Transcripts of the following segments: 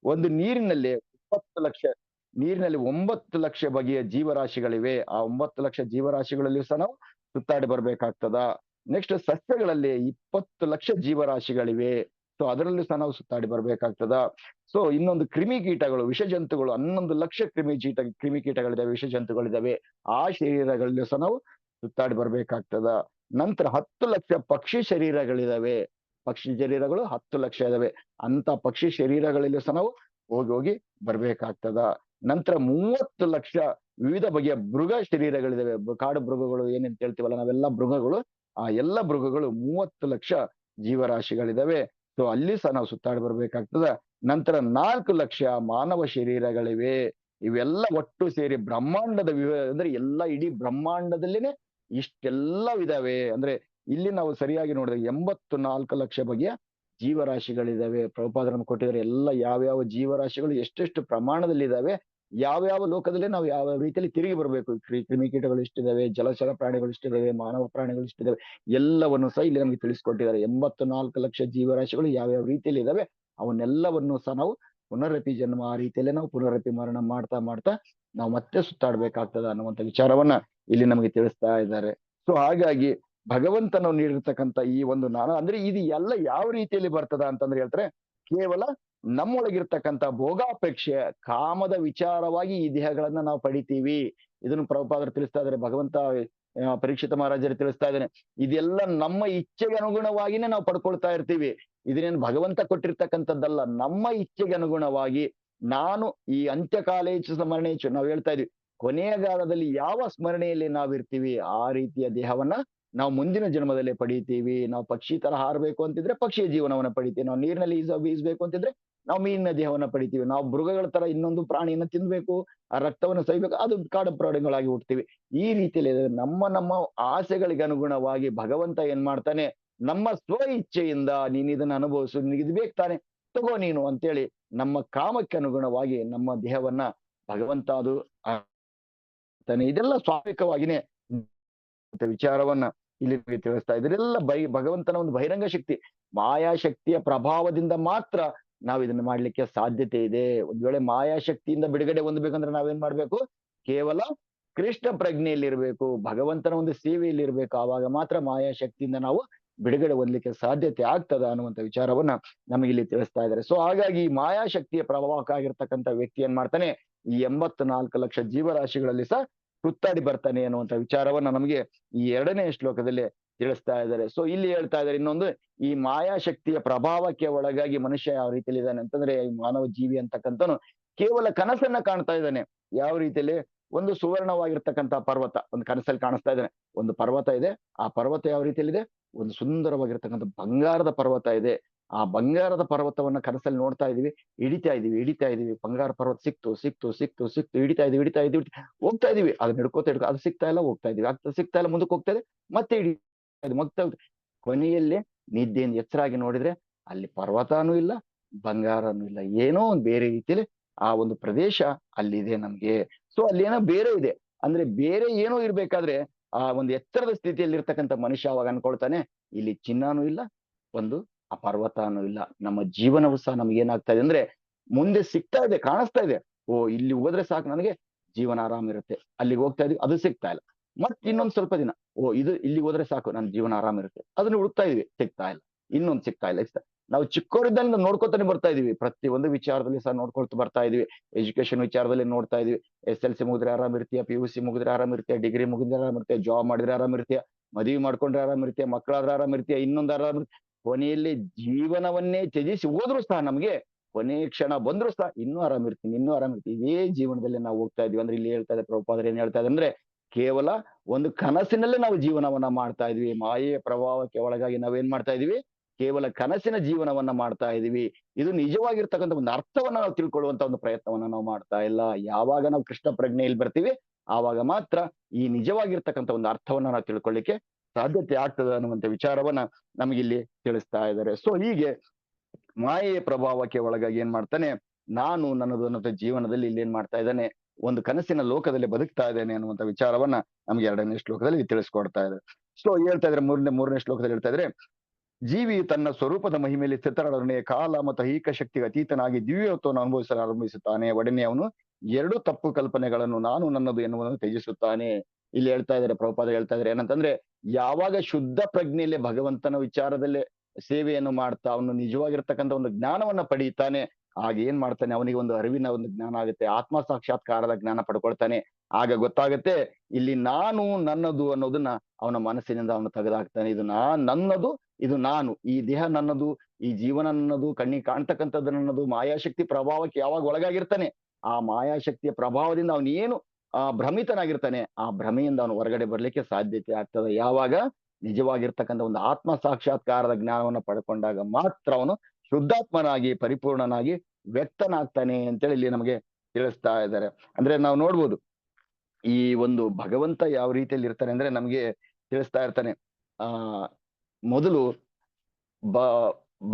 ಒಂದು ನೀರಿನಲ್ಲಿ 9 ಲಕ್ಷ ನೀರಿನಲ್ಲಿ 9 ಲಕ್ಷ ಬಗೆಯ ಜೀವರಾಶಿಗಳಿವೆ. ಆ 9 ಲಕ್ಷ ಜೀವರಾಶಿಗಳಲ್ಲಿಯೂ ಸಹ ನಾವು ಸುತ್ತಾಡಿ ಬರ್ಬೇಕಾಗ್ತದ. ನೆಕ್ಸ್ಟ್ ಸಸ್ಯಗಳಲ್ಲಿ 20 ಲಕ್ಷ ಜೀವರಾಶಿಗಳಿವೆ. ಸೊ ಅದರಲ್ಲೂ ಸಹ ನಾವು ಸುತ್ತಾಡಿ ಬರ್ಬೇಕಾಗ್ತದ. ಸೊ ಇನ್ನೊಂದು ಕ್ರಿಮಿಕೀಟಗಳು, ವಿಷಜಂತುಗಳು 11 ಲಕ್ಷ ಕ್ರಿಮಿಕೀಟಗಳಿದಾವೆ, ವಿಷಜಂತುಗಳಿದಾವೆ. ಆ ಶರೀರಗಳಲ್ಲೂ ಸಹ ನಾವು ಸುತ್ತಾಡಿ ಬರ್ಬೇಕಾಗ್ತದ. ನಂತರ 10 ಲಕ್ಷ ಪಕ್ಷಿ ಶರೀರಗಳಿದಾವೆ. ಪಕ್ಷಿ ಶರೀರಗಳು 10 ಲಕ್ಷ ಇದಾವೆ. ಅಂತ ಪಕ್ಷಿ ಶರೀರಗಳಲ್ಲೂ ಸಹ ನಾವು ಹೋಗಿ ಹೋಗಿ ಬರ್ಬೇಕಾಗ್ತದ. ನಂತರ 30 ಲಕ್ಷ ವಿವಿಧ ಬಗೆಯ ಮೃಗ ಶರೀರಗಳಿದಾವೆ. ಕಾಡು ಮೃಗಗಳು ಏನಂತ ಹೇಳ್ತೀವಲ್ಲ ನಾವೆಲ್ಲ ಮೃಗಗಳು, ಆ ಎಲ್ಲ ಮೃಗಗಳು 30 ಲಕ್ಷ ಜೀವರಾಶಿಗಳಿದಾವೆ. ಸೊ ಅಲ್ಲಿ ಸಹ ನಾವು ಸುತ್ತಾಡಿ ಬರ್ಬೇಕಾಗ್ತದ. ನಂತರ 4 ಲಕ್ಷ ಮಾನವ ಶರೀರಗಳಿವೆ. ಇವೆಲ್ಲ ಒಟ್ಟು ಸೇರಿ ಬ್ರಹ್ಮಾಂಡದ ಅಂದ್ರೆ ಎಲ್ಲ ಇಡೀ ಬ್ರಹ್ಮಾಂಡದಲ್ಲಿನೇ ಇಷ್ಟೆಲ್ಲವಿದಾವೆ. ಅಂದ್ರೆ ಇಲ್ಲಿ ನಾವು ಸರಿಯಾಗಿ ನೋಡಿದ್ರೆ 84 ಲಕ್ಷ ಬಗೆಯ ಜೀವರಾಶಿಗಳಿದಾವೆ. ಪ್ರಭುಪಾದರು ನಮ್ಗೆ ಕೊಟ್ಟಿದ್ದಾರೆ ಎಲ್ಲ ಯಾವ್ಯಾವ ಜೀವರಾಶಿಗಳು ಎಷ್ಟೆಷ್ಟು ಪ್ರಮಾಣದಲ್ಲಿ ಇದಾವೆ, ಯಾವ್ಯಾವ ಲೋಕದಲ್ಲಿ ನಾವು ಯಾವ ರೀತಿಯಲ್ಲಿ ತಿರುಗಿ ಬರ್ಬೇಕು. ಕ್ರಿಮಿಕೀಟಗಳು ಇಷ್ಟಿದಾವೆ, ಜಲಚರ ಪ್ರಾಣಿಗಳು ಇಷ್ಟಿದಾವೆ, ಮಾನವ ಪ್ರಾಣಿಗಳು ಇಷ್ಟಿದಾವೆ, ಎಲ್ಲವನ್ನು ಸಹ ಇಲ್ಲಿ ನಮಗೆ ತಿಳಿಸ್ಕೊಟ್ಟಿದ್ದಾರೆ. 84 ಲಕ್ಷ ಜೀವರಾಶಿಗಳು ಯಾವ್ಯಾವ ರೀತಿಯಲ್ಲಿ ಇದಾವೆ ಅವನ್ನೆಲ್ಲವನ್ನು ಸಹ ನಾವು ಪುನರಪಿ ಜನ್ಮ ಆ ರೀತಿಯಲ್ಲೇ ನಾವು ಪುನರಪಿ ಮರಣ ಮಾಡ್ತಾ ಮಾಡ್ತಾ ನಾವು ಮತ್ತೆ ಸುತ್ತಾಡ್ಬೇಕಾಗ್ತದ ಅನ್ನುವಂಥ ವಿಚಾರವನ್ನ ಇಲ್ಲಿ ನಮಗೆ ತಿಳಿಸ್ತಾ ಇದ್ದಾರೆ. ಸೊ ಹಾಗಾಗಿ ಭಗವಂತನು ನೀಡಿರ್ತಕ್ಕಂಥ ಈ ಒಂದು ಅಂದ್ರೆ ಇದು ಎಲ್ಲ ಯಾವ ರೀತಿಯಲ್ಲಿ ಬರ್ತದ ಅಂತಂದ್ರೆ ಹೇಳ್ತಾರೆ, ಕೇವಲ ನಮ್ಮೊಳಗಿರ್ತಕ್ಕಂಥ ಭೋಗಾಪೇಕ್ಷೆ ಕಾಮದ ವಿಚಾರವಾಗಿ ಈ ದೇಹಗಳನ್ನ ನಾವು ಪಡಿತೀವಿ. ಇದನ್ನು ಪ್ರಭುಪಾದರು ತಿಳಿಸ್ತಾ ಇದ್ದಾರೆ. ಭಗವಂತ ಪರೀಕ್ಷಿತ ಮಹಾರಾಜರು ತಿಳಿಸ್ತಾ ಇದ್ದಾನೆ, ಇದೆಲ್ಲ ನಮ್ಮ ಇಚ್ಛೆಗೆ ಅನುಗುಣವಾಗಿನೇ ನಾವು ಪಡ್ಕೊಳ್ತಾ ಇರ್ತೀವಿ. ಇದನ್ನೇನು ಭಗವಂತ ಕೊಟ್ಟಿರ್ತಕ್ಕಂಥದ್ದಲ್ಲ, ನಮ್ಮ ಇಚ್ಛೆಗೆ ಅನುಗುಣವಾಗಿ. ನಾನು ಈ ಅಂತ್ಯಕಾಲೇಚ ಸ್ಮರಣೇಚು ನಾವು ಹೇಳ್ತಾ ಇದೀವಿ, ಕೊನೆಯ ಕಾಲದಲ್ಲಿ ಯಾವ ಸ್ಮರಣೆಯಲ್ಲಿ ನಾವಿರ್ತೀವಿ ಆ ರೀತಿಯ ದೇಹವನ್ನ ನಾವು ಮುಂದಿನ ಜನ್ಮದಲ್ಲೇ ಪಡಿತೀವಿ. ನಾವು ಪಕ್ಷಿ ತರ ಹಾರಬೇಕು ಅಂತಿದ್ರೆ ಪಕ್ಷಿಯ ಜೀವನವನ್ನ ಪಡಿತೀವಿ. ನಾವು ನೀರಿನಲ್ಲಿ ಈಜಬೇಕು ಅಂತಿದ್ರೆ ನಾವು ಮೀನಿನ ದೇಹವನ್ನ ಪಡಿತೀವಿ. ನಾವು ಮೃಗಗಳ ತರ ಇನ್ನೊಂದು ಪ್ರಾಣಿಯನ್ನ ತಿನ್ಬೇಕು, ಆ ರಕ್ತವನ್ನು ಸವಿಬೇಕು, ಅದು ಕಾಡು ಪ್ರಾಣಿಗಳಾಗಿ ಹುಡ್ತೀವಿ. ಈ ರೀತಿಯಲ್ಲಿ ನಮ್ಮ ನಮ್ಮ ಆಸೆಗಳಿಗೆ ಅನುಗುಣವಾಗಿ ಭಗವಂತ ಏನ್ ಮಾಡ್ತಾನೆ, ನಮ್ಮ ಸ್ವ ಇಚ್ಛೆಯಿಂದ ನೀನ್ ಇದನ್ನ ಅನುಭವಿಸು, ನಿನಗೆ ಇದು ಬೇಕು ತಾನೆ, ತಗೋ ನೀನು ಅಂತೇಳಿ ನಮ್ಮ ಕಾಮಕ್ಕೆ ಅನುಗುಣವಾಗಿ ನಮ್ಮ ದೇಹವನ್ನ ಭಗವಂತ ಅದು ತಾನೆ. ಇದೆಲ್ಲ ಸ್ವಾಭಾವಿಕವಾಗಿನೇ ವಿಚಾರವನ್ನ ಇಲ್ಲಿ ತಿಳಿಸ್ತಾ ಇದ್ದಾರೆ. ಇದೆಲ್ಲ ಭಗವಂತನ ಒಂದು ಬಹಿರಂಗ ಶಕ್ತಿ, ಮಾಯಾಶಕ್ತಿಯ ಪ್ರಭಾವದಿಂದ ಮಾತ್ರ ನಾವು ಇದನ್ನ ಮಾಡ್ಲಿಕ್ಕೆ ಸಾಧ್ಯತೆ ಇದೆ. ಒಂದ್ ವೇಳೆ ಮಾಯಾಶಕ್ತಿಯಿಂದ ಬಿಡುಗಡೆ ಹೊಂದಬೇಕಂದ್ರೆ ನಾವೇನ್ ಮಾಡ್ಬೇಕು, ಕೇವಲ ಕೃಷ್ಣ ಪ್ರಜ್ಞೆಯಲ್ಲಿ ಇರ್ಬೇಕು, ಭಗವಂತನ ಒಂದು ಸೇವೆಯಲ್ಲಿ ಇರ್ಬೇಕು. ಆವಾಗ ಮಾತ್ರ ಮಾಯಾಶಕ್ತಿಯಿಂದ ನಾವು ಬಿಡುಗಡೆ ಹೊಂದಲಿಕ್ಕೆ ಸಾಧ್ಯತೆ ಆಗ್ತದ ಅನ್ನುವಂಥ ವಿಚಾರವನ್ನ ನಮಗೆ ಇಲ್ಲಿ ತಿಳಿಸ್ತಾ ಇದ್ದಾರೆ. ಸೊ ಹಾಗಾಗಿ ಈ ಮಾಯಾಶಕ್ತಿಯ ಪ್ರಭಾವಕ್ಕಾಗಿರ್ತಕ್ಕಂಥ ವ್ಯಕ್ತಿ ಏನ್ ಮಾಡ್ತಾನೆ, ಈ 84 ಲಕ್ಷ ಜೀವರಾಶಿಗಳಲ್ಲಿ ಸಹ ಸುತ್ತಾಡಿ ಬರ್ತಾನೆ ಅನ್ನುವಂಥ ವಿಚಾರವನ್ನ ನಮಗೆ ಈ 2ನೇ ಶ್ಲೋಕದಲ್ಲಿ ತಿಳಿಸ್ತಾ ಇದ್ದಾರೆ. ಸೊ ಇಲ್ಲಿ ಹೇಳ್ತಾ ಇದ್ದಾರೆ ಇನ್ನೊಂದು, ಈ ಮಾಯಾಶಕ್ತಿಯ ಪ್ರಭಾವಕ್ಕೆ ಒಳಗಾಗಿ ಮನುಷ್ಯ ಯಾವ ರೀತಿಯಲ್ಲಿ ಇದ್ದಾನೆ ಅಂತಂದ್ರೆ, ಈ ಮಾನವ ಜೀವಿ ಅಂತಕ್ಕಂಥನು ಕೇವಲ ಕನಸನ್ನ ಕಾಣ್ತಾ ಇದ್ದಾನೆ. ಯಾವ ರೀತಿಯಲ್ಲಿ, ಒಂದು ಸುವರ್ಣವಾಗಿರ್ತಕ್ಕಂಥ ಪರ್ವತ ಒಂದು ಕನಸಲ್ಲಿ ಕಾಣಿಸ್ತಾ ಇದ್ದಾನೆ. ಒಂದು ಪರ್ವತ ಇದೆ, ಆ ಪರ್ವತ ಯಾವ ರೀತಿಯಲ್ಲಿದೆ, ಒಂದು ಸುಂದರವಾಗಿರ್ತಕ್ಕಂಥ ಬಂಗಾರದ ಪರ್ವತ ಇದೆ. ಆ ಬಂಗಾರದ ಪರ್ವತವನ್ನ ಕನಸಲ್ಲಿ ನೋಡ್ತಾ ಇದೀವಿ, ಹಿಡಿತಾ ಇದೀವಿ, ಬಂಗಾರ ಪರ್ವತ ಸಿಕ್ತು, ಹಿಡಿತಾ ಇದೀವಿ, ಹೋಗ್ತಾ ಇದೀವಿ, ಅದನ್ನ ಹಿಡ್ಕೋತಾ ಅದು ಸಿಗ್ತಾ ಇಲ್ಲ, ಹೋಗ್ತಾ ಇದೀವಿ, ಅದು ಸಿಗ್ತಾ ಇಲ್ಲ, ಮುಂದಕ್ಕೆ ಹೋಗ್ತಾ ಇದೆ, ಮತ್ತೆ ಕೊನೆಯಲ್ಲಿ ನಿದ್ದೆಯಿಂದ ಎಚ್ಚರಾಗಿ ನೋಡಿದ್ರೆ ಅಲ್ಲಿ ಪರ್ವತನೂ ಇಲ್ಲ, ಬಂಗಾರನೂ ಇಲ್ಲ, ಏನೋ ಒಂದು ಬೇರೆ ರೀತಿಯಲ್ಲಿ ಆ ಒಂದು ಪ್ರದೇಶ ಅಲ್ಲಿದೆ ನಮ್ಗೆ. ಸೊ ಅಲ್ಲಿ ಏನೋ ಬೇರೆ ಇದೆ. ಅಂದ್ರೆ ಬೇರೆ ಏನೋ ಇರ್ಬೇಕಾದ್ರೆ ಆ ಒಂದು ಎತ್ತರದ ಸ್ಥಿತಿಯಲ್ಲಿ ಇರ್ತಕ್ಕಂಥ ಮನುಷ್ಯ ಅವಾಗ ಅನ್ಕೊಳ್ತಾನೆ, ಇಲ್ಲಿ ಚಿನ್ನನೂ ಇಲ್ಲ, ಒಂದು ಆ ಪರ್ವತನೂ ಇಲ್ಲ. ನಮ್ಮ ಜೀವನವೂ ಸಹ ನಮ್ಗೆ ಏನಾಗ್ತಾ ಇದೆ ಅಂದ್ರೆ, ಮುಂದೆ ಸಿಗ್ತಾ ಇದೆ, ಕಾಣಿಸ್ತಾ ಇದೆ, ಓ ಇಲ್ಲಿ ಹೋದ್ರೆ ಸಾಕು ನನಗೆ ಜೀವನ ಆರಾಮ ಇರುತ್ತೆ, ಅಲ್ಲಿಗೆ ಹೋಗ್ತಾ ಇದೀವಿ, ಅದು ಸಿಗ್ತಾ ಇಲ್ಲ. ಮತ್ ಇನ್ನೊಂದ್ ಸ್ವಲ್ಪ ದಿನ, ಓ ಇದು ಇಲ್ಲಿಗೆ ಹೋದ್ರೆ ಸಾಕು ನನ್ನ ಜೀವನ ಆರಾಮ ಇರುತ್ತೆ, ಅದನ್ನ ಹುಡುಕ್ತಾ ಇದೀವಿ, ಸಿಗ್ತಾ ಇಲ್ಲ, ಇನ್ನೊಂದು ಸಿಗ್ತಾ ಇಲ್ಲ. ನಾವು ಚಿಕ್ಕವರಿದ್ದಂಗ ನೋಡ್ಕೊತಾನೆ ಬರ್ತಾ ಇದೀವಿ, ಪ್ರತಿ ಒಂದು ವಿಚಾರದಲ್ಲಿ ಸಹ ನೋಡ್ಕೊಳ್ತಾ ಬರ್ತಾ ಇದೀವಿ. ಎಜುಕೇಶನ್ ವಿಚಾರದಲ್ಲಿ ನೋಡ್ತಾ ಇದೀವಿ, SLC ಮುಗಿದ್ರೆ ಆರಾಮ್ ಇರ್ತೀಯ, PUC ಮುಗಿದ್ರೆ ಆರಾಮ್ ಇರ್ತೀಯ, ಡಿಗ್ರಿ ಮುಗಿದ್ರೆ ಆರಾಮ್ ಇರ್ತೀಯ, ಜಾಬ್ ಮಾಡಿದ್ರೆ ಆರಾಮ್ ಇರ್ತೀಯ, ಮದುವೆ ಮಾಡ್ಕೊಂಡ್ರೆ ಆರಾಮ್ ಇರ್ತೀಯ, ಮಕ್ಕಳಾದ್ರೆ ಆರಾಮ್ ಇರ್ತೀಯ, ಇನ್ನೊಂದು ಆರಾಮ್. ಕೊನೆಯಲ್ಲಿ ಜೀವನವನ್ನೇ ತ್ಯಜಿಸಿ ಹೋದ್ರು ಸಹ ನಮ್ಗೆ ಕೊನೆ ಕ್ಷಣ ಬಂದ್ರು ಸಹ ಇನ್ನೂ ಆರಾಮ್ ಇರ್ತೀನಿ, ಇದೇ ಜೀವನದಲ್ಲಿ ನಾವು ಹೋಗ್ತಾ ಇದೀವಿ. ಅಂದ್ರೆ ಇಲ್ಲಿ ಹೇಳ್ತಾ ಇದೆ ಪ್ರಭುಪಾದರು ಏನ್ ಹೇಳ್ತಾ ಇದೆ ಅಂದ್ರೆ, ಕೇವಲ ಒಂದು ಕನಸಿನಲ್ಲೇ ನಾವು ಜೀವನವನ್ನ ಮಾಡ್ತಾ ಇದೀವಿ. ಮಾಯೆಯ ಪ್ರಭಾವಕ್ಕೆ ಒಳಗಾಗಿ ನಾವೇನ್ ಮಾಡ್ತಾ ಇದೀವಿ, ಕೇವಲ ಕನಸಿನ ಜೀವನವನ್ನ ಮಾಡ್ತಾ ಇದೀವಿ. ಇದು ನಿಜವಾಗಿರ್ತಕ್ಕಂಥ ಒಂದು ಅರ್ಥವನ್ನ ನಾವು ತಿಳ್ಕೊಳ್ಳುವಂತ ಒಂದು ಪ್ರಯತ್ನವನ್ನ ನಾವು ಮಾಡ್ತಾ ಇಲ್ಲ. ಯಾವಾಗ ನಾವು ಕೃಷ್ಣ ಪ್ರಜ್ಞೆಯಲ್ಲಿ ಬರ್ತೀವಿ ಆವಾಗ ಮಾತ್ರ ಈ ನಿಜವಾಗಿರ್ತಕ್ಕಂಥ ಒಂದು ಅರ್ಥವನ್ನ ನಾವು ತಿಳ್ಕೊಳ್ಳಿಕ್ಕೆ ಸಾಧ್ಯತೆ ಆಗ್ತದೆ ಅನ್ನುವಂಥ ವಿಚಾರವನ್ನ ನಮಗಿಲ್ಲಿ ತಿಳಿಸ್ತಾ ಇದ್ದಾರೆ. ಸೊ ಹೀಗೆ ಮಾಯೆಯ ಪ್ರಭಾವಕ್ಕೆ ಒಳಗಾಗಿ ಏನ್ ಮಾಡ್ತಾನೆ, ನಾನು ನನ್ನದು ಅನ್ನೋ ಜೀವನದಲ್ಲಿ ಇಲ್ಲಿ ಏನ್ ಮಾಡ್ತಾ ಇದ್ದಾನೆ, ಒಂದು ಕನಸಿನ ಲೋಕದಲ್ಲಿ ಬದುಕ್ತಾ ಇದ್ದೇನೆ ಅನ್ನುವಂಥ ವಿಚಾರವನ್ನ ನಮ್ಗೆ 2ನೇ ಶ್ಲೋಕದಲ್ಲಿ ತಿಳಿಸ್ಕೊಡ್ತಾ ಇದೆ. ಸೊ ಹೇಳ್ತಾ ಇದ್ರೆ ಮೂರನೇ ಶ್ಲೋಕದಲ್ಲಿ ಹೇಳ್ತಾ ಇದ್ರೆ, ಜೀವಿ ತನ್ನ ಸ್ವರೂಪದ ಮಹಿಮೆಯಲ್ಲಿ ಸ್ಥಿತರೊಡನೆ ಕಾಲ ಮತ್ತು ಐಹಿಕ ಶಕ್ತಿಗೆ ಅತೀತನಾಗಿ ದಿವ್ಯತ್ವವನ್ನು ಅನುಭವಿಸಲು ಆರಂಭಿಸುತ್ತಾನೆ. ಒಡನೆ ಅವನು ಎರಡು ತಪ್ಪು ಕಲ್ಪನೆಗಳನ್ನು ನಾನು ನನ್ನದು ಎನ್ನುವುದನ್ನು ತ್ಯಜಿಸುತ್ತಾನೆ. ಇಲ್ಲಿ ಹೇಳ್ತಾ ಇದ್ದಾರೆ, ಪ್ರಭುಪಾದ ಹೇಳ್ತಾ ಇದ್ದಾರೆ ಏನಂತಂದ್ರೆ, ಯಾವಾಗ ಶುದ್ಧ ಪ್ರಜ್ಞೆಯಲ್ಲಿ ಭಗವಂತನ ವಿಚಾರದಲ್ಲೇ ಸೇವೆಯನ್ನು ಮಾಡ್ತಾ ಅವನು ನಿಜವಾಗಿರ್ತಕ್ಕಂಥ ಒಂದು ಜ್ಞಾನವನ್ನ ಪಡೀತಾನೆ, ಆಗ ಏನ್ ಮಾಡ್ತಾನೆ, ಅವನಿಗೆ ಒಂದು ಅರಿವಿನ ಒಂದು ಜ್ಞಾನ ಆಗುತ್ತೆ, ಆತ್ಮ ಸಾಕ್ಷಾತ್ಕಾರದ ಜ್ಞಾನ ಪಡ್ಕೊಳ್ತಾನೆ. ಆಗ ಗೊತ್ತಾಗುತ್ತೆ ಇಲ್ಲಿ ನಾನು ನನ್ನದು ಅನ್ನೋದನ್ನ ಅವನ ಮನಸ್ಸಿನಿಂದ ಅವನು ತೆಗೆದಾಕ್ತಾನೆ. ಇದು ನನ್ನದು, ಇದು ನಾನು, ಈ ದೇಹ ನನ್ನದು, ಈ ಜೀವನ ನನ್ನದು, ಕಣ್ಣಿಗೆ ಕಾಣ್ತಕ್ಕಂಥದ್ದು ನನ್ನದು. ಮಾಯಾಶಕ್ತಿ ಪ್ರಭಾವಕ್ಕೆ ಯಾವಾಗ ಒಳಗಾಗಿರ್ತಾನೆ, ಆ ಮಾಯಾಶಕ್ತಿಯ ಪ್ರಭಾವದಿಂದ ಅವನು ಏನು ಭ್ರಮಿತನಾಗಿರ್ತಾನೆ, ಆ ಭ್ರಮೆಯಿಂದ ಅವನು ಹೊರಗಡೆ ಬರ್ಲಿಕ್ಕೆ ಸಾಧ್ಯತೆ ಆಗ್ತದೆ. ಯಾವಾಗ ನಿಜವಾಗಿರ್ತಕ್ಕಂಥ ಒಂದು ಆತ್ಮ ಸಾಕ್ಷಾತ್ಕಾರದ ಜ್ಞಾನವನ್ನು ಪಡ್ಕೊಂಡಾಗ ಮಾತ್ರ ಅವನು ಶುದ್ಧಾತ್ಮನಾಗಿ ಪರಿಪೂರ್ಣನಾಗಿ ವ್ಯಕ್ತನಾಗ್ತಾನೆ ಅಂತೇಳಿ ಇಲ್ಲಿ ನಮಗೆ ತಿಳಿಸ್ತಾ ಇದ್ದಾರೆ. ಅಂದ್ರೆ ನಾವು ನೋಡ್ಬೋದು ಈ ಒಂದು ಭಗವಂತ ಯಾವ ರೀತಿಯಲ್ಲಿ ಇರ್ತಾನೆ ಅಂದ್ರೆ ನಮ್ಗೆ ತಿಳಿಸ್ತಾ ಇರ್ತಾನೆ. ಆ ಮೊದಲು ಬ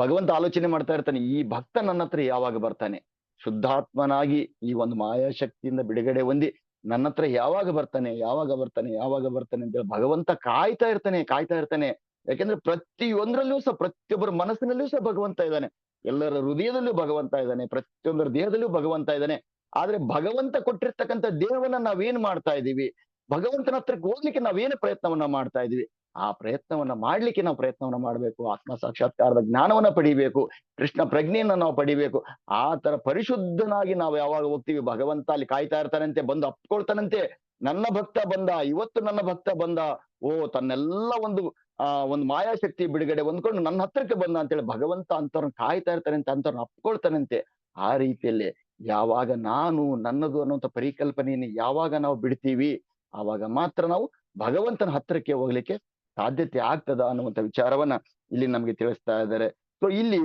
ಭಗವಂತ ಆಲೋಚನೆ ಮಾಡ್ತಾ ಇರ್ತಾನೆ, ಈ ಭಕ್ತ ನನ್ನ ಹತ್ರ ಯಾವಾಗ ಬರ್ತಾನೆ, ಶುದ್ಧಾತ್ಮನಾಗಿ ಈ ಒಂದು ಮಾಯಾಶಕ್ತಿಯಿಂದ ಬಿಡುಗಡೆ ಹೊಂದಿ ನನ್ನ ಹತ್ರ ಯಾವಾಗ ಬರ್ತಾನೆ, ಯಾವಾಗ ಬರ್ತಾನೆ, ಯಾವಾಗ ಬರ್ತಾನೆ ಅಂತ ಹೇಳಿ ಭಗವಂತ ಕಾಯ್ತಾ ಇರ್ತಾನೆ, ಕಾಯ್ತಾ ಇರ್ತಾನೆ. ಯಾಕೆಂದ್ರೆ ಪ್ರತಿಯೊಂದರಲ್ಲೂ ಸಹ, ಪ್ರತಿಯೊಬ್ಬರ ಮನಸ್ಸಿನಲ್ಲೂ ಸಹ ಭಗವಂತ ಇದ್ದಾನೆ, ಎಲ್ಲರ ಹೃದಯದಲ್ಲೂ ಭಗವಂತ ಇದ್ದಾನೆ, ಪ್ರತಿಯೊಂದರ ದೇಹದಲ್ಲೂ ಭಗವಂತ ಇದ್ದಾನೆ. ಆದ್ರೆ ಭಗವಂತ ಕೊಟ್ಟಿರ್ತಕ್ಕಂಥ ದೇಹವನ್ನ ನಾವೇನ್ ಮಾಡ್ತಾ ಇದೀವಿ, ಭಗವಂತನ ಹತ್ರಕ್ಕೆ ಹೋಗ್ಲಿಕ್ಕೆ ನಾವೇನು ಪ್ರಯತ್ನವನ್ನ ಮಾಡ್ತಾ ಇದೀವಿ, ಆ ಪ್ರಯತ್ನವನ್ನ ಮಾಡ್ಲಿಕ್ಕೆ ನಾವು ಪ್ರಯತ್ನವನ್ನ ಮಾಡ್ಬೇಕು. ಆತ್ಮ ಸಾಕ್ಷಾತ್ಕಾರದ ಜ್ಞಾನವನ್ನ ಪಡಿಬೇಕು, ಕೃಷ್ಣ ಪ್ರಜ್ಞೆಯನ್ನ ನಾವು ಪಡಿಬೇಕು. ಆ ತರ ಪರಿಶುದ್ಧನಾಗಿ ನಾವು ಯಾವಾಗ ಹೋಗ್ತೀವಿ, ಭಗವಂತ ಅಲ್ಲಿ ಕಾಯ್ತಾ ಇರ್ತಾನಂತೆ, ಬಂದು ಅಪ್ಕೊಳ್ತಾನಂತೆ. ನನ್ನ ಭಕ್ತ ಬಂದ, ಇವತ್ತು ನನ್ನ ಭಕ್ತ ಬಂದ, ಓ ತನ್ನೆಲ್ಲ ಒಂದು ಮಾಯಾಶಕ್ತಿ ಬಿಡುಗಡೆ ಹೊಂದ್ಕೊಂಡು ನನ್ನ ಹತ್ರಕ್ಕೆ ಬಂದ ಅಂತೇಳಿ ಭಗವಂತ ಅಂತವ್ರನ್ನ ಕಾಯ್ತಾ ಇರ್ತಾನಂತೆ, ಅಂತವ್ರನ್ನ ಅಪ್ಕೊಳ್ತಾನಂತೆ. ಆ ರೀತಿಯಲ್ಲಿ ಯಾವಾಗ ನಾನು ನನ್ನದು ಅನ್ನುವಂಥ ಪರಿಕಲ್ಪನೆಯನ್ನು ಯಾವಾಗ ನಾವು ಬಿಡ್ತೀವಿ, ಆವಾಗ ಮಾತ್ರ ನಾವು ಭಗವಂತನ ಹತ್ರಕ್ಕೆ ಹೋಗ್ಲಿಕ್ಕೆ ಸಾಧ್ಯತೆ ಆಗ್ತದ ಅನ್ನುವಂಥ ವಿಚಾರವನ್ನ ಇಲ್ಲಿ ನಮ್ಗೆ ತಿಳಿಸ್ತಾ ಇದ್ದಾರೆ. ಸೊ ಇಲ್ಲಿ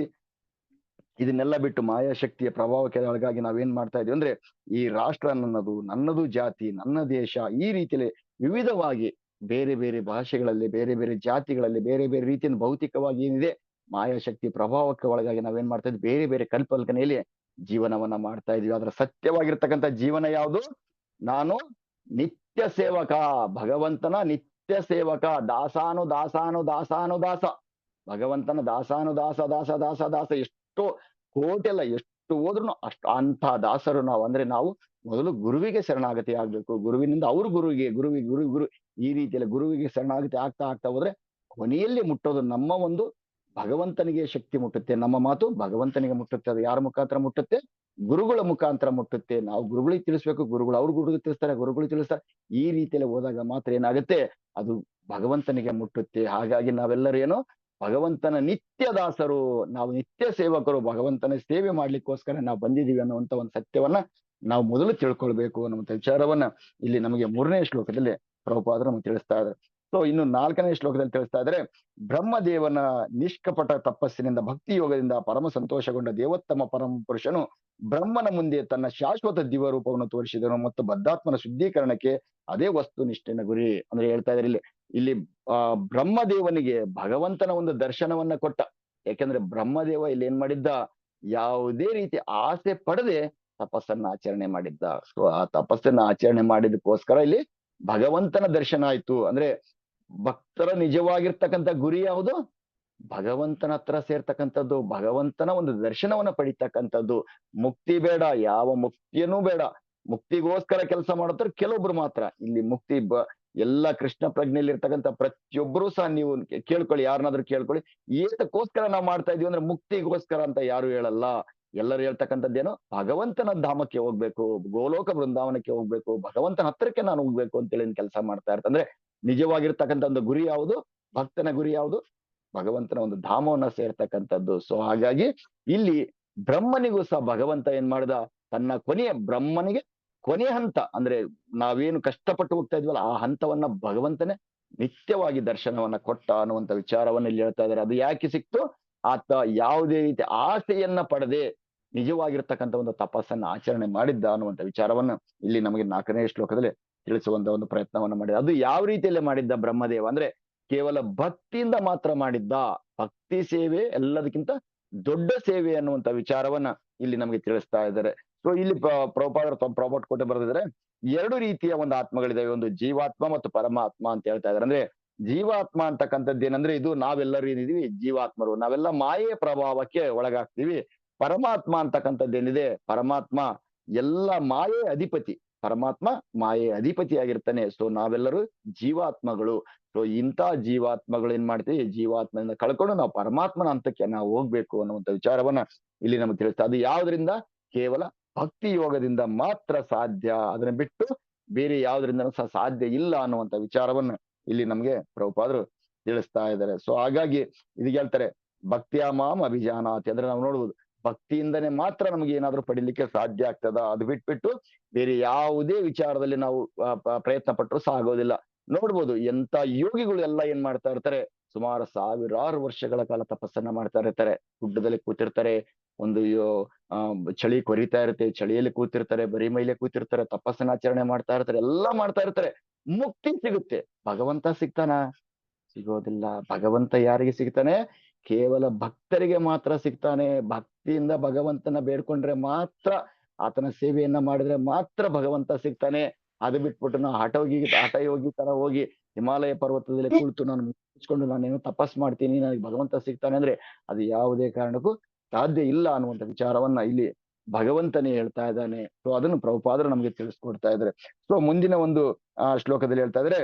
ಇದನ್ನೆಲ್ಲ ಬಿಟ್ಟು ಮಾಯಾಶಕ್ತಿಯ ಪ್ರಭಾವಕ್ಕೆ ಒಳಗಾಗಿ ನಾವೇನ್ ಮಾಡ್ತಾ ಇದೀವಿ ಅಂದ್ರೆ, ಈ ರಾಷ್ಟ್ರ ನನ್ನದು, ನನ್ನದು ಜಾತಿ, ನನ್ನ ದೇಶ, ಈ ರೀತಿಯಲ್ಲಿ ವಿವಿಧವಾಗಿ ಬೇರೆ ಬೇರೆ ಭಾಷೆಗಳಲ್ಲಿ, ಬೇರೆ ಬೇರೆ ಜಾತಿಗಳಲ್ಲಿ, ಬೇರೆ ಬೇರೆ ರೀತಿಯಿಂದ ಭೌತಿಕವಾಗಿ ಏನಿದೆ ಮಾಯಾಶಕ್ತಿ ಪ್ರಭಾವಕ್ಕೆ ಒಳಗಾಗಿ ನಾವೇನ್ ಮಾಡ್ತಾ ಇದ್ವಿ, ಬೇರೆ ಬೇರೆ ಕಲ್ಪನೆಯಲ್ಲಿ ಜೀವನವನ್ನ ಮಾಡ್ತಾ ಇದೀವಿ. ಆದ್ರೆ ಸತ್ಯವಾಗಿರ್ತಕ್ಕಂಥ ಜೀವನ ಯಾವುದು, ನಾನು ನಿತ್ಯ ಸೇವಕ, ಭಗವಂತನ ನಿತ್ಯ ಸೇವಕ, ದಾಸಾನು ದಾಸಾನು ದಾಸಾನು ದಾಸ, ಭಗವಂತನ ದಾಸಾನು ದಾಸ ದಾಸ ದಾಸ ದಾಸ. ಎಷ್ಟೋ ಕೋಟಿ ಅಲ್ಲ, ಎಷ್ಟು ಹೋದ್ರು ಅಷ್ಟು ಅಂತ ದಾಸರು ನಾವು. ಅಂದ್ರೆ ನಾವು ಮೊದಲು ಗುರುವಿಗೆ ಶರಣಾಗತಿ ಆಗ್ಬೇಕು, ಗುರುವಿನಿಂದ ಅವ್ರ ಗುರುವಿಗೆ, ಗುರುವಿಗೆ ಗುರು ಗುರು ಈ ರೀತಿಯಲ್ಲಿ ಗುರುವಿಗೆ ಶರಣಾಗತಿ ಆಗ್ತಾ ಆಗ್ತಾ ಹೋದ್ರೆ ಕೊನೆಯಲ್ಲಿ ಮುಟ್ಟೋದು ನಮ್ಮ ಒಂದು ಭಗವಂತನಿಗೆ ಶಕ್ತಿ ಮುಟ್ಟುತ್ತೆ. ನಮ್ಮ ಮಾತು ಭಗವಂತನಿಗೆ ಮುಟ್ಟುತ್ತೆ. ಅದು ಯಾರ ಮುಖಾಂತರ ಮುಟ್ಟುತ್ತೆ, ಗುರುಗಳ ಮುಖಾಂತರ ಮುಟ್ಟುತ್ತೆ. ನಾವು ಗುರುಗಳಿಗೆ ತಿಳಿಸ್ಬೇಕು, ಗುರುಗಳು ಅವ್ರ ಗುರುಗಳಿಗೆ ತಿಳಿಸ್ತಾರೆ, ಗುರುಗಳು ತಿಳಿಸ್ತಾರೆ. ಈ ರೀತಿಯಲ್ಲಿ ಹೋದಾಗ ಮಾತ್ರ ಏನಾಗುತ್ತೆ, ಅದು ಭಗವಂತನಿಗೆ ಮುಟ್ಟುತ್ತೆ. ಹಾಗಾಗಿ ನಾವೆಲ್ಲರೂ ಏನು, ಭಗವಂತನ ನಿತ್ಯ ದಾಸರು, ನಾವು ನಿತ್ಯ ಸೇವಕರು, ಭಗವಂತನ ಸೇವೆ ಮಾಡ್ಲಿಕ್ಕೋಸ್ಕರ ನಾವು ಬಂದಿದೀವಿ ಅನ್ನುವಂತ ಒಂದು ಸತ್ಯವನ್ನ ನಾವು ಮೊದಲು ತಿಳ್ಕೊಳ್ಬೇಕು ಅನ್ನುವಂಥ ವಿಚಾರವನ್ನ ಇಲ್ಲಿ ನಮಗೆ 3ನೇ ಶ್ಲೋಕದಲ್ಲಿ ಪ್ರಭುಪಾದರು ನಮಗೆ ತಿಳಿಸ್ತಾ ಇದ್ದಾರೆ. ಸೊ ಇನ್ನು 4ನೇ ಶ್ಲೋಕದಲ್ಲಿ ತಿಳಿಸ್ತಾ ಇದ್ದಾರೆ, ಬ್ರಹ್ಮದೇವನ ನಿಷ್ಕಪಟ ತಪಸ್ಸಿನಿಂದ ಭಕ್ತಿ ಯೋಗದಿಂದ ಪರಮ ಸಂತೋಷಗೊಂಡ ದೇವೋತ್ತಮ ಪರಮ ಪುರುಷನು ಬ್ರಹ್ಮನ ಮುಂದೆ ತನ್ನ ಶಾಶ್ವತ ದಿವ್ಯ ರೂಪವನ್ನು ತೋರಿಸಿದನು ಮತ್ತು ಬದ್ಧಾತ್ಮನ ಶುದ್ಧೀಕರಣಕ್ಕೆ ಅದೇ ವಸ್ತು ನಿಷ್ಠೆನ ಗುರಿ. ಅಂದ್ರೆ ಹೇಳ್ತಾ ಇದ್ದಾರೆ ಇಲ್ಲಿ ಬ್ರಹ್ಮದೇವನಿಗೆ ಭಗವಂತನ ಒಂದು ದರ್ಶನವನ್ನ ಕೊಟ್ಟ. ಯಾಕೆಂದ್ರೆ ಬ್ರಹ್ಮದೇವ ಇಲ್ಲಿ ಏನ್ ಮಾಡಿದ್ದ, ಯಾವುದೇ ರೀತಿ ಆಸೆ ಪಡದೆ ತಪಸ್ಸನ್ನ ಆಚರಣೆ ಮಾಡಿದ್ದ. ಸೊ ಆ ತಪಸ್ಸನ್ನ ಆಚರಣೆ ಮಾಡಿದಕ್ಕೋಸ್ಕರ ಇಲ್ಲಿ ಭಗವಂತನ ದರ್ಶನ ಆಯ್ತು. ಅಂದ್ರೆ ಭಕ್ತರ ನಿಜವಾಗಿರ್ತಕ್ಕಂಥ ಗುರಿ ಯಾವುದು, ಭಗವಂತನ ಹತ್ರ ಸೇರ್ತಕ್ಕಂಥದ್ದು, ಭಗವಂತನ ಒಂದು ದರ್ಶನವನ್ನ ಪಡಿತಕ್ಕಂಥದ್ದು. ಮುಕ್ತಿ ಬೇಡ, ಯಾವ ಮುಕ್ತಿಯನ್ನೂ ಬೇಡ. ಮುಕ್ತಿಗೋಸ್ಕರ ಕೆಲಸ ಮಾಡುತ್ತಾರೆ ಕೆಲವೊಬ್ರು ಮಾತ್ರ. ಇಲ್ಲಿ ಮುಕ್ತಿ ಎಲ್ಲ ಕೃಷ್ಣ ಪ್ರಜ್ಞೆಯಲ್ಲಿ ಇರ್ತಕ್ಕಂಥ ಪ್ರತಿಯೊಬ್ಬರು ಸಹ ನೀವು ಕೇಳ್ಕೊಳ್ಳಿ, ಯಾರನ್ನಾದ್ರೂ ಕೇಳ್ಕೊಳ್ಳಿ, ಏತಕ್ಕೋಸ್ಕರ ನಾವು ಮಾಡ್ತಾ ಇದೀವಿ ಅಂದ್ರೆ ಮುಕ್ತಿಗೋಸ್ಕರ ಅಂತ ಯಾರು ಹೇಳಲ್ಲ. ಎಲ್ಲರೂ ಹೇಳ್ತಕ್ಕಂಥದ್ದೇನು, ಭಗವಂತನ ಧಾಮಕ್ಕೆ ಹೋಗ್ಬೇಕು, ಗೋಲೋಕ ಬೃಂದಾವನಕ್ಕೆ ಹೋಗ್ಬೇಕು, ಭಗವಂತನ ಹತ್ರಕ್ಕೆ ನಾನು ಹೋಗ್ಬೇಕು ಅಂತೇಳಿ ಕೆಲಸ ಮಾಡ್ತಾ ಇರ್ತಾರೆ. ಅಂದ್ರೆ ನಿಜವಾಗಿರ್ತಕ್ಕಂಥ ಒಂದು ಗುರಿ ಯಾವುದು, ಭಕ್ತನ ಗುರಿ ಯಾವುದು, ಭಗವಂತನ ಒಂದು ಧಾಮವನ್ನ ಸೇರ್ತಕ್ಕಂಥದ್ದು. ಸೊ ಹಾಗಾಗಿ ಇಲ್ಲಿ ಬ್ರಹ್ಮನಿಗೂ ಸಹ ಭಗವಂತ ಏನ್ ಮಾಡ್ದ, ತನ್ನ ಬ್ರಹ್ಮನಿಗೆ ಕೊನೆ ಹಂತ, ಅಂದ್ರೆ ನಾವೇನು ಕಷ್ಟಪಟ್ಟು ಹೋಗ್ತಾ ಇದ್ವಲ್ಲ ಆ ಹಂತವನ್ನ ಭಗವಂತನೇ ನಿತ್ಯವಾಗಿ ದರ್ಶನವನ್ನ ಕೊಟ್ಟ ಅನ್ನುವಂಥ ವಿಚಾರವನ್ನ ಇಲ್ಲಿ ಹೇಳ್ತಾ ಇದ್ದಾರೆ. ಅದು ಯಾಕೆ ಸಿಕ್ತು, ಆತ ಯಾವುದೇ ರೀತಿ ಆಸೆಯನ್ನ ಪಡದೆ ನಿಜವಾಗಿರ್ತಕ್ಕಂಥ ಒಂದು ತಪಸ್ಸನ್ನ ಆಚರಣೆ ಮಾಡಿದ್ದ ಅನ್ನುವಂಥ ವಿಚಾರವನ್ನ ಇಲ್ಲಿ ನಮಗೆ 4ನೇ ಶ್ಲೋಕದಲ್ಲಿ ತಿಳಿಸುವಂತ ಒಂದು ಪ್ರಯತ್ನವನ್ನ ಮಾಡಿದ. ಅದು ಯಾವ ರೀತಿಯಲ್ಲಿ ಮಾಡಿದ್ದ ಬ್ರಹ್ಮದೇವ ಅಂದ್ರೆ ಕೇವಲ ಭಕ್ತಿಯಿಂದ ಮಾತ್ರ ಮಾಡಿದ್ದ. ಭಕ್ತಿ ಸೇವೆ ಎಲ್ಲದಕ್ಕಿಂತ ದೊಡ್ಡ ಸೇವೆ ಅನ್ನುವಂಥ ವಿಚಾರವನ್ನ ಇಲ್ಲಿ ನಮಗೆ ತಿಳಿಸ್ತಾ ಇದ್ದಾರೆ. ಸೊ ಇಲ್ಲಿ ಪ್ರಭುಪಾದರು ಕೊಟ್ಟು ಬರೆದಿದ್ದಾರೆ, 2 ರೀತಿಯ ಒಂದು ಆತ್ಮಗಳಿದಾವೆ, ಒಂದು ಜೀವಾತ್ಮ ಮತ್ತು ಪರಮಾತ್ಮ ಅಂತ ಹೇಳ್ತಾ ಇದ್ದಾರೆ. ಅಂದ್ರೆ ಜೀವಾತ್ಮ ಅಂತಕ್ಕಂಥದ್ದು ಏನಂದ್ರೆ ಇದು ನಾವೆಲ್ಲರೂ ಏನಿದೀವಿ ಜೀವಾತ್ಮರು, ನಾವೆಲ್ಲ ಮಾಯೆಯ ಪ್ರಭಾವಕ್ಕೆ ಒಳಗಾಗ್ತೀವಿ. ಪರಮಾತ್ಮ ಅಂತಕ್ಕಂಥದ್ದು ಏನಿದೆ, ಪರಮಾತ್ಮ ಎಲ್ಲ ಮಾಯೆ ಅಧಿಪತಿ. ಪರಮಾತ್ಮ ಮಾಯೆ ಅಧಿಪತಿ ಆಗಿರ್ತಾನೆ. ಸೊ ನಾವೆಲ್ಲರೂ ಜೀವಾತ್ಮಗಳು. ಸೊ ಇಂಥ ಜೀವಾತ್ಮಗಳು ಏನ್ ಮಾಡ್ತೀವಿ, ಜೀವಾತ್ಮದಿಂದ ಕಳ್ಕೊಂಡು ನಾವು ಪರಮಾತ್ಮನ ಹಂತಕ್ಕೆ ನಾವು ಹೋಗ್ಬೇಕು ಅನ್ನುವಂಥ ವಿಚಾರವನ್ನ ಇಲ್ಲಿ ನಮ್ಗೆ ತಿಳಿಸ್ತಾ. ಅದು ಯಾವ್ದ್ರಿಂದ? ಕೇವಲ ಭಕ್ತಿ ಯೋಗದಿಂದ ಮಾತ್ರ ಸಾಧ್ಯ. ಅದನ್ನ ಬಿಟ್ಟು ಬೇರೆ ಯಾವ್ದ್ರಿಂದನೂ ಸಹ ಸಾಧ್ಯ ಇಲ್ಲ ಅನ್ನುವಂಥ ವಿಚಾರವನ್ನ ಇಲ್ಲಿ ನಮ್ಗೆ ಪ್ರಭುಪಾದರು ತಿಳಿಸ್ತಾ ಇದ್ದಾರೆ. ಸೊ ಹಾಗಾಗಿ ಇದಕ್ಕೆ ಹೇಳ್ತಾರೆ ಭಕ್ತಿಯ ಮಾಂ ಅಭಿಜಾನಾತಿ, ಅಂದ್ರೆ ನಾವು ನೋಡ್ಬೋದು ಭಕ್ತಿಯಿಂದನೇ ಮಾತ್ರ ನಮ್ಗೆ ಏನಾದ್ರೂ ಪಡಿಲಿಕ್ಕೆ ಸಾಧ್ಯ ಆಗ್ತದ. ಅದು ಬಿಟ್ಬಿಟ್ಟು ಬೇರೆ ಯಾವುದೇ ವಿಚಾರದಲ್ಲಿ ನಾವು ಪ್ರಯತ್ನ ಪಟ್ಟರು ಸಾಗೋದಿಲ್ಲ. ನೋಡ್ಬೋದು ಎಂತ ಯೋಗಿಗಳು ಎಲ್ಲ ಏನ್ ಮಾಡ್ತಾ ಇರ್ತಾರೆ, ಸುಮಾರು ಸಾವಿರಾರು ವರ್ಷಗಳ ಕಾಲ ತಪಸ್ಸನ್ನ ಮಾಡ್ತಾ ಇರ್ತಾರೆ. ಗುಡ್ಡದಲ್ಲಿ ಕೂತಿರ್ತಾರೆ, ಒಂದು ಚಳಿ ಕೊರಿತಾ ಇರುತ್ತೆ, ಚಳಿಯಲ್ಲಿ ಕೂತಿರ್ತಾರೆ, ಬರಿ ಮೈಲೆ ಕೂತಿರ್ತಾರೆ, ತಪಸ್ಸನ್ನ ಆಚರಣೆ ಮಾಡ್ತಾ ಇರ್ತಾರೆ, ಎಲ್ಲಾ ಮಾಡ್ತಾ ಇರ್ತಾರೆ. ಮುಕ್ತಿ ಸಿಗುತ್ತೆ. ಭಗವಂತ ಸಿಗ್ತಾನ? ಸಿಗೋದಿಲ್ಲ. ಭಗವಂತ ಯಾರಿಗೆ ಸಿಗ್ತಾನೆ? ಕೇವಲ ಭಕ್ತರಿಗೆ ಮಾತ್ರ ಸಿಗ್ತಾನೆ. ಭಕ್ತಿಯಿಂದ ಭಗವಂತನ ಬೇಡ್ಕೊಂಡ್ರೆ ಮಾತ್ರ, ಆತನ ಸೇವೆಯನ್ನ ಮಾಡಿದ್ರೆ ಮಾತ್ರ ಭಗವಂತ ಸಿಗ್ತಾನೆ. ಅದು ಬಿಟ್ಬಿಟ್ಟು ನಾವು ಹಠಯೋಗಿ ತರ ಹೋಗಿ ಹಿಮಾಲಯ ಪರ್ವತದಲ್ಲಿ ಕುಳಿತು ನಾನು ಮುಚ್ಕೊಂಡು ನಾನೇನು ತಪಸ್ ಮಾಡ್ತೀನಿ, ನನಗೆ ಭಗವಂತ ಸಿಗ್ತಾನೆ ಅಂದ್ರೆ ಅದು ಯಾವುದೇ ಕಾರಣಕ್ಕೂ ಸಾಧ್ಯ ಇಲ್ಲ ಅನ್ನುವಂಥ ವಿಚಾರವನ್ನ ಇಲ್ಲಿ ಭಗವಂತನೇ ಹೇಳ್ತಾ ಇದ್ದಾನೆ. ಸೊ ಅದನ್ನು ಪ್ರಭುಪಾದರು ನಮ್ಗೆ ತಿಳಿಸ್ಕೊಡ್ತಾ ಇದ್ದಾರೆ. ಸೊ ಮುಂದಿನ ಒಂದು ಶ್ಲೋಕದಲ್ಲಿ ಹೇಳ್ತಾ ಇದ್ರೆ,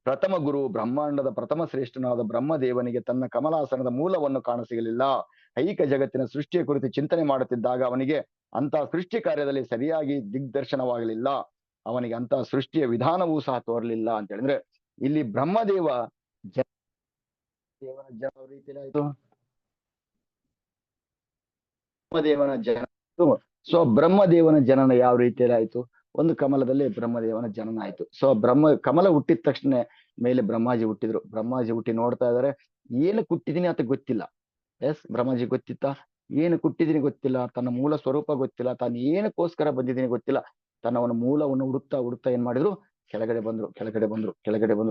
ಪ್ರಥಮ ಗುರು ಬ್ರಹ್ಮಾಂಡದ ಪ್ರಥಮ ಶ್ರೇಷ್ಠನಾದ ಬ್ರಹ್ಮದೇವನಿಗೆ ತನ್ನ ಕಮಲಾಸನದ ಮೂಲವನ್ನು ಕಾಣಸಿಗಲಿಲ್ಲ. ಐಕ ಜಗತ್ತಿನ ಸೃಷ್ಟಿಯ ಕುರಿತು ಚಿಂತನೆ ಮಾಡುತ್ತಿದ್ದಾಗ ಅವನಿಗೆ ಅಂತಹ ಸೃಷ್ಟಿ ಕಾರ್ಯದಲ್ಲಿ ಸರಿಯಾಗಿ ದಿಗ್ದರ್ಶನವಾಗಲಿಲ್ಲ. ಅವನಿಗೆ ಅಂತಹ ಸೃಷ್ಟಿಯ ವಿಧಾನವೂ ಸಹ ತೋರಲಿಲ್ಲ ಅಂತ ಹೇಳಿದ್ರೆ, ಇಲ್ಲಿ ಬ್ರಹ್ಮದೇವ ದೇವನ ಜನ ರೀತಿಯಲ್ಲಿ ಆಯ್ತು, ಬ್ರಹ್ಮದೇವನ ಜನ. ಸೊ ಬ್ರಹ್ಮದೇವನ ಜನನ ಯಾವ ರೀತಿಯಲ್ಲಿ ಆಯ್ತು? ಒಂದು ಕಮಲದಲ್ಲಿ ಬ್ರಹ್ಮದೇವನ ಜನನ ಆಯ್ತು. ಸೊ ಕಮಲ ಹುಟ್ಟಿದ ತಕ್ಷಣ ಮೇಲೆ ಬ್ರಹ್ಮಾಜಿ ಹುಟ್ಟಿದ್ರು. ಬ್ರಹ್ಮಾಜಿ ಹುಟ್ಟಿ ನೋಡ್ತಾ ಇದಾರೆ, ಏನು ಹುಟ್ಟಿದೀನಿ ಅಂತ ಗೊತ್ತಿಲ್ಲ. ಎಸ್, ಬ್ರಹ್ಮಾಜಿ ಗೊತ್ತಿತ್ತ? ಏನು ಹುಟ್ಟಿದೀನಿ ಗೊತ್ತಿಲ್ಲ, ತನ್ನ ಮೂಲ ಸ್ವರೂಪ ಗೊತ್ತಿಲ್ಲ, ತಾನು ಏನಕ್ಕೋಸ್ಕರ ಬಂದಿದ್ದೀನಿ ಗೊತ್ತಿಲ್ಲ. ತನ್ನ ಮೂಲವನ್ನು ಹುಡುಕ್ತಾ ಏನ್ ಮಾಡಿದ್ರು, ಕೆಳಗಡೆ ಬಂದ್ರು.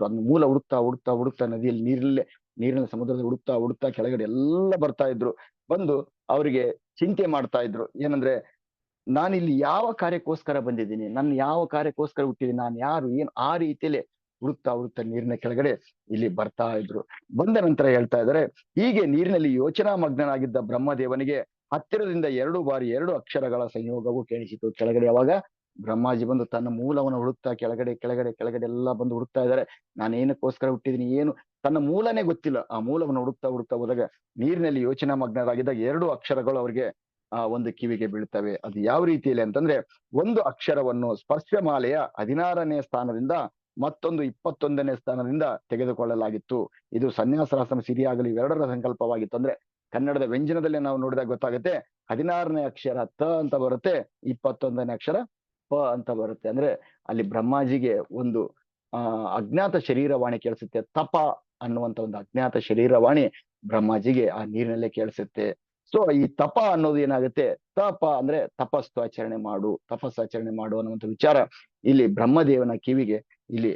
ಅದ್ ಮೂಲ ಹುಡುಕ್ತಾ ನದಿಯಲ್ಲಿ ನೀರಿನ ಸಮುದ್ರದಲ್ಲಿ ಹುಡುಕ್ತಾ ಕೆಳಗಡೆ ಎಲ್ಲ ಬರ್ತಾ ಇದ್ರು. ಬಂದು ಅವರಿಗೆ ಚಿಂತೆ ಮಾಡ್ತಾ ಇದ್ರು. ಏನಂದ್ರೆ, ನಾನಿಲ್ಲಿ ಯಾವ ಕಾರ್ಯಕ್ಕೋಸ್ಕರ ಬಂದಿದ್ದೀನಿ, ನನ್ನ ಯಾವ ಕಾರ್ಯಕ್ಕೋಸ್ಕರ ಹುಟ್ಟಿದ್ದೀನಿ, ನಾನು ಯಾರು, ಏನು, ಆ ರೀತಿಯಲ್ಲಿ ಹುಡುಕ್ತಾ ನೀರಿನ ಕೆಳಗಡೆ ಇಲ್ಲಿ ಬರ್ತಾ ಇದ್ರು. ಬಂದ ನಂತರ ಹೇಳ್ತಾ ಇದ್ದಾರೆ, ಹೀಗೆ ನೀರಿನಲ್ಲಿ ಯೋಚನಾ ಮಗ್ನನಾಗಿದ್ದ ಬ್ರಹ್ಮದೇವನಿಗೆ ಹತ್ತಿರದಿಂದ 2 ಬಾರಿ 2 ಅಕ್ಷರಗಳ ಸಂಯೋಗವು ಕೇಳಿಸಿತು. ಕೆಳಗಡೆ ಯಾವಾಗ ಬ್ರಹ್ಮಾಜಿ ಬಂದು ತನ್ನ ಮೂಲವನ್ನು ಹುಡುಕ್ತಾ ಕೆಳಗಡೆ ಎಲ್ಲ ಬಂದು ಹುಡುಕ್ತಾ ಇದ್ದಾರೆ. ನಾನು ಏನಕ್ಕೋಸ್ಕರ ಹುಟ್ಟಿದೀನಿ, ಏನು, ತನ್ನ ಮೂಲನೇ ಗೊತ್ತಿಲ್ಲ. ಆ ಮೂಲವನ್ನು ಹುಡುಕ್ತಾ ಹೋದಾಗ ನೀರಿನಲ್ಲಿ ಯೋಚನಾ ಮಗ್ನರಾಗಿದ್ದಾಗ 2 ಅಕ್ಷರಗಳು ಅವರಿಗೆ ಒಂದು ಕಿವಿಗೆ ಬೀಳ್ತವೆ. ಅದು ಯಾವ ರೀತಿಯಲ್ಲಿ ಅಂತಂದ್ರೆ, ಒಂದು ಅಕ್ಷರವನ್ನು ಸ್ಪರ್ಶಮಾಲೆಯ 16ನೇ ಸ್ಥಾನದಿಂದ ಮತ್ತೊಂದು 21ನೇ ಸ್ಥಾನದಿಂದ ತೆಗೆದುಕೊಳ್ಳಲಾಗಿತ್ತು. ಇದು ಸನ್ಯಾಸರಾಸನ ಸಿರಿಯಾಗಲಿ ಇವೆರಡರ ಸಂಕಲ್ಪವಾಗಿತ್ತು. ಅಂದ್ರೆ ಕನ್ನಡದ ವ್ಯಂಜನದಲ್ಲಿ ನಾವು ನೋಡಿದಾಗ ಗೊತ್ತಾಗುತ್ತೆ, 16ನೇ ಅಕ್ಷರ ತ ಅಂತ ಬರುತ್ತೆ, 21ನೇ ಅಕ್ಷರ ಪ ಅಂತ ಬರುತ್ತೆ. ಅಂದ್ರೆ ಅಲ್ಲಿ ಬ್ರಹ್ಮಾಜಿಗೆ ಒಂದು ಅಜ್ಞಾತ ಶರೀರವಾಣಿ ಕೇಳಿಸುತ್ತೆ. ತಪ ಅನ್ನುವಂತ ಒಂದು ಅಜ್ಞಾತ ಶರೀರವಾಣಿ ಬ್ರಹ್ಮಾಜಿಗೆ ಆ ನೀರಿನಲ್ಲೇ ಕೇಳಿಸುತ್ತೆ. ಸೊ ಈ ತಪ ಅನ್ನೋದು ಏನಾಗುತ್ತೆ, ತಪ ಅಂದ್ರೆ ತಪಸ್ಸಾಚರಣೆ ಮಾಡು ಅನ್ನುವಂಥ ವಿಚಾರ ಇಲ್ಲಿ ಬ್ರಹ್ಮದೇವನ ಕಿವಿಗೆ ಇಲ್ಲಿ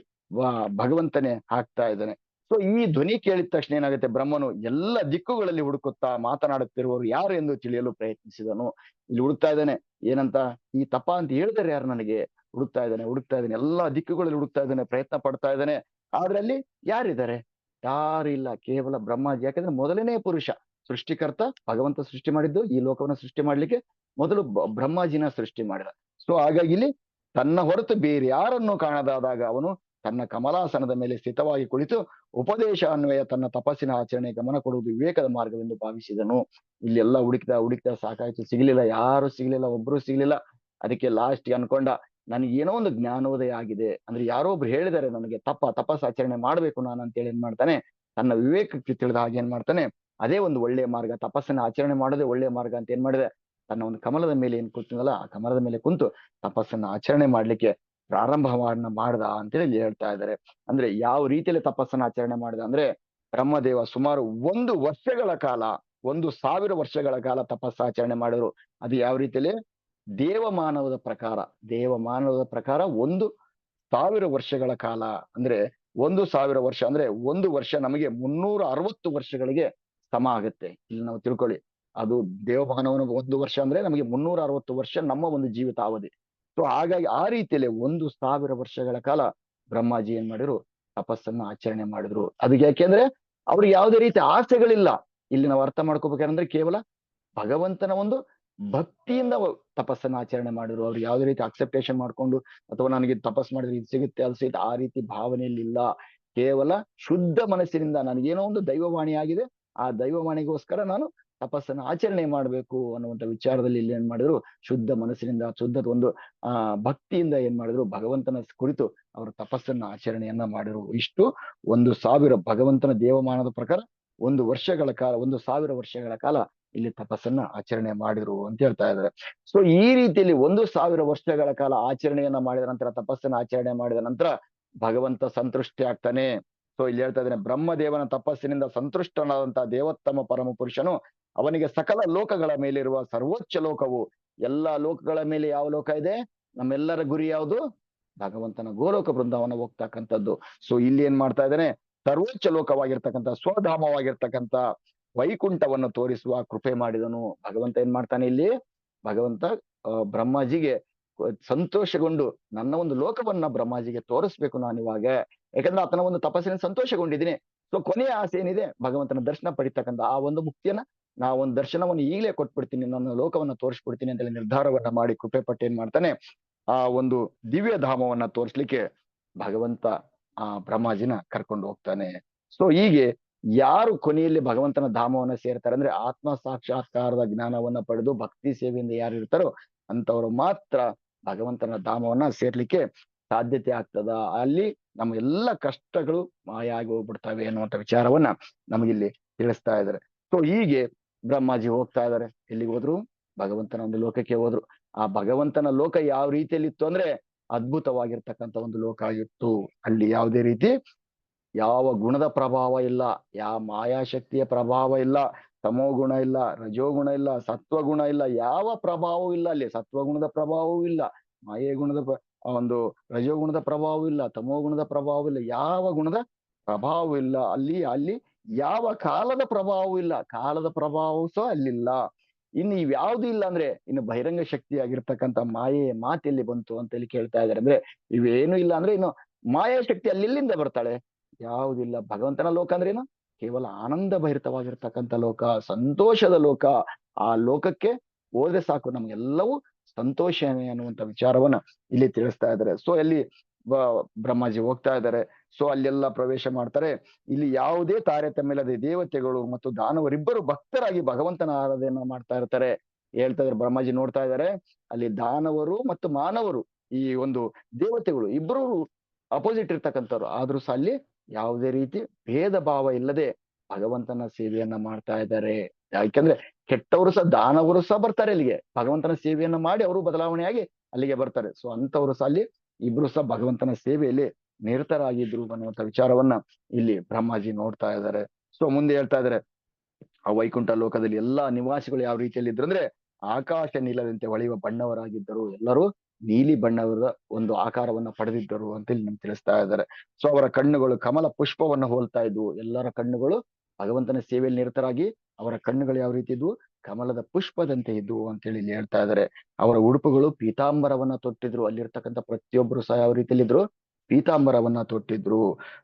ಭಗವಂತನೇ ಹಾಕ್ತಾ ಇದ್ದಾನೆ. ಸೊ ಈ ಧ್ವನಿ ಕೇಳಿದ ತಕ್ಷಣ ಏನಾಗುತ್ತೆ, ಬ್ರಹ್ಮನು ಎಲ್ಲ ದಿಕ್ಕುಗಳಲ್ಲಿ ಹುಡುಕುತ್ತಾ ಮಾತನಾಡುತ್ತಿರುವವರು ಯಾರು ಎಂದು ತಿಳಿಯಲು ಪ್ರಯತ್ನಿಸಿದನು. ಇಲ್ಲಿ ಹುಡುಕ್ತಾ ಇದ್ದಾನೆ, ಏನಂತ, ಈ ತಪ ಅಂತ ಹೇಳಿದರೆ ಯಾರು ನನಗೆ, ಹುಡುಕ್ತಾ ಇದ್ದಾನೆ ಎಲ್ಲಾ ದಿಕ್ಕುಗಳಲ್ಲಿ ಹುಡುಕ್ತಾ ಇದ್ದಾನೆ, ಪ್ರಯತ್ನ ಪಡ್ತಾ ಇದ್ದಾನೆ. ಆದ್ರೆ ಅಲ್ಲಿ ಯಾರಿದ್ದಾರೆ? ಯಾರು ಇಲ್ಲ, ಕೇವಲ ಬ್ರಹ್ಮಾಜಿ. ಯಾಕಂದ್ರೆ ಮೊದಲನೇ ಪುರುಷ, ಸೃಷ್ಟಿಕರ್ತ ಭಗವಂತ ಸೃಷ್ಟಿ ಮಾಡಿದ್ದು ಈ ಲೋಕವನ್ನ ಸೃಷ್ಟಿ ಮಾಡ್ಲಿಕ್ಕೆ ಮೊದಲು ಬ್ರಹ್ಮಾಜಿನ ಸೃಷ್ಟಿ ಮಾಡಿದ. ಸೊ ಹಾಗಾಗಿ ಇಲ್ಲಿ ತನ್ನ ಹೊರತು ಬೇರೆ ಯಾರನ್ನು ಕಾಣದಾದಾಗ ಅವನು ತನ್ನ ಕಮಲಾಸನದ ಮೇಲೆ ಸ್ಥಿತವಾಗಿ ಕುಳಿತು ಉಪದೇಶ ಅನ್ವಯ ತನ್ನ ತಪಸ್ಸಿನ ಆಚರಣೆ ಗಮನ ಕೊಡುವುದು ವಿವೇಕದ ಮಾರ್ಗವೆಂದು ಭಾವಿಸಿದನು. ಇಲ್ಲೆಲ್ಲ ಹುಡುಕ್ತಾ ಸಾಕಾಯ್ತು, ಸಿಗ್ಲಿಲ್ಲ, ಯಾರು ಸಿಗ್ಲಿಲ್ಲ, ಒಬ್ರು ಸಿಗ್ಲಿಲ್ಲ. ಅದಕ್ಕೆ ಲಾಸ್ಟ್ ಅನ್ಕೊಂಡ, ನನಗೆ ಏನೋ ಒಂದು ಜ್ಞಾನೋದಯ ಆಗಿದೆ. ಅಂದ್ರೆ ಯಾರೋ ಒಬ್ರು ಹೇಳಿದಾರೆ ನನಗೆ ತಪಸ್ ಆಚರಣೆ ಮಾಡ್ಬೇಕು ನಾನು ಅಂತೇಳಿ ಏನ್ ಮಾಡ್ತಾನೆ, ತನ್ನ ವಿವೇಕಕ್ಕೆ ತಿಳಿದ ಹಾಗೆ ಏನ್ ಮಾಡ್ತಾನೆ, ಅದೇ ಒಂದು ಒಳ್ಳೆಯ ಮಾರ್ಗ, ತಪಸ್ಸನ್ನ ಆಚರಣೆ ಮಾಡೋದೇ ಒಳ್ಳೆಯ ಮಾರ್ಗ ಅಂತ ಏನ್ ಮಾಡಿದೆ, ತನ್ನ ಒಂದು ಕಮಲದ ಮೇಲೆ ಏನ್ ಕೂತಿನಲ್ಲ ಆ ಕಮಲದ ಮೇಲೆ ಕುಂತು ತಪಸ್ಸನ್ನ ಆಚರಣೆ ಮಾಡ್ಲಿಕ್ಕೆ ಮಾಡ್ದ ಅಂತೇಳಿ ಇಲ್ಲಿ ಹೇಳ್ತಾ ಇದ್ದಾರೆ. ಅಂದ್ರೆ ಯಾವ ರೀತಿಯಲ್ಲಿ ತಪಸ್ಸನ್ನ ಆಚರಣೆ ಮಾಡಿದ ಅಂದ್ರೆ, ಬ್ರಹ್ಮದೇವ ಸುಮಾರು 1 ವರ್ಷಗಳ ಕಾಲ 1000 ವರ್ಷಗಳ ಕಾಲ ತಪಸ್ಸಾಚರಣೆ ಮಾಡಿದ್ರು. ಅದು ಯಾವ ರೀತಿಯಲ್ಲಿ, ದೇವಮಾನವದ ಪ್ರಕಾರ 1000 ವರ್ಷಗಳ ಕಾಲ. ಅಂದ್ರೆ 1000 ವರ್ಷ ಅಂದ್ರೆ 1 ವರ್ಷ ನಮಗೆ 360 ವರ್ಷಗಳಿಗೆ ಸಮ ಆಗುತ್ತೆ. ಇಲ್ಲಿ ನಾವು ತಿಳ್ಕೊಳ್ಳಿ, ಅದು ದೇವಮಾನವನ 1 ವರ್ಷ ಅಂದ್ರೆ ನಮಗೆ 360 ವರ್ಷ ನಮ್ಮ ಒಂದು ಜೀವಿತ ಅವಧಿ. ಸೊ ಹಾಗಾಗಿ ಆ ರೀತಿಯಲ್ಲಿ 1000 ವರ್ಷಗಳ ಕಾಲ ಬ್ರಹ್ಮಾಜಿ ಏನ್ ಮಾಡಿದ್ರು, ತಪಸ್ಸನ್ನ ಆಚರಣೆ ಮಾಡಿದ್ರು. ಅದಕ್ಕೆ ಯಾಕೆಂದ್ರೆ ಅವ್ರಿಗೆ ಯಾವುದೇ ರೀತಿ ಆಸೆಗಳಿಲ್ಲ. ಇಲ್ಲಿ ನಾವು ಅರ್ಥ ಮಾಡ್ಕೋಬೇಕಂದ್ರೆ ಕೇವಲ ಭಗವಂತನ ಒಂದು ಭಕ್ತಿಯಿಂದ ತಪಸ್ಸನ್ನ ಆಚರಣೆ ಮಾಡಿದ್ರು. ಅವ್ರಿಗೆ ಯಾವುದೇ ರೀತಿ ಅಕ್ಸೆಪ್ಟೇಷನ್ ಮಾಡ್ಕೊಂಡು ಅಥವಾ ನನಗೆ ತಪಸ್ ಮಾಡಿದ್ರೆ ಇದು ಸಿಗುತ್ತೆ ಅದು ಸಿಗುತ್ತೆ ಆ ರೀತಿ ಭಾವನೆಯಲ್ಲಿಲ್ಲ. ಕೇವಲ ಶುದ್ಧ ಮನಸ್ಸಿನಿಂದ ನನಗೇನೋ ಒಂದು ದೈವವಾಣಿ ಆಗಿದೆ, ಆ ದೈವವಾಣಿಗೋಸ್ಕರ ನಾನು ತಪಸ್ಸನ್ನ ಆಚರಣೆ ಮಾಡಬೇಕು ಅನ್ನುವಂಥ ವಿಚಾರದಲ್ಲಿ ಇಲ್ಲಿ ಏನ್ ಮಾಡಿದ್ರು, ಶುದ್ಧ ಮನಸ್ಸಿನಿಂದ ಶುದ್ಧ ಒಂದು ಭಕ್ತಿಯಿಂದ ಏನ್ ಮಾಡಿದ್ರು, ಭಗವಂತನ ಕುರಿತು ಅವರು ತಪಸ್ಸನ್ನ ಆಚರಣೆಯನ್ನ ಮಾಡಿದ್ರು. ಇಷ್ಟು 1,000 ಭಗವಂತನ ದೇವಮಾನದ ಪ್ರಕಾರ 1 ವರ್ಷಗಳ ಕಾಲ 1,000 ವರ್ಷಗಳ ಕಾಲ ಇಲ್ಲಿ ತಪಸ್ಸನ್ನ ಆಚರಣೆ ಮಾಡಿದ್ರು ಅಂತ ಹೇಳ್ತಾ ಇದ್ದಾರೆ. ಸೊ ಈ ರೀತಿಯಲ್ಲಿ 1,000 ವರ್ಷಗಳ ಕಾಲ ಆಚರಣೆಯನ್ನ ಮಾಡಿದ ನಂತರ, ತಪಸ್ಸನ್ನ ಆಚರಣೆ ಮಾಡಿದ ನಂತರ ಭಗವಂತ ಸಂತೃಷ್ಟಿ ಆಗ್ತಾನೆ. ಸೊ ಇಲ್ಲಿ ಹೇಳ್ತಾ ಇದ್ದಾನೆ, ಬ್ರಹ್ಮದೇವನ ತಪಸ್ಸಿನಿಂದ ಸಂತುಷ್ಟನಾದಂತಹ ದೇವೋತ್ತಮ ಪರಮ ಪುರುಷನು ಅವನಿಗೆ ಸಕಲ ಲೋಕಗಳ ಮೇಲಿರುವ ಸರ್ವೋಚ್ಚ ಲೋಕವು, ಎಲ್ಲಾ ಲೋಕಗಳ ಮೇಲೆ ಯಾವ ಲೋಕ ಇದೆ, ನಮ್ಮೆಲ್ಲರ ಗುರಿ ಯಾವುದು, ಭಗವಂತನ ಗೋಲೋಕ ಬೃಂದಾವನ ಹೋಗ್ತಕ್ಕಂಥದ್ದು. ಸೊ ಇಲ್ಲಿ ಏನ್ ಮಾಡ್ತಾ ಇದ್ದಾನೆ, ಸರ್ವೋಚ್ಚ ಲೋಕವಾಗಿರ್ತಕ್ಕಂಥ ಸ್ವಧಾಮವಾಗಿರ್ತಕ್ಕಂಥ ವೈಕುಂಠವನ್ನು ತೋರಿಸುವ ಕೃಪೆ ಮಾಡಿದನು. ಭಗವಂತ ಏನ್ ಮಾಡ್ತಾನೆ ಇಲ್ಲಿ, ಭಗವಂತ ಬ್ರಹ್ಮಾಜಿಗೆ ಸಂತೋಷಗೊಂಡು ನನ್ನ ಒಂದು ಲೋಕವನ್ನ ಬ್ರಹ್ಮಾಜಿಗೆ ತೋರಿಸ್ಬೇಕು ನಾನು ಇವಾಗ, ಯಾಕಂದ್ರೆ ಆತನ ಒಂದು ತಪಸ್ಸಿನ ಸಂತೋಷಗೊಂಡಿದ್ದೀನಿ. ಸೊ ಕೊನೆಯ ಆಸೆ ಏನಿದೆ, ಭಗವಂತನ ದರ್ಶನ ಪಡಿತಕ್ಕಂಥ ಆ ಒಂದು ಮುಕ್ತಿಯನ್ನ, ನಾ ಒಂದು ದರ್ಶನವನ್ನು ಈಗಲೇ ಕೊಟ್ಬಿಡ್ತೀನಿ, ನನ್ನ ಲೋಕವನ್ನ ತೋರಿಸ್ಬಿಡ್ತೀನಿ ಅಂತೇಳಿ ನಿರ್ಧಾರವನ್ನ ಮಾಡಿ ಕೃಪೆ ಪಟ್ಟು ಏನ್ ಮಾಡ್ತಾನೆ, ಆ ಒಂದು ದಿವ್ಯ ಧಾಮವನ್ನ ತೋರಿಸ್ಲಿಕ್ಕೆ ಭಗವಂತ ಆ ಬ್ರಹ್ಮಾಜಿನ ಕರ್ಕೊಂಡು ಹೋಗ್ತಾನೆ. ಸೊ ಹೀಗೆ ಯಾರು ಕೊನೆಯಲ್ಲಿ ಭಗವಂತನ ಧಾಮವನ್ನ ಸೇರ್ತಾರೆ ಅಂದ್ರೆ, ಆತ್ಮ ಸಾಕ್ಷಾತ್ಕಾರದ ಜ್ಞಾನವನ್ನ ಪಡೆದು ಭಕ್ತಿ ಸೇವೆಯಿಂದ ಯಾರು ಇರ್ತಾರೋ ಅಂತವರು ಮಾತ್ರ ಭಗವಂತನ ಧಾಮವನ್ನ ಸೇರ್ಲಿಕ್ಕೆ ಸಾಧ್ಯತೆ ಆಗ್ತದ. ಅಲ್ಲಿ ನಮ್ಮ ಎಲ್ಲ ಕಷ್ಟಗಳು ಮಾಯ ಆಗಿ ಹೋಗ್ಬಿಡ್ತವೆ ಅನ್ನುವಂಥ ವಿಚಾರವನ್ನ ನಮಗಿಲ್ಲಿ ತಿಳಿಸ್ತಾ ಇದ್ದಾರೆ. ಸೊ ಹೀಗೆ ಬ್ರಹ್ಮಾಜಿ ಹೋಗ್ತಾ ಇದ್ದಾರೆ. ಎಲ್ಲಿಗೆ ಹೋದ್ರು, ಭಗವಂತನ ಒಂದು ಲೋಕಕ್ಕೆ ಹೋದ್ರು. ಆ ಭಗವಂತನ ಲೋಕ ಯಾವ ರೀತಿಯಲ್ಲಿ ಇತ್ತು ಅಂದ್ರೆ, ಅದ್ಭುತವಾಗಿರ್ತಕ್ಕಂಥ ಒಂದು ಲೋಕ ಆಗಿತ್ತು. ಅಲ್ಲಿ ಯಾವುದೇ ರೀತಿ ಯಾವ ಗುಣದ ಪ್ರಭಾವ ಇಲ್ಲ, ಯಾವ ಮಾಯಾಶಕ್ತಿಯ ಪ್ರಭಾವ ಇಲ್ಲ, ತಮೋ ಗುಣ ಇಲ್ಲ, ರಜೋಗುಣ ಇಲ್ಲ, ಸತ್ವಗುಣ ಇಲ್ಲ, ಯಾವ ಪ್ರಭಾವವೂ ಇಲ್ಲ. ಅಲ್ಲಿ ಸತ್ವಗುಣದ ಪ್ರಭಾವವೂ ಇಲ್ಲ, ಮಾಯೆ ಗುಣದ ಒಂದು ರಜೋಗುಣದ ಪ್ರಭಾವ ಇಲ್ಲ, ತಮೋ ಗುಣದ ಪ್ರಭಾವ ಇಲ್ಲ, ಯಾವ ಗುಣದ ಪ್ರಭಾವ ಇಲ್ಲ. ಅಲ್ಲಿ ಯಾವ ಕಾಲದ ಪ್ರಭಾವವೂ ಇಲ್ಲ, ಕಾಲದ ಪ್ರಭಾವವೂ ಸಹ ಅಲ್ಲಿಲ್ಲ. ಇನ್ನು ಇವ್ಯಾವ್ದು ಇಲ್ಲ ಅಂದ್ರೆ, ಇನ್ನು ಬಹಿರಂಗ ಶಕ್ತಿ ಆಗಿರ್ತಕ್ಕಂಥ ಮಾಯೆ ಮಾತೆಲ್ಲಿ ಬಂತು ಅಂತ ಹೇಳಿ ಕೇಳ್ತಾ ಇದ್ದಾರೆ. ಅಂದ್ರೆ ಇವೇನು ಇಲ್ಲ ಅಂದ್ರೆ ಇನ್ನು ಮಾಯಾ ಶಕ್ತಿ ಅಲ್ಲಿಂದ ಬರ್ತಾಳೆ, ಯಾವುದಿಲ್ಲ. ಭಗವಂತನ ಲೋಕ ಅಂದ್ರೆ ಏನು, ಕೇವಲ ಆನಂದ ಭರಿತವಾಗಿರ್ತಕ್ಕಂಥ ಲೋಕ, ಸಂತೋಷದ ಲೋಕ. ಆ ಲೋಕಕ್ಕೆ ಹೋದ್ರೆ ಸಾಕು, ನಮ್ಗೆಲ್ಲವೂ ಸಂತೋಷನೇ ಅನ್ನುವಂಥ ವಿಚಾರವನ್ನ ಇಲ್ಲಿ ತಿಳಿಸ್ತಾ ಇದ್ದಾರೆ. ಸೊ ಅಲ್ಲಿ ಬ್ರಹ್ಮಾಜಿ ಹೋಗ್ತಾ ಇದ್ದಾರೆ. ಸೊ ಅಲ್ಲೆಲ್ಲ ಪ್ರವೇಶ ಮಾಡ್ತಾರೆ. ಇಲ್ಲಿ ಯಾವುದೇ ತಾರತಮ್ಯ ಇಲ್ಲದೆ ದೇವತೆಗಳು ಮತ್ತು ದಾನವರಿಬ್ಬರು ಭಕ್ತರಾಗಿ ಭಗವಂತನ ಆರಾಧನೆ ಮಾಡ್ತಾ ಇರ್ತಾರೆ. ಹೇಳ್ತಾ ಇದ್ದಾರೆ, ಬ್ರಹ್ಮಾಜಿ ನೋಡ್ತಾ ಇದ್ದಾರೆ, ಅಲ್ಲಿ ದಾನವರು ಮತ್ತು ಮಾನವರು, ಈ ಒಂದು ದೇವತೆಗಳು ಇಬ್ಬರು ಅಪೋಸಿಟ್ ಇರ್ತಕ್ಕಂಥವ್ರು, ಆದ್ರೂ ಸಹ ಅಲ್ಲಿ ಯಾವುದೇ ರೀತಿ ಭೇದ ಭಾವ ಇಲ್ಲದೆ ಭಗವಂತನ ಸೇವೆಯನ್ನ ಮಾಡ್ತಾ ಇದ್ದಾರೆ. ಯಾಕೆಂದ್ರೆ ಕೆಟ್ಟವರು ಸಹ, ದಾನವರು ಸಹ ಬರ್ತಾರೆ ಅಲ್ಲಿಗೆ, ಭಗವಂತನ ಸೇವೆಯನ್ನ ಮಾಡಿ ಅವರು ಬದಲಾವಣೆಯಾಗಿ ಅಲ್ಲಿಗೆ ಬರ್ತಾರೆ. ಸೊ ಅಂತವರು ಸಹ ಅಲ್ಲಿ ಇಬ್ರು ಸಹ ಭಗವಂತನ ಸೇವೆಯಲ್ಲಿ ನಿರತರಾಗಿದ್ರು ಅನ್ನುವಂಥ ವಿಚಾರವನ್ನ ಇಲ್ಲಿ ಬ್ರಹ್ಮಾಜಿ ನೋಡ್ತಾ ಇದ್ದಾರೆ. ಸೊ ಮುಂದೆ ಹೇಳ್ತಾ ಇದ್ದಾರೆ, ಆ ವೈಕುಂಠ ಲೋಕದಲ್ಲಿ ಎಲ್ಲಾ ನಿವಾಸಿಗಳು ಯಾವ ರೀತಿಯಲ್ಲಿ ಇದ್ರು ಅಂದ್ರೆ, ಆಕಾಶ ನೀಲದಂತೆ ಹೊಳೆಯುವ ಬಣ್ಣವರಾಗಿದ್ದರು. ಎಲ್ಲರೂ ನೀಲಿ ಬಣ್ಣದ ಒಂದು ಆಕಾರವನ್ನ ಪಡೆದಿದ್ದರು ಅಂತ ಇಲ್ಲಿ ನಮ್ಗೆ ತಿಳಿಸ್ತಾ ಇದ್ದಾರೆ. ಸೊ ಅವರ ಕಣ್ಣುಗಳು ಕಮಲ ಪುಷ್ಪವನ್ನ ಹೋಲ್ತಾ ಇದ್ವು. ಎಲ್ಲರ ಕಣ್ಣುಗಳು ಭಗವಂತನ ಸೇವೆಯಲ್ಲಿ ನಿರತರಾಗಿ ಅವರ ಕಣ್ಣುಗಳು ಯಾವ ರೀತಿ ಇದ್ವು, ಕಮಲದ ಪುಷ್ಪದಂತೆ ಇದ್ವು ಅಂತೇಳಿ ಇಲ್ಲಿ ಹೇಳ್ತಾ ಇದ್ದಾರೆ. ಅವರ ಉಡುಪುಗಳು ಪೀತಾಂಬರವನ್ನ ತೊಟ್ಟಿದ್ರು. ಅಲ್ಲಿರ್ತಕ್ಕಂಥ ಪ್ರತಿಯೊಬ್ಬರು ಸಹ ಯಾವ ರೀತಿಯಲ್ಲಿ ಇದ್ರು, ಪೀತಾಂಬರವನ್ನ ತೊಟ್ಟಿದ್ರು.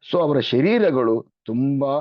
ಸೊ ಅವರ ಶರೀರಗಳು ತುಂಬಾ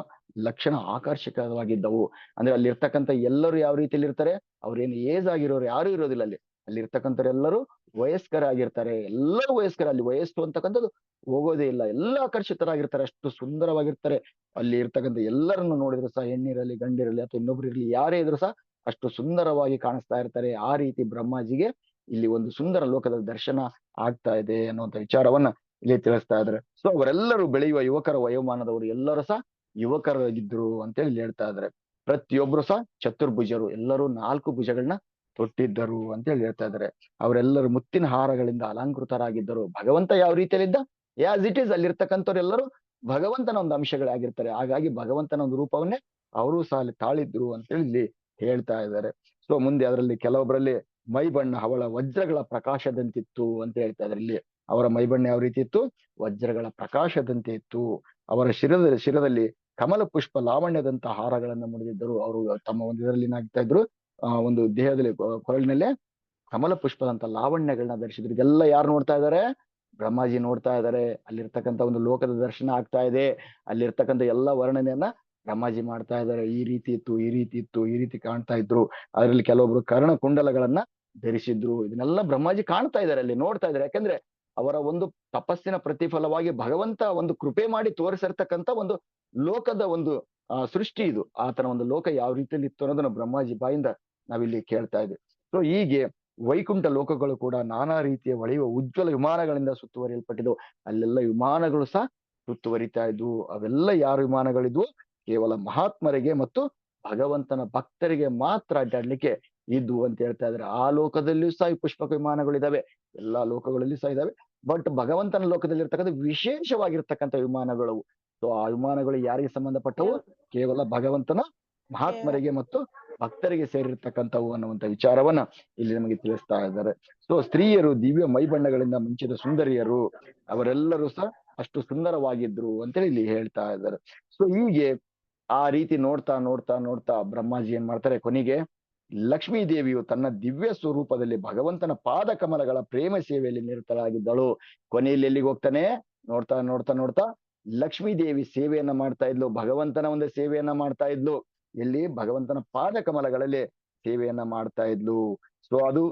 ಲಕ್ಷಣ ಆಕರ್ಷಕವಾಗಿದ್ದವು. ಅಂದ್ರೆ ಅಲ್ಲಿ ಇರ್ತಕ್ಕಂಥ ಎಲ್ಲರೂ ಯಾವ ರೀತಿಯಲ್ಲಿ ಇರ್ತಾರೆ, ಅವ್ರೇನು ಏಜ್ ಆಗಿರೋರು ಯಾರು ಇರೋದಿಲ್ಲ. ಅಲ್ಲಿ ಇರ್ತಕ್ಕಂಥವ್ರೆಲ್ಲರೂ ವಯಸ್ಕರಾಗಿರ್ತಾರೆ. ಎಲ್ಲರೂ ವಯಸ್ಕರ, ಅಲ್ಲಿ ವಯಸ್ಸು ಅಂತಕ್ಕಂಥದ್ದು ಹೋಗೋದೇ ಇಲ್ಲ. ಎಲ್ಲ ಆಕರ್ಷಿತರಾಗಿರ್ತಾರೆ, ಅಷ್ಟು ಸುಂದರವಾಗಿರ್ತಾರೆ. ಅಲ್ಲಿ ಇರ್ತಕ್ಕಂಥ ಎಲ್ಲರನ್ನು ನೋಡಿದ್ರು ಸಹ, ಹೆಣ್ಣಿರಲಿ ಗಂಡಿರಲಿ ಅಥವಾ ಇನ್ನೊಬ್ರು ಇರಲಿ, ಯಾರೇ ಇದ್ರು ಸಹ ಅಷ್ಟು ಸುಂದರವಾಗಿ ಕಾಣಿಸ್ತಾ ಇರ್ತಾರೆ. ಆ ರೀತಿ ಬ್ರಹ್ಮಾಜಿಗೆ ಇಲ್ಲಿ ಒಂದು ಸುಂದರ ಲೋಕದ ದರ್ಶನ ಆಗ್ತಾ ಇದೆ ಅನ್ನುವಂಥ ವಿಚಾರವನ್ನ ಇಲ್ಲಿ ತಿಳಿಸ್ತಾ ಇದ್ದಾರೆ. ಸೊ ಅವರೆಲ್ಲರೂ ಬೆಳೆಯುವ ಯುವಕರ ವಯೋಮಾನದವರು ಎಲ್ಲರೂ ಸಹ ಯುವಕರಾಗಿದ್ರು ಅಂತೇಳಿ ಇಲ್ಲಿ ಹೇಳ್ತಾ ಇದ್ದಾರೆ. ಪ್ರತಿಯೊಬ್ರು ಸಹ ಚತುರ್ಭುಜರು, ಎಲ್ಲರೂ 4 ಭುಜಗಳನ್ನ ತೊಟ್ಟಿದ್ದರು ಅಂತ ಹೇಳಿ ಹೇಳ್ತಾ ಇದ್ದಾರೆ. ಅವರೆಲ್ಲರೂ ಮುತ್ತಿನ ಹಾರಗಳಿಂದ ಅಲಂಕೃತರಾಗಿದ್ದರು. ಭಗವಂತ ಯಾವ ರೀತಿಯಲ್ಲಿದ್ದ, ಯಾಸ್ ಇಟ್ ಈಸ್ ಅಲ್ಲಿರ್ತಕ್ಕಂಥವ್ರೆಲ್ಲರೂ ಭಗವಂತನ ಒಂದು ಅಂಶಗಳಾಗಿರ್ತಾರೆ. ಹಾಗಾಗಿ ಭಗವಂತನ ಒಂದು ರೂಪವನ್ನೇ ಅವರು ಸಹ ಅಲ್ಲಿ ತಾಳಿದ್ರು ಅಂತೇಳಿ ಇಲ್ಲಿ ಹೇಳ್ತಾ ಇದ್ದಾರೆ. ಸೊ ಮುಂದೆ ಅದರಲ್ಲಿ ಕೆಲವೊಬ್ಬರಲ್ಲಿ ಮೈಬಣ್ಣ ಹವಳ ವಜ್ರಗಳ ಪ್ರಕಾಶದಂತಿತ್ತು ಅಂತ ಹೇಳ್ತಾ ಇದ್ದಾರೆ. ಇಲ್ಲಿ ಅವರ ಮೈಬಣ್ಣ ಯಾವ ರೀತಿ ಇತ್ತು, ವಜ್ರಗಳ ಪ್ರಕಾಶದಂತೆ ಇತ್ತು. ಅವರ ಶಿರದಲ್ಲಿ ಕಮಲ ಪುಷ್ಪ ಲಾವಣ್ಯದಂತ ಹಾರಗಳನ್ನು ಮುಡಿದಿದ್ದರು. ಅವರು ತಮ್ಮ ಒಂದು ಇದರಲ್ಲಿ ಏನಾಗ್ತಾ ಇದ್ರು, ಒಂದು ದೇಹದಲ್ಲಿ ಕೊರಳಿನಲ್ಲೇ ಕಮಲ ಪುಷ್ಪದಂತ ಲಾವಣ್ಯಗಳನ್ನ ಧರಿಸಿದ್ರು. ಇದೆಲ್ಲ ಯಾರು ನೋಡ್ತಾ ಇದ್ದಾರೆ, ಬ್ರಹ್ಮಾಜಿ ನೋಡ್ತಾ ಇದ್ದಾರೆ. ಅಲ್ಲಿರ್ತಕ್ಕಂಥ ಒಂದು ಲೋಕದ ದರ್ಶನ ಆಗ್ತಾ ಇದೆ. ಅಲ್ಲಿರ್ತಕ್ಕಂಥ ಎಲ್ಲ ವರ್ಣನೆಯನ್ನ ಬ್ರಹ್ಮಾಜಿ ಮಾಡ್ತಾ ಇದ್ದಾರೆ. ಈ ರೀತಿ ಇತ್ತು, ಈ ರೀತಿ ಇತ್ತು, ಈ ರೀತಿ ಕಾಣ್ತಾ ಇದ್ರು. ಅದರಲ್ಲಿ ಕೆಲವೊಬ್ರು ಕರ್ಣ ಕುಂಡಲಗಳನ್ನ ಧರಿಸಿದ್ರು. ಇದನ್ನೆಲ್ಲ ಬ್ರಹ್ಮಾಜಿ ಕಾಣ್ತಾ ಇದ್ದಾರೆ, ಅಲ್ಲಿ ನೋಡ್ತಾ ಇದ್ದಾರೆ. ಯಾಕಂದ್ರೆ ಅವರ ಒಂದು ತಪಸ್ಸಿನ ಪ್ರತಿಫಲವಾಗಿ ಭಗವಂತ ಒಂದು ಕೃಪೆ ಮಾಡಿ ತೋರಿಸಿರ್ತಕ್ಕಂಥ ಒಂದು ಲೋಕದ ಒಂದು ಸೃಷ್ಟಿ ಇದು. ಆತನ ಒಂದು ಲೋಕ ಯಾವ ರೀತಿಯಲ್ಲಿ ಇತ್ತು ಅನ್ನೋದನ್ನ ಬ್ರಹ್ಮಾಜಿ ಬಾಯಿಂದ ನಾವಿಲ್ಲಿ ಕೇಳ್ತಾ ಇದ್ದೇವೆ. ಸೊ ಹೀಗೆ ವೈಕುಂಠ ಲೋಕಗಳು ಕೂಡ ನಾನಾ ರೀತಿಯ ಹೊಳೆಯುವ ಉಜ್ವಲ ವಿಮಾನಗಳಿಂದ ಸುತ್ತುವರಿಯಲ್ಪಟ್ಟಿದ್ದವು. ಅಲ್ಲೆಲ್ಲ ವಿಮಾನಗಳು ಸಹ ಸುತ್ತುವರಿತಾ ಇದ್ವು. ಅವೆಲ್ಲ ಯಾರ ವಿಮಾನಗಳಿದ್ವು? ಕೇವಲ ಮಹಾತ್ಮರಿಗೆ ಮತ್ತು ಭಗವಂತನ ಭಕ್ತರಿಗೆ ಮಾತ್ರ ಅಡ್ಡಾಡ್ಲಿಕ್ಕೆ ಇದ್ವು ಅಂತ ಹೇಳ್ತಾ ಇದ್ದಾರೆ. ಆ ಲೋಕದಲ್ಲಿಯೂ ಸಹ ಈ ಪುಷ್ಪಕ ವಿಮಾನಗಳಿದಾವೆ, ಎಲ್ಲಾ ಲೋಕಗಳಲ್ಲಿ ಸಹ ಇದಾವೆ. ಬಟ್ ಭಗವಂತನ ಲೋಕದಲ್ಲಿ ಇರ್ತಕ್ಕಂಥ ವಿಶೇಷವಾಗಿರ್ತಕ್ಕಂಥ ವಿಮಾನಗಳು. ಸೊ ಆ ವಿಮಾನಗಳು ಯಾರಿಗೆ ಸಂಬಂಧಪಟ್ಟವು? ಕೇವಲ ಭಗವಂತನ ಮಹಾತ್ಮರಿಗೆ ಮತ್ತು ಭಕ್ತರಿಗೆ ಸೇರಿರ್ತಕ್ಕಂಥವು ಅನ್ನುವಂಥ ವಿಚಾರವನ್ನ ಇಲ್ಲಿ ನಮಗೆ ತಿಳಿಸ್ತಾ ಇದ್ದಾರೆ. ಸೊ ಸ್ತ್ರೀಯರು ದಿವ್ಯ ಮೈಬಣ್ಣಗಳಿಂದ ಮುಂಚಿದ ಸುಂದರಿಯರು, ಅವರೆಲ್ಲರೂ ಸಹ ಅಷ್ಟು ಸುಂದರವಾಗಿದ್ರು ಅಂತೇಳಿ ಇಲ್ಲಿ ಹೇಳ್ತಾ ಇದ್ದಾರೆ. ಸೊ ಹೀಗೆ ಆ ರೀತಿ ನೋಡ್ತಾ ನೋಡ್ತಾ ನೋಡ್ತಾ ಬ್ರಹ್ಮಾಜಿ ಏನ್ ಮಾಡ್ತಾರೆ, ಕೊನೆಗೆ ಲಕ್ಷ್ಮೀ ದೇವಿಯು ತನ್ನ ದಿವ್ಯ ಸ್ವರೂಪದಲ್ಲಿ ಭಗವಂತನ ಪಾದ ಕಮಲಗಳ ಪ್ರೇಮ ಸೇವೆಯಲ್ಲಿ ನಿರತರಾಗಿದ್ದಳು. ಕೊನೆಯಲ್ಲಿ ಎಲ್ಲಿಗೆ ಹೋಗ್ತಾನೆ? ನೋಡ್ತಾ ನೋಡ್ತಾ ನೋಡ್ತಾ ಲಕ್ಷ್ಮೀ ದೇವಿ ಸೇವೆಯನ್ನ ಮಾಡ್ತಾ ಇದ್ಲು, ಭಗವಂತನ ಒಂದು ಸೇವೆಯನ್ನ ಮಾಡ್ತಾ ಇದ್ಲು. ಎಲ್ಲಿ? ಭಗವಂತನ ಪಾದ ಕಮಲಗಳಲ್ಲಿ ಸೇವೆಯನ್ನ ಮಾಡ್ತಾ ಇದ್ಲು. ಸೊ ಅದು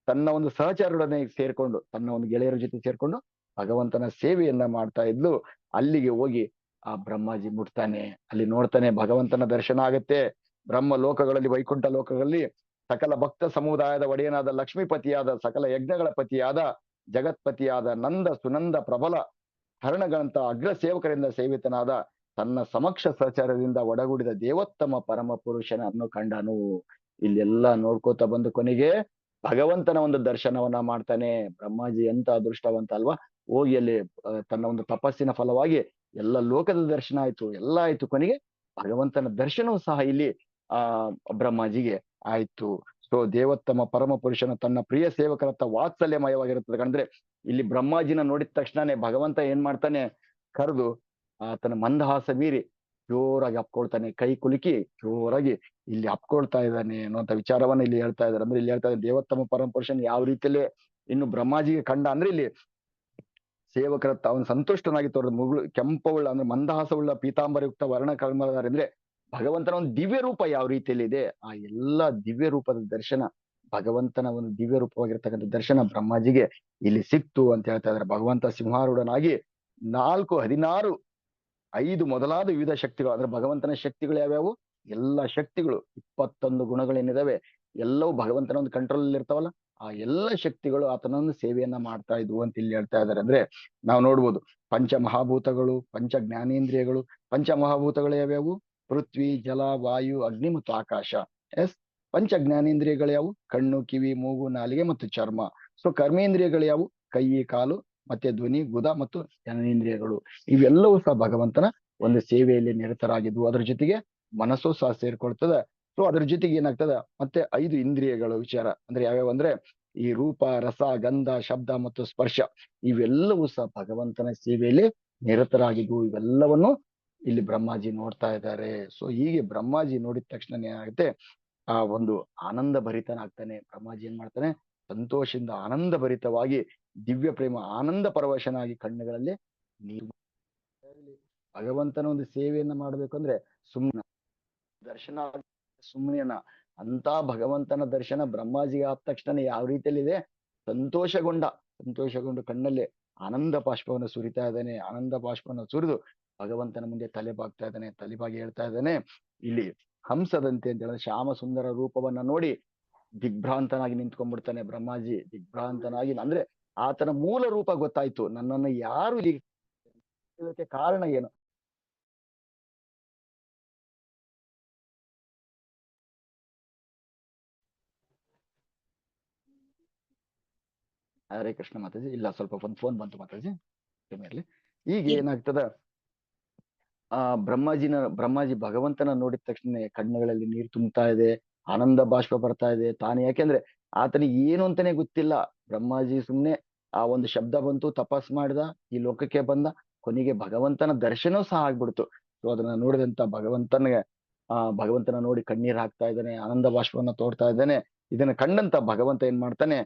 ತನ್ನ ಒಂದು ಸಹಚರರೊಡನೆ ಸೇರ್ಕೊಂಡು, ತನ್ನ ಒಂದು ಗೆಳೆಯರ ಜೊತೆ ಸೇರ್ಕೊಂಡು ಭಗವಂತನ ಸೇವೆಯನ್ನ ಮಾಡ್ತಾ ಇದ್ಲು. ಅಲ್ಲಿಗೆ ಹೋಗಿ ಆ ಬ್ರಹ್ಮಾಜಿ ಮುಟ್ತಾನೆ, ಅಲ್ಲಿ ನೋಡ್ತಾನೆ, ಭಗವಂತನ ದರ್ಶನ ಆಗತ್ತೆ. ಬ್ರಹ್ಮ ಲೋಕಗಳಲ್ಲಿ, ವೈಕುಂಠ ಲೋಕಗಳಲ್ಲಿ ಸಕಲ ಭಕ್ತ ಸಮುದಾಯದ ಒಡೆಯನಾದ ಲಕ್ಷ್ಮೀಪತಿಯಾದ, ಸಕಲ ಯಜ್ಞಗಳ ಪತಿಯಾದ, ಜಗತ್ಪತಿಯಾದ ನಂದ ಸುನಂದ ಪ್ರಬಲ ಹರಣಗಳಂತ ಅಗ್ರ ಸೇವಕರಿಂದ ಸೇವಿತನಾದ ತನ್ನ ಸಮಕ್ಷ ಸಹಚರದಿಂದ ಒಡಗೂಡಿದ ದೇವೋತ್ತಮ ಪರಮ ಪುರುಷನನ್ನು ಕಂಡನು. ಇಲ್ಲೆಲ್ಲ ನೋಡ್ಕೋತಾ ಬಂದು ಕೊನೆಗೆ ಭಗವಂತನ ಒಂದು ದರ್ಶನವನ್ನ ಮಾಡ್ತಾನೆ. ಬ್ರಹ್ಮಾಜಿ ಎಂತ ಅದೃಷ್ಟವಂತ ಅಲ್ವಾ? ಹೋಗಿ ಅಲ್ಲಿ ತನ್ನ ಒಂದು ತಪಸ್ಸಿನ ಫಲವಾಗಿ ಎಲ್ಲ ಲೋಕದ ದರ್ಶನ ಆಯ್ತು, ಎಲ್ಲ ಆಯ್ತು. ಕೊನೆಗೆ ಭಗವಂತನ ದರ್ಶನವೂ ಸಹ ಇಲ್ಲಿ ಆ ಬ್ರಹ್ಮಾಜಿಗೆ ಆಯ್ತು. ಸೊ ದೇವೋತ್ತಮ ಪರಮ ಪುರುಷನ ತನ್ನ ಪ್ರಿಯ ಸೇವಕರತ್ತ ವಾತ್ಸಲ್ಯಮಯವಾಗಿರುತ್ತದೆ. ಅಂದ್ರೆ ಇಲ್ಲಿ ಬ್ರಹ್ಮಾಜಿನ ನೋಡಿದ ತಕ್ಷಣನೇ ಭಗವಂತ ಏನ್ ಮಾಡ್ತಾನೆ, ಕರೆದು ಆತನ ಮಂದಹಾಸ ಮೀರಿ ಜೋರಾಗಿ ಅಪ್ಕೊಳ್ತಾನೆ, ಕೈ ಕುಲುಕಿ ಜೋರಾಗಿ ಇಲ್ಲಿ ಅಪ್ಕೊಳ್ತಾ ಇದ್ದಾನೆ ಅನ್ನುವಂಥ ವಿಚಾರವನ್ನ ಇಲ್ಲಿ ಹೇಳ್ತಾ ಇದ್ದಾರೆ. ಅಂದ್ರೆ ಇಲ್ಲಿ ಹೇಳ್ತಾ ಇದ್ದಾರೆ ದೇವೋತ್ತಮ ಪರಮ ಪುರುಷನ್ ಯಾವ ರೀತಿಯಲ್ಲಿ ಇನ್ನು ಬ್ರಹ್ಮಾಜಿಗೆ ಕಂಡ ಅಂದ್ರೆ ಇಲ್ಲಿ ಸೇವಕರತ್ತ ಅವನು ಸಂತುಷ್ಟನಾಗಿ ತೋರಿದ ಮುಗುಳು ಕೆಂಪವುಳ್ಳ ಅಂದ್ರೆ ಮಂದಹಾಸವುಳ್ಳ ಪೀತಾಂಬರಯುಕ್ತ ವರ್ಣ ಕರ್ಮದಾರ ಅಂದ್ರೆ ಭಗವಂತನ ಒಂದು ದಿವ್ಯ ರೂಪ ಯಾವ ರೀತಿಯಲ್ಲಿ ಇದೆ, ಆ ಎಲ್ಲಾ ದಿವ್ಯ ರೂಪದ ದರ್ಶನ, ಭಗವಂತನ ಒಂದು ದಿವ್ಯ ರೂಪವಾಗಿರ್ತಕ್ಕಂಥ ದರ್ಶನ ಬ್ರಹ್ಮಾಜಿಗೆ ಇಲ್ಲಿ ಸಿಕ್ತು ಅಂತ ಹೇಳ್ತಾ ಇದ್ದಾರೆ. ಭಗವಂತ ಸಿಂಹಾರೂಢನಾಗಿ 16 5 ಮೊದಲಾದ ವಿವಿಧ ಶಕ್ತಿಗಳು ಅಂದ್ರೆ ಭಗವಂತನ ಶಕ್ತಿಗಳು ಯಾವ್ಯಾವು? ಎಲ್ಲಾ ಶಕ್ತಿಗಳು 21 ಗುಣಗಳೇನಿದಾವೆ ಎಲ್ಲವೂ ಭಗವಂತನ ಒಂದು ಕಂಟ್ರೋಲ್ ಅಲ್ಲಿ ಇರ್ತಾವಲ್ಲ, ಆ ಎಲ್ಲ ಶಕ್ತಿಗಳು ಆತನೊಂದು ಸೇವೆಯನ್ನ ಮಾಡ್ತಾ ಇದ್ವು ಅಂತ ಇಲ್ಲಿ ಹೇಳ್ತಾ ಇದ್ದಾರೆ. ಅಂದ್ರೆ ನಾವು ನೋಡ್ಬೋದು ಪಂಚ ಮಹಾಭೂತಗಳು, ಪಂಚ ಜ್ಞಾನೇಂದ್ರಿಯಗಳು. ಪಂಚ ಮಹಾಭೂತಗಳು ಯಾವ್ಯಾವು? ಪೃಥ್ವಿ, ಜಲ, ವಾಯು, ಅಗ್ನಿ ಮತ್ತು ಆಕಾಶ. ಎಸ್. ಪಂಚ ಜ್ಞಾನೇಂದ್ರಿಯಗಳು ಯಾವು? ಕಣ್ಣು, ಕಿವಿ, ಮೂಗು, ನಾಲಿಗೆ ಮತ್ತು ಚರ್ಮ. ಸೊ ಕರ್ಮೇಂದ್ರಿಯಗಳು ಯಾವು? ಕೈ, ಕಾಲು, ಮತ್ತೆ ಧ್ವನಿ, ಗುದ ಮತ್ತು ಜನನೇಂದ್ರಿಯಗಳು. ಇವೆಲ್ಲವೂ ಸಹ ಭಗವಂತನ ಒಂದು ಸೇವೆಯಲ್ಲಿ ನಿರತರಾಗಿದ್ವು. ಅದ್ರ ಜೊತೆಗೆ ಮನಸ್ಸು ಸಹ ಸೇರ್ಕೊಳ್ತದೆ. ಸೊ ಅದ್ರ ಜೊತೆಗೆ ಏನಾಗ್ತದ, ಮತ್ತೆ 5 ಇಂದ್ರಿಯಗಳು ವಿಚಾರ ಅಂದ್ರೆ ಯಾವ್ಯಾವ ಅಂದ್ರೆ ಈ ರೂಪ, ರಸ, ಗಂಧ, ಶಬ್ದ ಮತ್ತು ಸ್ಪರ್ಶ. ಇವೆಲ್ಲವೂ ಸಹ ಭಗವಂತನ ಸೇವೆಯಲ್ಲಿ ನಿರತರಾಗಿದ್ವು. ಇವೆಲ್ಲವನ್ನು ಇಲ್ಲಿ ಬ್ರಹ್ಮಾಜಿ ನೋಡ್ತಾ ಇದ್ದಾರೆ. ಸೊ ಹೀಗೆ ಬ್ರಹ್ಮಾಜಿ ನೋಡಿದ ತಕ್ಷಣ ಏನಾಗುತ್ತೆ, ಆ ಒಂದು ಆನಂದ ಭರಿತನಾಗ್ತಾನೆ. ಬ್ರಹ್ಮಾಜಿ ಏನ್ ಮಾಡ್ತಾನೆ, ಸಂತೋಷದಿಂದ ಆನಂದ ಭರಿತವಾಗಿ ದಿವ್ಯ ಪ್ರೇಮ ಆನಂದ ಪರವಶನಾಗಿ ಕಣ್ಣುಗಳಲ್ಲಿ ನೀರು. ಭಗವಂತನ ಒಂದು ಸೇವೆಯನ್ನ ಮಾಡ್ಬೇಕಂದ್ರೆ ಸುಮ್ಮನೆ ದರ್ಶನ ಸುಮ್ಮನೆನ ಅಂತ ಭಗವಂತನ ದರ್ಶನ ಬ್ರಹ್ಮಾಜಿಗೆ ಆದ ತಕ್ಷಣ ಯಾವ ರೀತಿಯಲ್ಲಿ ಇದೆ, ಸಂತೋಷಗೊಂಡು ಕಣ್ಣಲ್ಲಿ ಆನಂದ ಬಾಷ್ಪವನ್ನು ಸುರಿತಾ ಇದ್ದಾನೆ. ಆನಂದ ಬಾಷ್ಪವನ್ನು ಸುರಿದು ಭಗವಂತನ ಮುಂದೆ ತಲೆಬಾಗ್ತಾ ಇದ್ದಾನೆ. ತಲೆಬಾಗಿ ಹೇಳ್ತಾ ಇದ್ದಾನೆ, ಇಲ್ಲಿ ಹಂಸದಂತೆ ಅಂತ ಹೇಳಿದ್ರೆ ಶ್ಯಾಮ ಸುಂದರ ರೂಪವನ್ನ ನೋಡಿ ದಿಗ್ಭ್ರಾಂತನಾಗಿ ನಿಂತ್ಕೊಂಡ್ಬಿಡ್ತಾನೆ ಬ್ರಹ್ಮಾಜಿ. ದಿಗ್ಭ್ರಾಂತನಾಗಿ ಅಂದ್ರೆ ಆತನ ಮೂಲ ರೂಪ ಗೊತ್ತಾಯ್ತು, ನನ್ನನ್ನು ಯಾರು ಇಲ್ಲಿ ಇದಕ್ಕೆ ಕಾರಣ ಏನು? ಹರೇ ಕೃಷ್ಣ ಮಾತಾಜಿ. ಇಲ್ಲ ಸ್ವಲ್ಪ ಒಂದು ಫೋನ್ ಬಂತು ಮಾತಾಜಿ, ಇರ್ಲಿ. ಈಗ ಏನಾಗ್ತದ, ಆ ಬ್ರಹ್ಮಾಜಿ ಭಗವಂತನ ನೋಡಿದ ತಕ್ಷಣ ಕಣ್ಣುಗಳಲ್ಲಿ ನೀರು ತುಂಬುತ್ತಾ ಇದೆ, ಆನಂದ ಬಾಷ್ಪ ಬರ್ತಾ ಇದೆ. ತಾನು ಯಾಕೆಂದ್ರೆ ಆತನಿಗೆ ಏನು ಅಂತಾನೆ ಗೊತ್ತಿಲ್ಲ. ಬ್ರಹ್ಮಾಜಿ ಸುಮ್ನೆ ಆ ಒಂದು ಶಬ್ದ ಬಂತು, ತಪಸ್ ಮಾಡಿದ, ಈ ಲೋಕಕ್ಕೆ ಬಂದ, ಕೊನೆಗೆ ಭಗವಂತನ ದರ್ಶನವೂ ಸಹ ಆಗ್ಬಿಡ್ತು. ಸೊ ಅದನ್ನ ನೋಡಿದಂತ ಭಗವಂತನ ನೋಡಿ ಕಣ್ಣೀರ್ ಹಾಕ್ತಾ ಇದ್ದಾನೆ, ಆನಂದ ಬಾಷ್ಪವನ್ನ ತೋಡ್ತಾ ಇದ್ದಾನೆ. ಇದನ್ನ ಕಂಡಂತ ಭಗವಂತ ಏನ್ ಮಾಡ್ತಾನೆ,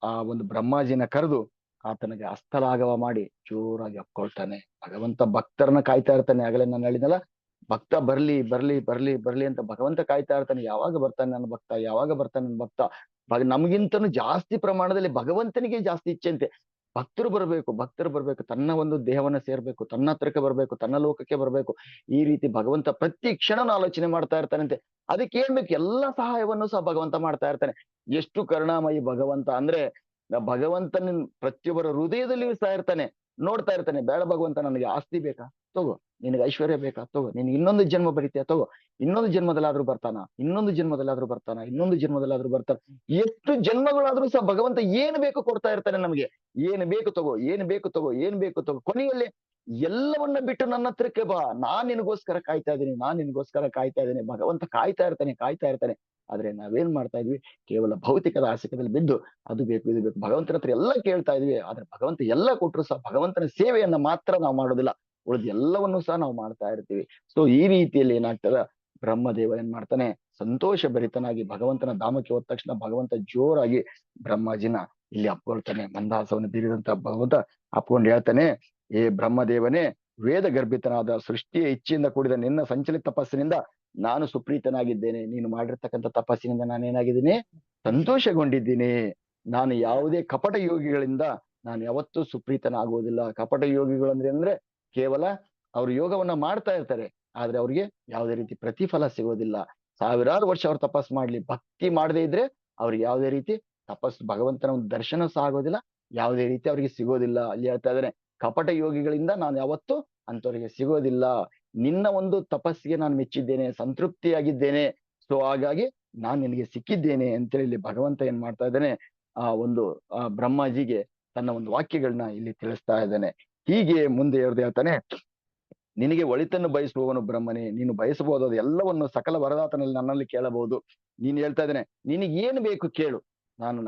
ಆ ಒಂದು ಬ್ರಹ್ಮಾಜಿನ ಕರೆದು ಆತನಿಗೆ ಹಸ್ತಲಾಘವ ಮಾಡಿ ಜೋರಾಗಿ ಅಪ್ಕೊಳ್ತಾನೆ. ಭಗವಂತ ಭಕ್ತರನ್ನ ಕಾಯ್ತಾ ಇರ್ತಾನೆ. ಆಗಲೇ ನಾನು ಹೇಳಿದಲ್ಲ, ಭಕ್ತ ಬರ್ಲಿ ಬರ್ಲಿ ಬರ್ಲಿ ಬರ್ಲಿ ಅಂತ ಭಗವಂತ ಕಾಯ್ತಾ ಇರ್ತಾನೆ. ಯಾವಾಗ ಬರ್ತಾನೆ ನನ್ನ ಭಕ್ತ, ಯಾವಾಗ ಬರ್ತಾನೆ ನನ್ನ ಭಕ್ತ. ನಮ್ಗಿಂತನೂ ಜಾಸ್ತಿ ಪ್ರಮಾಣದಲ್ಲಿ ಭಗವಂತನಿಗೆ ಜಾಸ್ತಿ ಇಚ್ಛೆ ಅಂತೆ. ಭಕ್ತರು ಬರ್ಬೇಕು, ಭಕ್ತರು ಬರ್ಬೇಕು, ತನ್ನ ಒಂದು ದೇಹವನ್ನ ಸೇರ್ಬೇಕು, ತನ್ನ ಹತ್ರಕ್ಕೆ ಬರ್ಬೇಕು, ತನ್ನ ಲೋಕಕ್ಕೆ ಬರ್ಬೇಕು. ಈ ರೀತಿ ಭಗವಂತ ಪ್ರತಿ ಕ್ಷಣನೂ ಆಲೋಚನೆ ಮಾಡ್ತಾ ಇರ್ತಾನಂತೆ. ಅದಕ್ಕೆ ಏನ್ ಬೇಕು, ಎಲ್ಲ ಸಹಾಯವನ್ನು ಸಹ ಭಗವಂತ ಮಾಡ್ತಾ ಇರ್ತಾನೆ. ಎಷ್ಟು ಕರುಣಾಮಯಿ ಭಗವಂತ ಅಂದ್ರೆ, ಭಗವಂತನ ಪ್ರತಿಯೊಬ್ಬರ ಹೃದಯದಲ್ಲಿಯೂ ಸಹ ಇರ್ತಾನೆ. ನೋಡ್ತಾ ಇರ್ತಾನೆ, ಬೇಡ ಭಗವಂತ ನನಗೆ ಆಸ್ತಿ ಬೇಕಾ, ತಗೋ. ನಿನಗೆ ಐಶ್ವರ್ಯ ಬೇಕಾ, ತಗೋ. ನಿನ್ಗೆ ಇನ್ನೊಂದು ಜನ್ಮ ಬರೀತೀಯ, ತಗೋ. ಇನ್ನೊಂದು ಜನ್ಮದಲ್ಲಾದ್ರೂ ಬರ್ತಾನ, ಇನ್ನೊಂದು ಜನ್ಮದಲ್ಲಾದ್ರೂ ಬರ್ತಾನ, ಇನ್ನೊಂದು ಜನ್ಮದಲ್ಲಾದ್ರೂ ಬರ್ತಾನ. ಎಷ್ಟು ಜನ್ಮಗಳಾದ್ರೂ ಸಹ ಭಗವಂತ ಏನ್ ಬೇಕು ಕೊಡ್ತಾ ಇರ್ತಾನೆ ನಮಗೆ. ಏನ್ ಬೇಕು ತಗೋ, ಏನ್ ಬೇಕು ತಗೋ, ಏನ್ ಬೇಕು ತಗೋ. ಕೊನೆಯಲ್ಲಿ ಎಲ್ಲವನ್ನ ಬಿಟ್ಟು ನನ್ನ ಹತ್ರಕ್ಕೆ ಬಾ, ನಾನ್ ನಿನಗೋಸ್ಕರ ಕಾಯ್ತಾ ಇದ್ದೀನಿ, ನಾನ್ ನಿನಗೋಸ್ಕರ ಕಾಯ್ತಾ ಇದ್ದೀನಿ. ಭಗವಂತ ಕಾಯ್ತಾ ಇರ್ತಾನೆ, ಕಾಯ್ತಾ ಇರ್ತಾನೆ. ಆದ್ರೆ ನಾವೇನ್ ಮಾಡ್ತಾ ಇದ್ವಿ, ಕೇವಲ ಭೌತಿಕದ ಆಸಕ್ತಿಯಲ್ಲಿ ಬಿದ್ದು ಅದು ಬೇಕು ಇದು ಬೇಕು, ಭಗವಂತನ ಹತ್ರ ಎಲ್ಲ ಕೇಳ್ತಾ ಇದ್ವಿ. ಆದ್ರೆ ಭಗವಂತ ಎಲ್ಲ ಕೊಟ್ಟರು ಸಹ ಭಗವಂತನ ಸೇವೆಯನ್ನ ಮಾತ್ರ ನಾವು ಮಾಡೋದಿಲ್ಲ, ಉಳಿದ ಎಲ್ಲವನ್ನೂ ಸಹ ನಾವು ಮಾಡ್ತಾ ಇರ್ತೀವಿ. ಸೊ ಈ ರೀತಿಯಲ್ಲಿ ಏನಾಗ್ತದ, ಬ್ರಹ್ಮದೇವ ಏನ್ ಮಾಡ್ತಾನೆ, ಸಂತೋಷ ಭರಿತನಾಗಿ ಭಗವಂತನ ಧಾಮಕ್ಕೆ ಹೋದ ತಕ್ಷಣ ಭಗವಂತ ಜೋರಾಗಿ ಬ್ರಹ್ಮಾಜಿನ ಇಲ್ಲಿ ಅಪ್ಕೊಳ್ತಾನೆ. ಮಂದಹಾಸವನ್ನು ಬೀರಿದಂತ ಭಗವಂತ ಅಪ್ಕೊಂಡು ಹೇಳ್ತಾನೆ, ಏ ಬ್ರಹ್ಮದೇವನೇ, ವೇದ ಗರ್ಭಿತನಾದ ಸೃಷ್ಟಿಯ ಇಚ್ಛೆಯಿಂದ ಕೂಡಿದ ನಿನ್ನ ಸಂಚಲಿತ ತಪಸ್ಸಿನಿಂದ ನಾನು ಸುಪ್ರೀತನಾಗಿದ್ದೇನೆ. ನೀನು ಮಾಡಿರ್ತಕ್ಕಂಥ ತಪಸ್ಸಿನಿಂದ ನಾನೇನಾಗಿದ್ದೀನಿ, ಸಂತೋಷಗೊಂಡಿದ್ದೀನಿ. ನಾನು ಯಾವುದೇ ಕಪಟ ಯೋಗಿಗಳಿಂದ ನಾನು ಯಾವತ್ತೂ ಸುಪ್ರೀತನಾಗುವುದಿಲ್ಲ. ಕಪಟ ಯೋಗಿಗಳು ಅಂದ್ರೆ ಕೇವಲ ಅವ್ರು ಯೋಗವನ್ನ ಮಾಡ್ತಾ ಇರ್ತಾರೆ, ಆದ್ರೆ ಅವ್ರಿಗೆ ಯಾವುದೇ ರೀತಿ ಪ್ರತಿಫಲ ಸಿಗೋದಿಲ್ಲ. ಸಾವಿರಾರು ವರ್ಷ ಅವ್ರು ತಪಸ್ ಮಾಡ್ಲಿ, ಭಕ್ತಿ ಮಾಡದೇ ಇದ್ರೆ ಅವ್ರಿಗೆ ಯಾವುದೇ ರೀತಿ ತಪಸ್, ಭಗವಂತನ ಒಂದು ದರ್ಶನ ಸಹ ಆಗೋದಿಲ್ಲ, ಯಾವುದೇ ರೀತಿ ಅವ್ರಿಗೆ ಸಿಗೋದಿಲ್ಲ. ಅಲ್ಲಿ ಹೇಳ್ತಾ ಇದಾರೆ, ಕಪಟ ಯೋಗಿಗಳಿಂದ ನಾನು ಯಾವತ್ತೂ ಅಂತವರಿಗೆ ಸಿಗೋದಿಲ್ಲ. ನಿನ್ನ ಒಂದು ತಪಸ್ಸಿಗೆ ನಾನು ಮೆಚ್ಚಿದ್ದೇನೆ, ಸಂತೃಪ್ತಿಯಾಗಿದ್ದೇನೆ. ಸೊ ಹಾಗಾಗಿ ನಾನ್ ನಿನಗೆ ಸಿಕ್ಕಿದ್ದೇನೆ ಅಂತೇಳಿ ಇಲ್ಲಿ ಭಗವಂತ ಏನ್ ಮಾಡ್ತಾ ಇದ್ದಾನೆ, ಆ ಒಂದು ಬ್ರಹ್ಮಾಜಿಗೆ ತನ್ನ ಒಂದು ವಾಕ್ಯಗಳನ್ನ ಇಲ್ಲಿ ತಿಳಿಸ್ತಾ ಇದ್ದಾನೆ. ಹೀಗೆ ಮುಂದೆ ಅವ್ರದ್ದು ಹೇಳ್ತಾನೆ, ನಿನಗೆ ಒಳಿತನ್ನು ಬಯಸುವವನು ಬ್ರಹ್ಮನೇ, ನೀನು ಬಯಸಬಹುದಾದ ಎಲ್ಲವನ್ನು ಸಕಲ ವರದಾತನಲ್ಲಿ ನನ್ನಲ್ಲಿ ಕೇಳಬಹುದು. ನೀನ್ ಹೇಳ್ತಾ ಇದ್ದೇನೆ, ನಿನಗೆ ಏನ್ ಬೇಕು ಕೇಳು,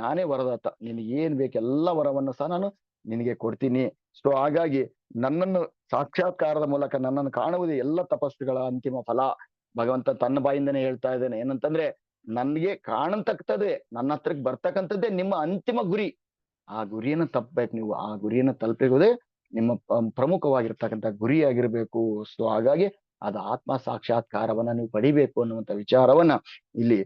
ನಾನೇ ವರದಾತ. ನಿನಗೆ ಏನ್ ಬೇಕು ಎಲ್ಲ ವರವನ್ನು ಸಹ ನಾನು ನಿನಗೆ ಕೊಡ್ತೀನಿ. ಸೊ ಹಾಗಾಗಿ ನನ್ನನ್ನು ಸಾಕ್ಷಾತ್ಕಾರದ ಮೂಲಕ ನನ್ನನ್ನು ಕಾಣುವುದೇ ಎಲ್ಲ ತಪಸ್ಸುಗಳ ಅಂತಿಮ ಫಲ. ಭಗವಂತ ತನ್ನ ಬಾಯಿಂದನೇ ಹೇಳ್ತಾ ಇದ್ದೇನೆ. ಏನಂತಂದ್ರೆ, ನನ್ಗೆ ಕಾಣತಕ್ಕಂಥದ್ದೇ, ನನ್ನ ಹತ್ರಕ್ಕೆ ಬರ್ತಕ್ಕಂಥದ್ದೇ ನಿಮ್ಮ ಅಂತಿಮ ಗುರಿ. ಆ ಗುರಿಯನ್ನು ತಪ್ಪಬೇಕು ನೀವು. ಆ ಗುರಿಯನ್ನು ತಲುಪಿರುವುದೇ ನಿಮ್ಮ ಪ್ರಮುಖವಾಗಿರ್ತಕ್ಕಂಥ ಗುರಿಯಾಗಿರ್ಬೇಕು. ಸೊ ಹಾಗಾಗಿ ಅದು ಆತ್ಮ ಸಾಕ್ಷಾತ್ಕಾರವನ್ನ ನೀವು ಪಡಿಬೇಕು ಅನ್ನುವಂಥ ವಿಚಾರವನ್ನ ಇಲ್ಲಿ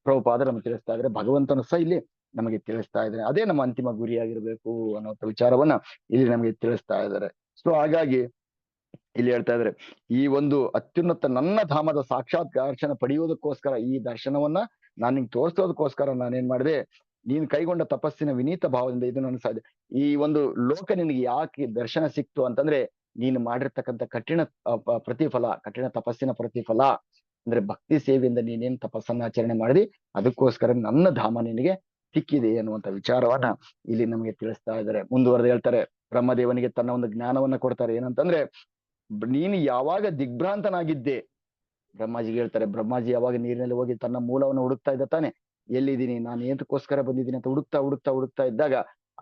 ಪ್ರಭುಪಾದ ನಮಗೆ ತಿಳಿಸ್ತಾ ಇದ್ರೆ, ಭಗವಂತನು ಸಹ ಇಲ್ಲಿ ನಮಗೆ ತಿಳಿಸ್ತಾ ಇದ್ದಾರೆ. ಅದೇ ನಮ್ಮ ಅಂತಿಮ ಗುರಿಯಾಗಿರ್ಬೇಕು ಅನ್ನುವಂಥ ವಿಚಾರವನ್ನ ಇಲ್ಲಿ ನಮಗೆ ತಿಳಿಸ್ತಾ ಇದ್ದಾರೆ. ಸೊ ಹಾಗಾಗಿ ಇಲ್ಲಿ ಹೇಳ್ತಾ ಇದ್ರೆ, ಈ ಒಂದು ಅತ್ಯುನ್ನತ ನನ್ನ ಧಾಮದ ಸಾಕ್ಷಾತ್ ದರ್ಶನ ಪಡೆಯುವುದಕ್ಕೋಸ್ಕರ, ಈ ದರ್ಶನವನ್ನ ನಾನು ನಿಂಗೆ ತೋರಿಸೋದಕ್ಕೋಸ್ಕರ ನಾನೇನ್ ಮಾಡಿದೆ, ನೀನು ಕೈಗೊಂಡ ತಪಸ್ಸಿನ ವಿನೀತ ಭಾವದಿಂದ ಇದು ನನ್ನ ಸಾಧ್ಯ. ಈ ಒಂದು ಲೋಕ ನಿನಗೆ ಯಾಕೆ ದರ್ಶನ ಸಿಕ್ತು ಅಂತಂದ್ರೆ, ನೀನು ಮಾಡಿರ್ತಕ್ಕಂಥ ಕಠಿಣ ಪ್ರತಿಫಲ, ಕಠಿಣ ತಪಸ್ಸಿನ ಪ್ರತಿಫಲ ಅಂದ್ರೆ ಭಕ್ತಿ ಸೇವೆಯಿಂದ ನೀನೇನ್ ತಪಸ್ಸನ್ನ ಆಚರಣೆ ಮಾಡಿದಿ, ಅದಕ್ಕೋಸ್ಕರ ನನ್ನ ಧಾಮ ನಿನಗೆ ಸಿಕ್ಕಿದೆ ಅನ್ನುವಂಥ ವಿಚಾರವನ್ನ ಇಲ್ಲಿ ನಮಗೆ ತಿಳಿಸ್ತಾ ಇದ್ದಾರೆ. ಮುಂದುವರೆದು ಹೇಳ್ತಾರೆ, ಬ್ರಹ್ಮದೇವನಿಗೆ ತನ್ನ ಒಂದು ಜ್ಞಾನವನ್ನ ಕೊಡ್ತಾರೆ. ಏನಂತಂದ್ರೆ, ನೀನು ಯಾವಾಗ ದಿಗ್ಭ್ರಾಂತನಾಗಿದ್ದೆ, ಬ್ರಹ್ಮಾಜಿಗೆ ಹೇಳ್ತಾರೆ, ಬ್ರಹ್ಮಾಜಿ ಯಾವಾಗ ನೀರಿನಲ್ಲಿ ಹೋಗಿ ತನ್ನ ಮೂಲವನ್ನು ಹುಡುಕ್ತಾ ಇದ್ದ ತಾನೆ, ಎಲ್ಲಿದ್ದೀನಿ ನಾನು, ಏನಕ್ಕೋಸ್ಕರ ಬಂದಿದ್ದೀನಿ ಅಂತ ಹುಡುಕ್ತಾ ಹುಡುಕ್ತಾ ಹುಡುಕ್ತಾ ಇದ್ದಾಗ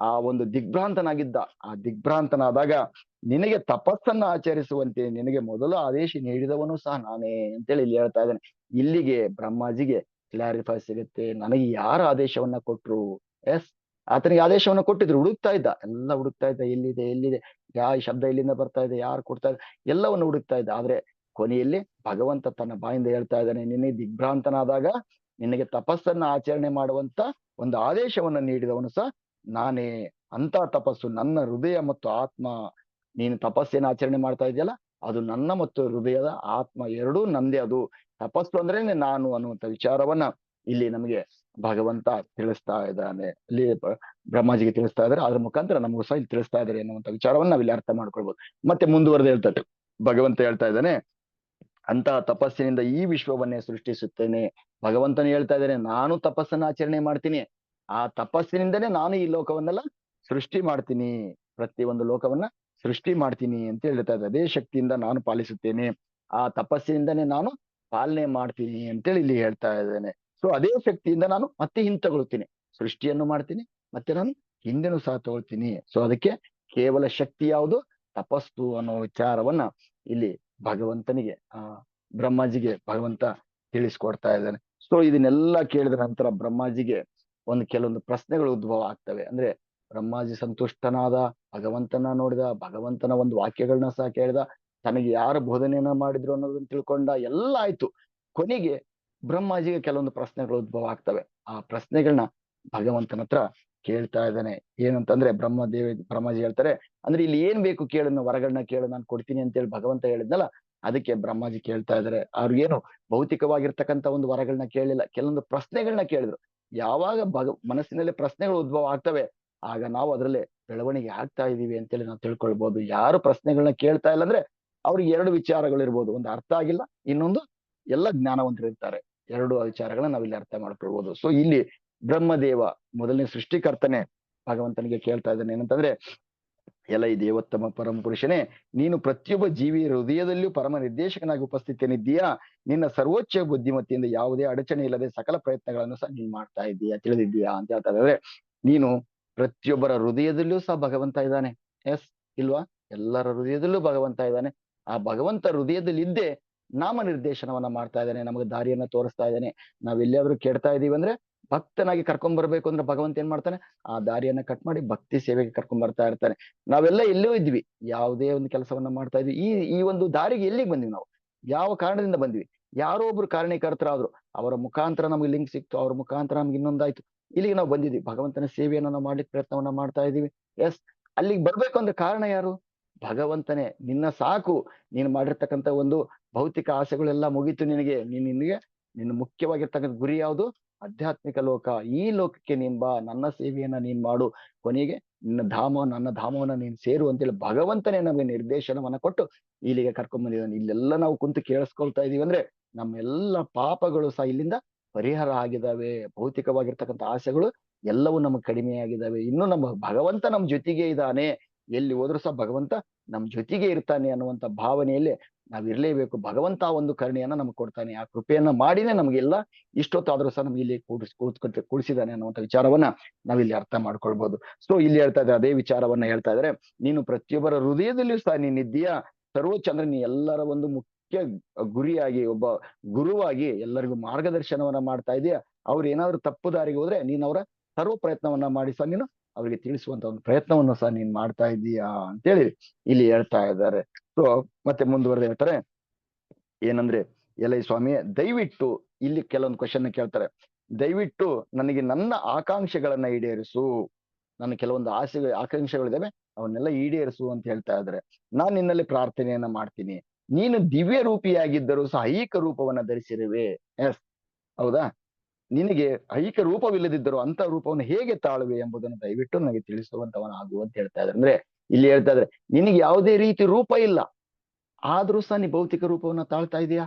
ಆ ಒಂದು ದಿಗ್ಭ್ರಾಂತನಾಗಿದ್ದ. ಆ ದಿಗ್ಭ್ರಾಂತನಾದಾಗ ನಿನಗೆ ತಪಸ್ಸನ್ನ ಆಚರಿಸುವಂತೆ ನಿನಗೆ ಮೊದಲು ಆದೇಶ ನೀಡಿದವನು ಸಹ ನಾನೇ ಅಂತೇಳಿ ಇಲ್ಲಿ ಹೇಳ್ತಾ ಇದ್ದಾನೆ. ಇಲ್ಲಿಗೆ ಬ್ರಹ್ಮಾಜಿಗೆ ಕ್ಲಾರಿಫೈ ಸಿಗುತ್ತೆ, ನನಗೆ ಯಾರ ಆದೇಶವನ್ನ ಕೊಟ್ರು. ಎಸ್, ಆತನಿಗೆ ಆದೇಶವನ್ನ ಕೊಟ್ಟಿದ್ರು, ಹುಡುಕ್ತಾ ಇದ್ದ, ಎಲ್ಲ ಹುಡುಕ್ತಾ ಇದ್ದ, ಎಲ್ಲಿದೆ ಎಲ್ಲಿದೆ, ಯಾವ ಶಬ್ದ ಎಲ್ಲಿಂದ ಬರ್ತಾ ಇದೆ, ಯಾರು ಕೊಡ್ತಾ ಇದೆ, ಎಲ್ಲವನ್ನು ಹುಡುಕ್ತಾ ಇದ್ದ. ಆದ್ರೆ ಕೊನೆಯಲ್ಲಿ ಭಗವಂತ ತನ್ನ ಬಾಯಿಂದ ಹೇಳ್ತಾ ಇದ್ದಾನೆ, ನಿನ್ನೆ ದಿಗ್ಭ್ರಾಂತನಾದಾಗ ನಿನಗೆ ತಪಸ್ಸನ್ನ ಆಚರಣೆ ಮಾಡುವಂತ ಒಂದು ಆದೇಶವನ್ನ ನೀಡಿದವನು ಸಹ ನಾನೇ. ಅಂತ ತಪಸ್ಸು ನನ್ನ ಹೃದಯ ಮತ್ತು ಆತ್ಮ, ನೀನು ತಪಸ್ಸೇನ ಆಚರಣೆ ಮಾಡ್ತಾ ಇದೆಯಲ್ಲ, ಅದು ನನ್ನ ಮತ್ತು ಹೃದಯದ ಆತ್ಮ ಎರಡೂ ನಂದೇ. ಅದು ತಪಸ್ಸು ಅಂದ್ರೇನೆ ನಾನು ಅನ್ನುವಂಥ ವಿಚಾರವನ್ನ ಇಲ್ಲಿ ನಮಗೆ ಭಗವಂತ ತಿಳಿಸ್ತಾ ಇದ್ದಾನೆ. ಇಲ್ಲಿ ಬ್ರಹ್ಮಾಜಿಗೆ ತಿಳಿಸ್ತಾ ಇದ್ದಾರೆ, ಅದ್ರ ಮುಖಾಂತರ ನಮಗೂ ಸಹ ಇಲ್ಲಿ ತಿಳಿಸ್ತಾ ಇದ್ದಾರೆ ಎನ್ನುವಂಥ ವಿಚಾರವನ್ನ ನಾವಿಲ್ಲಿ ಅರ್ಥ ಮಾಡ್ಕೊಳ್ಬಹುದು. ಮತ್ತೆ ಮುಂದುವರೆದು ಹೇಳ್ತಾರೆ, ಭಗವಂತ ಹೇಳ್ತಾ ಇದ್ದಾನೆ, ಅಂತಹ ತಪಸ್ಸಿನಿಂದ ಈ ವಿಶ್ವವನ್ನೇ ಸೃಷ್ಟಿಸುತ್ತೇನೆ. ಭಗವಂತನು ಹೇಳ್ತಾ ಇದ್ದಾನೆ, ನಾನು ತಪಸ್ಸನ್ನ ಆಚರಣೆ ಮಾಡ್ತೀನಿ, ಆ ತಪಸ್ಸಿನಿಂದನೇ ನಾನು ಈ ಲೋಕವನ್ನೆಲ್ಲ ಸೃಷ್ಟಿ ಮಾಡ್ತೀನಿ, ಪ್ರತಿಯೊಂದು ಲೋಕವನ್ನ ಸೃಷ್ಟಿ ಮಾಡ್ತೀನಿ ಅಂತ ಹೇಳ್ತಾ ಇದ್ದ. ಅದೇ ಶಕ್ತಿಯಿಂದ ನಾನು ಪಾಲಿಸುತ್ತೇನೆ, ಆ ತಪಸ್ಸಿನಿಂದನೇ ನಾನು ಪಾಲನೆ ಮಾಡ್ತೀನಿ ಅಂತೇಳಿ ಇಲ್ಲಿ ಹೇಳ್ತಾ ಇದ್ದೇನೆ. ಸೊ ಅದೇ ಶಕ್ತಿಯಿಂದ ನಾನು ಮತ್ತೆ ಹಿಂತಗೊಳ್ತೀನಿ, ಸೃಷ್ಟಿಯನ್ನು ಮಾಡ್ತೀನಿ, ಮತ್ತೆ ನಾನು ಹಿಂದೆನೂ ಸಹ ತಗೊಳ್ತೀನಿ. ಸೊ ಅದಕ್ಕೆ ಕೇವಲ ಶಕ್ತಿ ಯಾವುದು, ತಪಸ್ಸು ಅನ್ನೋ ವಿಚಾರವನ್ನ ಇಲ್ಲಿ ಭಗವಂತನಿಗೆ ಬ್ರಹ್ಮಾಜಿಗೆ ಭಗವಂತ ತಿಳಿಸ್ಕೊಡ್ತಾ ಇದ್ದಾನೆ. ಸೊ ಇದನ್ನೆಲ್ಲ ಕೇಳಿದ ನಂತರ ಬ್ರಹ್ಮಾಜಿಗೆ ಕೆಲವೊಂದು ಪ್ರಶ್ನೆಗಳು ಉದ್ಭವ ಆಗ್ತವೆ. ಅಂದ್ರೆ ಬ್ರಹ್ಮಾಜಿ ಸಂತುಷ್ಟನಾದ, ಭಗವಂತನ ನೋಡಿದ, ಭಗವಂತನ ಒಂದು ವಾಕ್ಯಗಳನ್ನ ಸಹ ಕೇಳಿದ, ತನಗೆ ಯಾರು ಬೋಧನೆಯನ್ನ ಮಾಡಿದ್ರು ಅನ್ನೋದನ್ನ ತಿಳ್ಕೊಂಡ, ಎಲ್ಲ ಆಯ್ತು. ಕೊನೆಗೆ ಬ್ರಹ್ಮಾಜಿಗೆ ಕೆಲವೊಂದು ಪ್ರಶ್ನೆಗಳು ಉದ್ಭವ ಆಗ್ತವೆ. ಆ ಪ್ರಶ್ನೆಗಳನ್ನ ಭಗವಂತನ ಹತ್ರ ಕೇಳ್ತಾ ಇದ್ದಾನೆ. ಏನಂತಂದ್ರೆ ಬ್ರಹ್ಮಾಜಿ ಹೇಳ್ತಾರೆ, ಅಂದ್ರೆ ಇಲ್ಲಿ ಏನ್ ಬೇಕು ಕೇಳು, ವರಗಳನ್ನ ಕೇಳು, ನಾನು ಕೊಡ್ತೀನಿ ಅಂತ ಹೇಳಿ ಭಗವಂತ ಹೇಳಿದ್ನಲ್ಲ. ಅದಕ್ಕೆ ಬ್ರಹ್ಮಾಜಿ ಕೇಳ್ತಾ ಇದಾರೆ. ಅವ್ರಿಗೇನು ಭೌತಿಕವಾಗಿರ್ತಕ್ಕಂಥ ಒಂದು ವರಗಳನ್ನ ಕೇಳಿಲ್ಲ, ಕೆಲವೊಂದು ಪ್ರಶ್ನೆಗಳನ್ನ ಕೇಳಿದ್ರು. ಯಾವಾಗ ಮನಸ್ಸಿನಲ್ಲಿ ಪ್ರಶ್ನೆಗಳು ಉದ್ಭವ ಆಗ್ತವೆ, ಆಗ ನಾವು ಅದರಲ್ಲಿ ಬೆಳವಣಿಗೆ ಆಗ್ತಾ ಇದೀವಿ ಅಂತೇಳಿ ನಾವು ತಿಳ್ಕೊಳ್ಬಹುದು. ಯಾರು ಪ್ರಶ್ನೆಗಳನ್ನ ಕೇಳ್ತಾ ಇಲ್ಲ ಅಂದ್ರೆ ಅವ್ರಿಗೆ ಎರಡು ವಿಚಾರಗಳು ಇರ್ಬೋದು, ಒಂದು ಅರ್ಥ ಆಗಿಲ್ಲ, ಇನ್ನೊಂದು ಎಲ್ಲ ಜ್ಞಾನವಂತರು ಇರ್ತಾರೆ. ಎರಡು ವಿಚಾರಗಳನ್ನ ನಾವಿಲ್ಲಿ ಅರ್ಥ ಮಾಡ್ಕೊಳ್ಬಹುದು. ಸೊ ಇಲ್ಲಿ ಬ್ರಹ್ಮದೇವ ಮೊದಲನೇ ಸೃಷ್ಟಿಕರ್ತನೆ ಭಗವಂತನಿಗೆ ಕೇಳ್ತಾ ಇದ್ದಾನೆ. ಏನಂತಂದ್ರೆ, ಎಲ್ಲ ಈ ದೇವೋತ್ತಮ ಪರಮ ಪುರುಷನೇ, ನೀನು ಪ್ರತಿಯೊಬ್ಬ ಜೀವಿ ಹೃದಯದಲ್ಲಿಯೂ ಪರಮ ನಿರ್ದೇಶಕನಾಗಿ ಉಪಸ್ಥಿತನಿದ್ದೀಯಾ. ನಿನ್ನ ಸರ್ವೋಚ್ಚ ಬುದ್ಧಿಮತಿಯಿಂದ ಯಾವುದೇ ಅಡಚಣೆ ಇಲ್ಲದೆ ಸಕಲ ಪ್ರಯತ್ನಗಳನ್ನು ಸಹ ನೀನ್ ಮಾಡ್ತಾ ಇದ್ದೀಯಾ, ತಿಳಿದಿದ್ದೀಯಾ ಅಂತ ಹೇಳ್ತಾ ಇದ್ದಾರೆ. ನೀನು ಪ್ರತಿಯೊಬ್ಬರ ಹೃದಯದಲ್ಲೂ ಸಹ ಭಗವಂತ ಇದ್ದಾನೆ. ಎಸ್, ಇಲ್ವಾ? ಎಲ್ಲರ ಹೃದಯದಲ್ಲೂ ಭಗವಂತ ಇದ್ದಾನೆ. ಆ ಭಗವಂತ ಹೃದಯದಲ್ಲಿ ಇದ್ದೇ ನಾಮ ನಿರ್ದೇಶನವನ್ನ ಮಾಡ್ತಾ ಇದ್ದಾನೆ, ನಮಗೆ ದಾರಿಯನ್ನ ತೋರಿಸ್ತಾ ಇದ್ದಾನೆ. ನಾವ್ ಎಲ್ಲಿಯಾದ್ರೂ ಕೆಡ್ತಾ ಇದೀವಿ ಅಂದ್ರೆ, ಭಕ್ತನಾಗಿ ಕರ್ಕೊಂಡ್ ಬರ್ಬೇಕು ಅಂದ್ರೆ ಭಗವಂತ ಏನ್ ಮಾಡ್ತಾನೆ, ಆ ದಾರಿಯನ್ನ ಕಟ್ ಮಾಡಿ ಭಕ್ತಿ ಸೇವೆಗೆ ಕರ್ಕೊಂಡ್ ಬರ್ತಾ ಇರ್ತಾನೆ. ನಾವೆಲ್ಲ ಎಲ್ಲೋ ಇದ್ವಿ, ಯಾವುದೇ ಒಂದು ಕೆಲಸವನ್ನ ಮಾಡ್ತಾ ಇದ್ವಿ, ಈ ಈ ಒಂದು ದಾರಿಗೆ ಎಲ್ಲಿಗೆ ಬಂದ್ವಿ ನಾವು, ಯಾವ ಕಾರಣದಿಂದ ಬಂದ್ವಿ? ಯಾರೋ ಒಬ್ರು ಕಾರಣೀಕರ್ತರಾದ್ರು, ಅವರ ಮುಖಾಂತರ ನಮ್ಗೆ ಲಿಂಕ್ ಸಿಕ್ತು, ಅವ್ರ ಮುಖಾಂತರ ನಮ್ಗೆ ಇನ್ನೊಂದಾಯ್ತು, ಇಲ್ಲಿಗೆ ನಾವು ಬಂದಿದ್ವಿ. ಭಗವಂತನ ಸೇವೆಯನ್ನು ನಾವು ಮಾಡ್ಲಿಕ್ಕೆ ಪ್ರಯತ್ನವನ್ನ ಮಾಡ್ತಾ ಇದೀವಿ. ಎಸ್, ಅಲ್ಲಿಗೆ ಬರ್ಬೇಕು ಅಂದ್ರೆ ಕಾರಣ ಯಾರು? ಭಗವಂತನೇ. ನಿನ್ನ ಸಾಕು, ನೀನು ಮಾಡಿರ್ತಕ್ಕಂಥ ಒಂದು ಭೌತಿಕ ಆಸೆಗಳೆಲ್ಲ ಮುಗೀತು. ನಿನ್ನ ಮುಖ್ಯವಾಗಿರ್ತಕ್ಕಂಥ ಗುರಿ ಯಾವುದು? ಆಧ್ಯಾತ್ಮಿಕ ಲೋಕ. ಈ ಲೋಕಕ್ಕೆ ನೀನ್ ಬಾ, ನನ್ನ ಸೇವೆಯನ್ನ ನೀನ್ ಮಾಡು, ಕೊನೆಗೆ ನನ್ನ ಧಾಮವನ್ನ ನೀನ್ ಸೇರು ಅಂತೇಳಿ ಭಗವಂತನೇ ನಮಗೆ ನಿರ್ದೇಶನವನ್ನ ಕೊಟ್ಟು ಇಲ್ಲಿಗೆ ಕರ್ಕೊಂಡ್ ಬಂದಿದ್ದಾನೆ. ಇಲ್ಲೆಲ್ಲ ನಾವು ಕುಂತು ಕೇಳಿಸ್ಕೊಳ್ತಾ ಇದೀವಿ ಅಂದ್ರೆ ನಮ್ಮೆಲ್ಲ ಪಾಪಗಳು ಸಹ ಇಲ್ಲಿಂದ ಪರಿಹಾರ ಆಗಿದಾವೆ. ಭೌತಿಕವಾಗಿರ್ತಕ್ಕಂಥ ಆಸೆಗಳು ಎಲ್ಲವೂ ನಮಗೆ ಕಡಿಮೆಯಾಗಿದ್ದಾವೆ. ಇನ್ನು ನಮ್ಮ ಭಗವಂತ ನಮ್ ಜೊತೆಗೆ ಇದ್ದಾನೆ, ಎಲ್ಲಿ ಹೋದ್ರು ಸಹ ಭಗವಂತ ನಮ್ ಜೊತೆಗೆ ಇರ್ತಾನೆ ಅನ್ನುವಂತ ಭಾವನೆಯಲ್ಲಿ ನಾವ್ ಇರ್ಲೇಬೇಕು. ಭಗವಂತ ಒಂದು ಕರುಣೆಯನ್ನ ನಮ್ಗೆ ಕೊಡ್ತಾನೆ, ಆ ಕೃಪೆಯನ್ನ ಮಾಡಿನೇ ನಮ್ಗೆಲ್ಲ ಇಷ್ಟೊತ್ತಾದ್ರೂ ಸಹ ನಮ್ಗೆ ಇಲ್ಲಿ ಕೂಡಿಸಿದಾನೆ ಅನ್ನುವಂಥ ವಿಚಾರವನ್ನ ನಾವಿಲ್ಲಿ ಅರ್ಥ ಮಾಡ್ಕೊಳ್ಬಹುದು. ಸೊ ಇಲ್ಲಿ ಹೇಳ್ತಾ ಇದ್ದಾರೆ, ಅದೇ ವಿಚಾರವನ್ನ ಹೇಳ್ತಾ ಇದ್ದಾರೆ. ನೀನು ಪ್ರತಿಯೊಬ್ಬರ ಹೃದಯದಲ್ಲಿಯೂ ಸಹ ನೀನಿದ್ದೀಯಾ. ಸರ್ವೋಚ್ಚ ಅಂದ್ರೆ ನೀ ಎಲ್ಲರ ಒಂದು ಮುಖ್ಯ ಗುರಿಯಾಗಿ, ಒಬ್ಬ ಗುರುವಾಗಿ ಎಲ್ಲರಿಗೂ ಮಾರ್ಗದರ್ಶನವನ್ನ ಮಾಡ್ತಾ ಇದೀಯಾ. ಅವ್ರು ಏನಾದ್ರು ತಪ್ಪು ದಾರಿಗೆ ಹೋದ್ರೆ ನೀನ್ ಅವರ ಸರ್ವ ಪ್ರಯತ್ನವನ್ನ ಮಾಡಿ ಸಹ ನೀನು ಅವರಿಗೆ ತಿಳಿಸುವಂತ ಒಂದು ಪ್ರಯತ್ನವನ್ನು ಸಹ ನೀನ್ ಮಾಡ್ತಾ ಇದ್ದೀಯಾ ಅಂತೇಳಿ ಇಲ್ಲಿ ಹೇಳ್ತಾ ಇದ್ದಾರೆ. ಸೊ ಮತ್ತೆ ಮುಂದುವರೆದು ಹೇಳ್ತಾರೆ ಏನಂದ್ರೆ, ಎಲೈ ಸ್ವಾಮಿ, ದಯವಿಟ್ಟು ಇಲ್ಲಿ ಕೆಲವೊಂದು ಕ್ವಶನ್ ಕೇಳ್ತಾರೆ. ದಯವಿಟ್ಟು ನನಗೆ ನನ್ನ ಆಕಾಂಕ್ಷೆಗಳನ್ನ ಈಡೇರಿಸು, ನನ್ನ ಕೆಲವೊಂದು ಆಕಾಂಕ್ಷೆಗಳಿದಾವೆ, ಅವನ್ನೆಲ್ಲ ಈಡೇರಿಸು ಅಂತ ಹೇಳ್ತಾ ಇದ್ದಾರೆ. ನಾನ್ ನಿನ್ನಲ್ಲಿ ಪ್ರಾರ್ಥನೆಯನ್ನ ಮಾಡ್ತೀನಿ. ನೀನು ದಿವ್ಯ ರೂಪಿಯಾಗಿದ್ದರೂ ಸಹ ಐಕ ರೂಪವನ್ನ ಧರಿಸಿರುವೆ. ಎಸ್, ಹೌದಾ? ನಿನಗೆ ಐಕ ರೂಪವಿಲ್ಲದಿದ್ದರೂ ಅಂತ ರೂಪವನ್ನು ಹೇಗೆ ತಾಳುವೆ ಎಂಬುದನ್ನು ದಯವಿಟ್ಟು ನನಗೆ ತಿಳಿಸುವಂತವನಾಗು ಅಂತ ಹೇಳ್ತಾ ಇದ್ದಾರೆ. ಅಂದ್ರೆ ಇಲ್ಲಿ ಹೇಳ್ತಾ ಇದ್ರೆ, ನಿನಗೆ ಯಾವುದೇ ರೀತಿ ರೂಪ ಇಲ್ಲ, ಆದ್ರೂ ಸಹ ನೀ ಭೌತಿಕ ರೂಪವನ್ನ ತಾಳ್ತಾ ಇದೀಯಾ.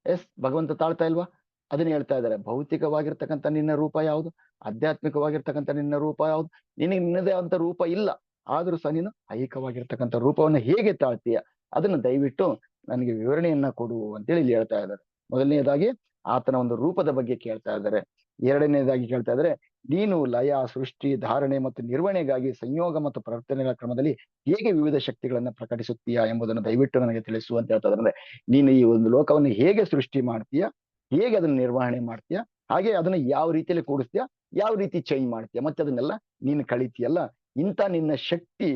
ಎಸ್, ಭಗವಂತ ತಾಳ್ತಾ ಇಲ್ವಾ? ಅದನ್ನ ಹೇಳ್ತಾ ಇದ್ದಾರೆ. ಭೌತಿಕವಾಗಿರ್ತಕ್ಕಂಥ ನಿನ್ನ ರೂಪ ಯಾವುದು, ಆಧ್ಯಾತ್ಮಿಕವಾಗಿರ್ತಕ್ಕಂಥ ನಿನ್ನ ರೂಪ ಯಾವುದು? ನಿನಗೆ ನಿನ್ನದೇ ಅಂತ ರೂಪ ಇಲ್ಲ, ಆದ್ರೂ ಸಹ ನೀನು ಐಹಿಕವಾಗಿರ್ತಕ್ಕಂಥ ರೂಪವನ್ನು ಹೇಗೆ ತಾಳ್ತೀಯ, ಅದನ್ನ ದಯವಿಟ್ಟು ನನಗೆ ವಿವರಣೆಯನ್ನ ಕೊಡು ಅಂತೇಳಿ ಇಲ್ಲಿ ಹೇಳ್ತಾ ಇದ್ದಾರೆ. ಮೊದಲನೇದಾಗಿ ಆತನ ಒಂದು ರೂಪದ ಬಗ್ಗೆ ಕೇಳ್ತಾ ಇದ್ದಾರೆ. ಎರಡನೇದಾಗಿ ಕೇಳ್ತಾ ಇದ್ದಾರೆ, ನೀನು ಲಯ, ಸೃಷ್ಟಿ, ಧಾರಣೆ ಮತ್ತು ನಿರ್ವಹಣೆಗಾಗಿ ಸಂಯೋಗ ಮತ್ತು ಪ್ರವರ್ತನೆಗಳ ಕ್ರಮದಲ್ಲಿ ಹೇಗೆ ವಿವಿಧ ಶಕ್ತಿಗಳನ್ನ ಪ್ರಕಟಿಸುತ್ತೀಯಾ ಎಂಬುದನ್ನು ದಯವಿಟ್ಟು ನನಗೆ ತಿಳಿಸು ಅಂತ ಹೇಳ್ತಾ ಇದ್ದಾರೆ. ಅಂದ್ರೆ ನೀನು ಈ ಒಂದು ಲೋಕವನ್ನು ಹೇಗೆ ಸೃಷ್ಟಿ ಮಾಡ್ತೀಯಾ, ಹೇಗೆ ಅದನ್ನ ನಿರ್ವಹಣೆ ಮಾಡ್ತೀಯಾ, ಹಾಗೆ ಅದನ್ನ ಯಾವ ರೀತಿಯಲ್ಲಿ ಕೂಡಿಸ್ತೀಯಾ, ಯಾವ ರೀತಿ ಚೇಂಜ್ ಮಾಡ್ತೀಯಾ, ಮತ್ತೆ ಅದನ್ನೆಲ್ಲ ನೀನು ಕಳಿತೀಯಲ್ಲ, ಇಂಥ ನಿನ್ನ ಶಕ್ತಿ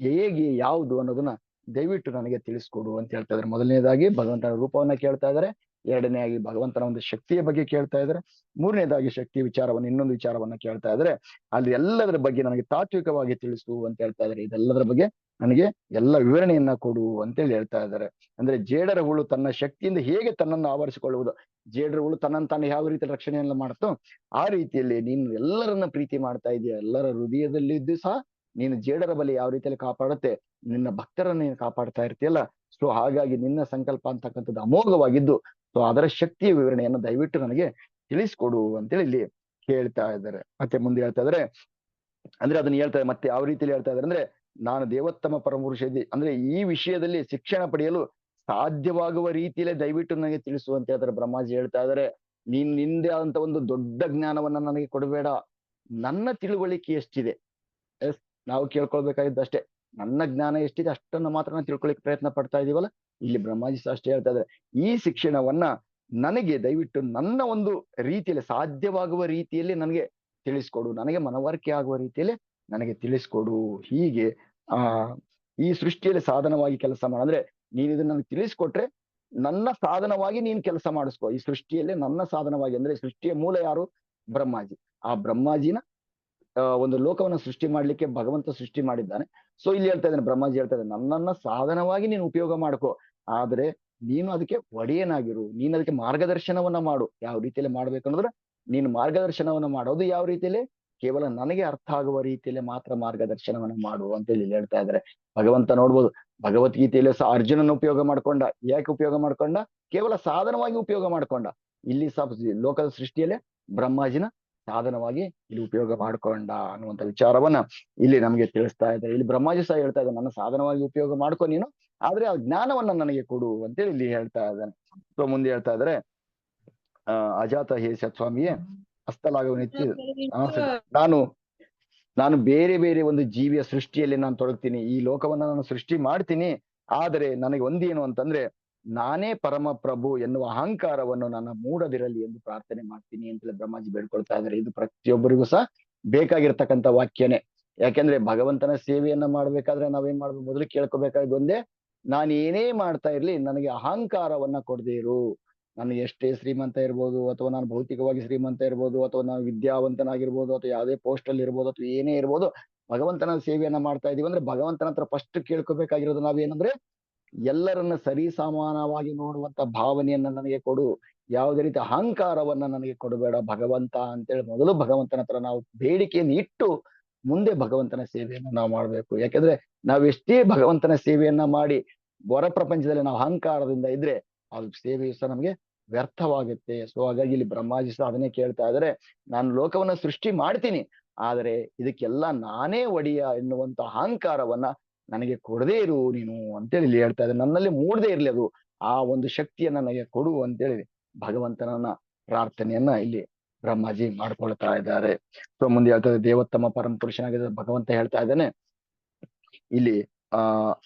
ಹೇಗೆ ಯಾವುದು ಅನ್ನೋದನ್ನ ದಯವಿಟ್ಟು ನನಗೆ ತಿಳಿಸ್ಕೊಡು ಅಂತ ಹೇಳ್ತಾ ಇದ್ದಾರೆ. ಮೊದಲನೇದಾಗಿ ಭಗವಂತನ ರೂಪವನ್ನ ಕೇಳ್ತಾ ಇದ್ದಾರೆ. ಎರಡನೇದಾಗಿ ಭಗವಂತನ ಒಂದು ಶಕ್ತಿಯ ಬಗ್ಗೆ ಕೇಳ್ತಾ ಇದ್ದಾರೆ. ಮೂರನೇದಾಗಿ ಶಕ್ತಿಯ ವಿಚಾರವನ್ನು, ಇನ್ನೊಂದು ವಿಚಾರವನ್ನ ಕೇಳ್ತಾ ಇದ್ದಾರೆ. ಅಲ್ಲಿ ಎಲ್ಲದರ ಬಗ್ಗೆ ನನಗೆ ತಾತ್ವಿಕವಾಗಿ ತಿಳಿಸು ಅಂತ ಹೇಳ್ತಾ ಇದ್ದಾರೆ. ಇದೆಲ್ಲದರ ಬಗ್ಗೆ ನನಗೆ ಎಲ್ಲ ವಿವರಣೆಯನ್ನ ಕೊಡು ಅಂತೇಳಿ ಹೇಳ್ತಾ ಇದ್ದಾರೆ. ಅಂದ್ರೆ ಜೇಡರ ಹುಳು ತನ್ನ ಶಕ್ತಿಯಿಂದ ಹೇಗೆ ತನ್ನನ್ನು ಆವರಿಸಿಕೊಳ್ಳುವುದು, ಜೇಡರ ಹುಳು ತನ್ನನ್ನು ತಾನು ಯಾವ ರೀತಿ ರಕ್ಷಣೆಯನ್ನ ಮಾಡುತ್ತೋ ಆ ರೀತಿಯಲ್ಲಿ ನೀನು ಎಲ್ಲರನ್ನ ಪ್ರೀತಿ ಮಾಡ್ತಾ ಇದೀಯ. ಎಲ್ಲರ ಹೃದಯದಲ್ಲಿದ್ದು ಸಹ ನೀನು ಜೇಡರ ಬಲಿ ಯಾವ ರೀತಿಯಲ್ಲಿ ಕಾಪಾಡುತ್ತೆ, ನಿನ್ನ ಭಕ್ತರನ್ನ ನೀನು ಕಾಪಾಡ್ತಾ ಇರ್ತೀಯಲ್ಲ. ಸೊ ಹಾಗಾಗಿ ನಿನ್ನ ಸಂಕಲ್ಪ ಅಂತಕ್ಕಂಥದ್ದು ಅಮೋಘವಾಗಿದ್ದು, ಸೊ ಅದರ ಶಕ್ತಿಯ ವಿವರಣೆಯನ್ನು ದಯವಿಟ್ಟು ನನಗೆ ತಿಳಿಸ್ಕೊಡು ಅಂತೇಳಿ ಇಲ್ಲಿ ಕೇಳ್ತಾ ಇದ್ದಾರೆ. ಮತ್ತೆ ಮುಂದೆ ಹೇಳ್ತಾ ಇದ್ದಾರೆ, ಅಂದ್ರೆ ಅದನ್ನ ಹೇಳ್ತಾರೆ ಮತ್ತೆ ಯಾವ ರೀತಿಯಲ್ಲಿ ಹೇಳ್ತಾ ಇದ್ದಾರೆ ಅಂದ್ರೆ, ನಾನು ದೇವೋತ್ತಮ ಪರಮಪುರುಷ ಅಂದ್ರೆ ಈ ವಿಷಯದಲ್ಲಿ ಶಿಕ್ಷಣ ಪಡೆಯಲು ಸಾಧ್ಯವಾಗುವ ರೀತಿಯಲ್ಲೇ ದಯವಿಟ್ಟು ನನಗೆ ತಿಳಿಸು ಅಂತ ಹೇಳ್ತಾರೆ. ಬ್ರಹ್ಮಾಜಿ ಹೇಳ್ತಾ ಇದ್ದಾರೆ, ನೀನ್ ನಿಂದೆ ಆದಂತ ಒಂದು ದೊಡ್ಡ ಜ್ಞಾನವನ್ನ ನನಗೆ ಕೊಡಬೇಡ, ನನ್ನ ತಿಳುವಳಿಕೆ ಎಷ್ಟಿದೆ, ಎಸ್, ನಾವು ಕೇಳ್ಕೊಳ್ಬೇಕಾಗಿದ್ದು ಅಷ್ಟೇ, ನನ್ನ ಜ್ಞಾನ ಎಷ್ಟಿದೆ ಅಷ್ಟನ್ನು ಮಾತ್ರ ನಾನು ತಿಳ್ಕೊಳಿಕ್ ಪ್ರಯತ್ನ ಪಡ್ತಾ ಇದೀವಲ್ಲ. ಇಲ್ಲಿ ಬ್ರಹ್ಮಾಜಿ ಸಹ ಅಷ್ಟೇ ಹೇಳ್ತಾ ಇದ್ದಾರೆ, ಈ ಶಿಕ್ಷಣವನ್ನ ನನಗೆ ದಯವಿಟ್ಟು ನನ್ನ ಒಂದು ರೀತಿಯಲ್ಲಿ ಸಾಧ್ಯವಾಗುವ ರೀತಿಯಲ್ಲಿ ನನಗೆ ತಿಳಿಸ್ಕೊಡು, ನನಗೆ ಮನವರಿಕೆ ಆಗುವ ರೀತಿಯಲ್ಲಿ ನನಗೆ ತಿಳಿಸ್ಕೊಡು. ಹೀಗೆ ಆ ಈ ಸೃಷ್ಟಿಯಲ್ಲಿ ಸಾಧನವಾಗಿ ಕೆಲಸ ಮಾಡ ಅಂದ್ರೆ ನೀನ್ ಇದನ್ನ ನನಗೆ ತಿಳಿಸ್ಕೊಟ್ರೆ ನನ್ನ ಸಾಧನವಾಗಿ ನೀನ್ ಕೆಲಸ ಮಾಡಿಸ್ಕೊ. ಈ ಸೃಷ್ಟಿಯಲ್ಲೇ ನನ್ನ ಸಾಧನವಾಗಿ ಅಂದ್ರೆ ಸೃಷ್ಟಿಯ ಮೂಲ ಯಾರು? ಬ್ರಹ್ಮಾಜಿ. ಆ ಬ್ರಹ್ಮಾಜಿನ ಒಂದು ಲೋಕವನ್ನ ಸೃಷ್ಟಿ ಮಾಡ್ಲಿಕ್ಕೆ ಭಗವಂತ ಸೃಷ್ಟಿ ಮಾಡಿದ್ದಾನೆ. ಸೊ ಇಲ್ಲಿ ಹೇಳ್ತಾ ಇದ್ದಾನೆ, ಬ್ರಹ್ಮಾಜಿ ಹೇಳ್ತಾ ಇದ್ದಾನೆ, ನನ್ನನ್ನ ಸಾಧನವಾಗಿ ನೀನು ಉಪಯೋಗ ಮಾಡ್ಕೋ. ಆದ್ರೆ ನೀನು ಅದಕ್ಕೆ ಒಡೆಯನಾಗಿರು, ನೀನು ಅದಕ್ಕೆ ಮಾರ್ಗದರ್ಶನವನ್ನ ಮಾಡು. ಯಾವ ರೀತಿಯಲ್ಲಿ ಮಾಡ್ಬೇಕಂದ್ರೆ ನೀನು ಮಾರ್ಗದರ್ಶನವನ್ನ ಮಾಡೋದು ಯಾವ ರೀತಿಯಲ್ಲಿ? ಕೇವಲ ನನಗೆ ಅರ್ಥ ಆಗುವ ರೀತಿಯಲ್ಲಿ ಮಾತ್ರ ಮಾರ್ಗದರ್ಶನವನ್ನ ಮಾಡು ಅಂತೇಳಿ ಇಲ್ಲಿ ಹೇಳ್ತಾ ಇದ್ದಾರೆ. ಭಗವಂತ ನೋಡ್ಬೋದು, ಭಗವದ್ಗೀತೆಯಲ್ಲಿ ಸಹ ಅರ್ಜುನನ ಉಪಯೋಗ ಮಾಡ್ಕೊಂಡ. ಯಾಕೆ ಉಪಯೋಗ ಮಾಡ್ಕೊಂಡ? ಕೇವಲ ಸಾಧನವಾಗಿ ಉಪಯೋಗ ಮಾಡ್ಕೊಂಡ. ಇಲ್ಲಿ ಸಹ ಲೋಕದ ಸೃಷ್ಟಿಯಲ್ಲೇ ಬ್ರಹ್ಮಾಜಿನ ಸಾಧನವಾಗಿ ಇಲ್ಲಿ ಉಪಯೋಗ ಮಾಡ್ಕೊಂಡ ಅನ್ನುವಂಥ ವಿಚಾರವನ್ನ ಇಲ್ಲಿ ನಮಗೆ ತಿಳಿಸ್ತಾ ಇದ್ದಾರೆ. ಇಲ್ಲಿ ಬ್ರಹ್ಮಾಜಿ ಸಹ ಹೇಳ್ತಾ ಇದ್ದಾನೆ, ನನ್ನ ಸಾಧನವಾಗಿ ಉಪಯೋಗ ಮಾಡ್ಕೊ ನೀನು, ಆದ್ರೆ ಆ ಜ್ಞಾನವನ್ನ ನನಗೆ ಕೊಡು ಅಂತೇಳಿ ಇಲ್ಲಿ ಹೇಳ್ತಾ ಇದ್ದಾನೆ. ಸೊ ಮುಂದೆ ಹೇಳ್ತಾ ಇದ್ದಾರೆ, ಅಜಾತ ಹೇ ಸ್ವಾಮಿಯೇ ಹಸ್ತಲಾಘವನಿತ್ಯ ನಾನು ನಾನು ಬೇರೆ ಬೇರೆ ಒಂದು ಜೀವಿಯ ಸೃಷ್ಟಿಯಲ್ಲಿ ನಾನು ತೊಡಗ್ತೀನಿ, ಈ ಲೋಕವನ್ನ ನಾನು ಸೃಷ್ಟಿ ಮಾಡ್ತೀನಿ. ಆದರೆ ನನಗೆ ಒಂದೇನು ಅಂತಂದ್ರೆ ನಾನೇ ಪರಮ ಪ್ರಭು ಎನ್ನುವ ಅಹಂಕಾರವನ್ನು ನನ್ನ ಮೂಡದಿರಲಿ ಎಂದು ಪ್ರಾರ್ಥನೆ ಮಾಡ್ತೀನಿ ಅಂತೇಳಿ ಬ್ರಹ್ಮಾಜಿ ಬೇಡ್ಕೊಳ್ತಾ ಇದ್ದಾರೆ. ಇದು ಪ್ರತಿಯೊಬ್ಬರಿಗೂ ಸಹ ಬೇಕಾಗಿರ್ತಕ್ಕಂಥ ವಾಕ್ಯನೇ. ಯಾಕೆಂದ್ರೆ ಭಗವಂತನ ಸೇವೆಯನ್ನ ಮಾಡ್ಬೇಕಾದ್ರೆ ನಾವೇನ್ ಮಾಡ್ಬೇಕು? ಮೊದಲು ಕೇಳ್ಕೊಬೇಕಾಗಿದ್ದು ಒಂದೇ, ನಾನು ಏನೇ ಮಾಡ್ತಾ ಇರ್ಲಿ ನನಗೆ ಅಹಂಕಾರವನ್ನ ಕೊಡದೇ ಇರು. ನಾನು ಎಷ್ಟೇ ಶ್ರೀಮಂತ ಇರ್ಬೋದು, ಅಥವಾ ನಾನು ಭೌತಿಕವಾಗಿ ಶ್ರೀಮಂತ ಇರ್ಬೋದು, ಅಥವಾ ನಾನು ವಿದ್ಯಾವಂತನಾಗಿರ್ಬೋದು, ಅಥವಾ ಯಾವುದೇ ಪೋಸ್ಟ್ ಅಲ್ಲಿ ಇರ್ಬೋದು, ಅಥವಾ ಏನೇ ಇರ್ಬೋದು, ಭಗವಂತನ ಸೇವೆಯನ್ನ ಮಾಡ್ತಾ ಇದೀವಿ ಅಂದ್ರೆ ಭಗವಂತನ ಹತ್ರ ಫಸ್ಟ್ ಕೇಳ್ಕೊಬೇಕಾಗಿರೋದು ನಾವೇನಂದ್ರೆ ಎಲ್ಲರನ್ನ ಸರಿ ಸಮಾನವಾಗಿ ನೋಡುವಂತ ಭಾವನೆಯನ್ನ ನನಗೆ ಕೊಡು, ಯಾವುದೇ ರೀತಿ ಅಹಂಕಾರವನ್ನ ನನಗೆ ಕೊಡಬೇಡ ಭಗವಂತ ಅಂತೇಳಿ ಮೊದಲು ಭಗವಂತನ ಹತ್ರ ನಾವು ಬೇಡಿಕೆಯನ್ನು ಇಟ್ಟು ಮುಂದೆ ಭಗವಂತನ ಸೇವೆಯನ್ನು ನಾವು ಮಾಡ್ಬೇಕು. ಯಾಕೆಂದ್ರೆ ನಾವೆಷ್ಟೇ ಭಗವಂತನ ಸೇವೆಯನ್ನ ಮಾಡಿ ಹೊರ ಪ್ರಪಂಚದಲ್ಲಿ ನಾವು ಅಹಂಕಾರದಿಂದ ಇದ್ರೆ ಅದು ಸೇವೆಯು ಸಹ ನಮಗೆ ವ್ಯರ್ಥವಾಗುತ್ತೆ. ಸೊ ಹಾಗಾಗಿ ಇಲ್ಲಿ ಬ್ರಹ್ಮಾಜಿ ಸಹ ಅದನ್ನೇ ಕೇಳ್ತಾ ಇದ್ದಾರೆ, ನಾನು ಲೋಕವನ್ನ ಸೃಷ್ಟಿ ಮಾಡ್ತೀನಿ, ಆದರೆ ಇದಕ್ಕೆಲ್ಲ ನಾನೇ ಒಡೆಯ ಎನ್ನುವಂತ ಅಹಂಕಾರವನ್ನ ನನಗೆ ಕೊಡದೇ ಇರು ನೀನು ಅಂತೇಳಿ ಇಲ್ಲಿ ಹೇಳ್ತಾ ಇದ್ದಾರೆ. ನನ್ನಲ್ಲಿ ಮೂಡದೇ ಇರ್ಲಿ ಅದು, ಆ ಒಂದು ಶಕ್ತಿಯನ್ನ ನನಗೆ ಕೊಡು ಅಂತೇಳಿ ಭಗವಂತನನ್ನ ಪ್ರಾರ್ಥನೆಯನ್ನ ಇಲ್ಲಿ ಬ್ರಹ್ಮಾಜಿ ಮಾಡ್ಕೊಳ್ತಾ ಇದ್ದಾರೆ. ಸೊ ಮುಂದೆ ಹೇಳ್ತಾ ಇದ್ದಾರೆ, ದೇವೋತ್ತಮ ಪರಮ ಪುರುಷನಾಗಿದ್ದ ಭಗವಂತ ಹೇಳ್ತಾ ಇದ್ದಾನೆ ಇಲ್ಲಿ ಆ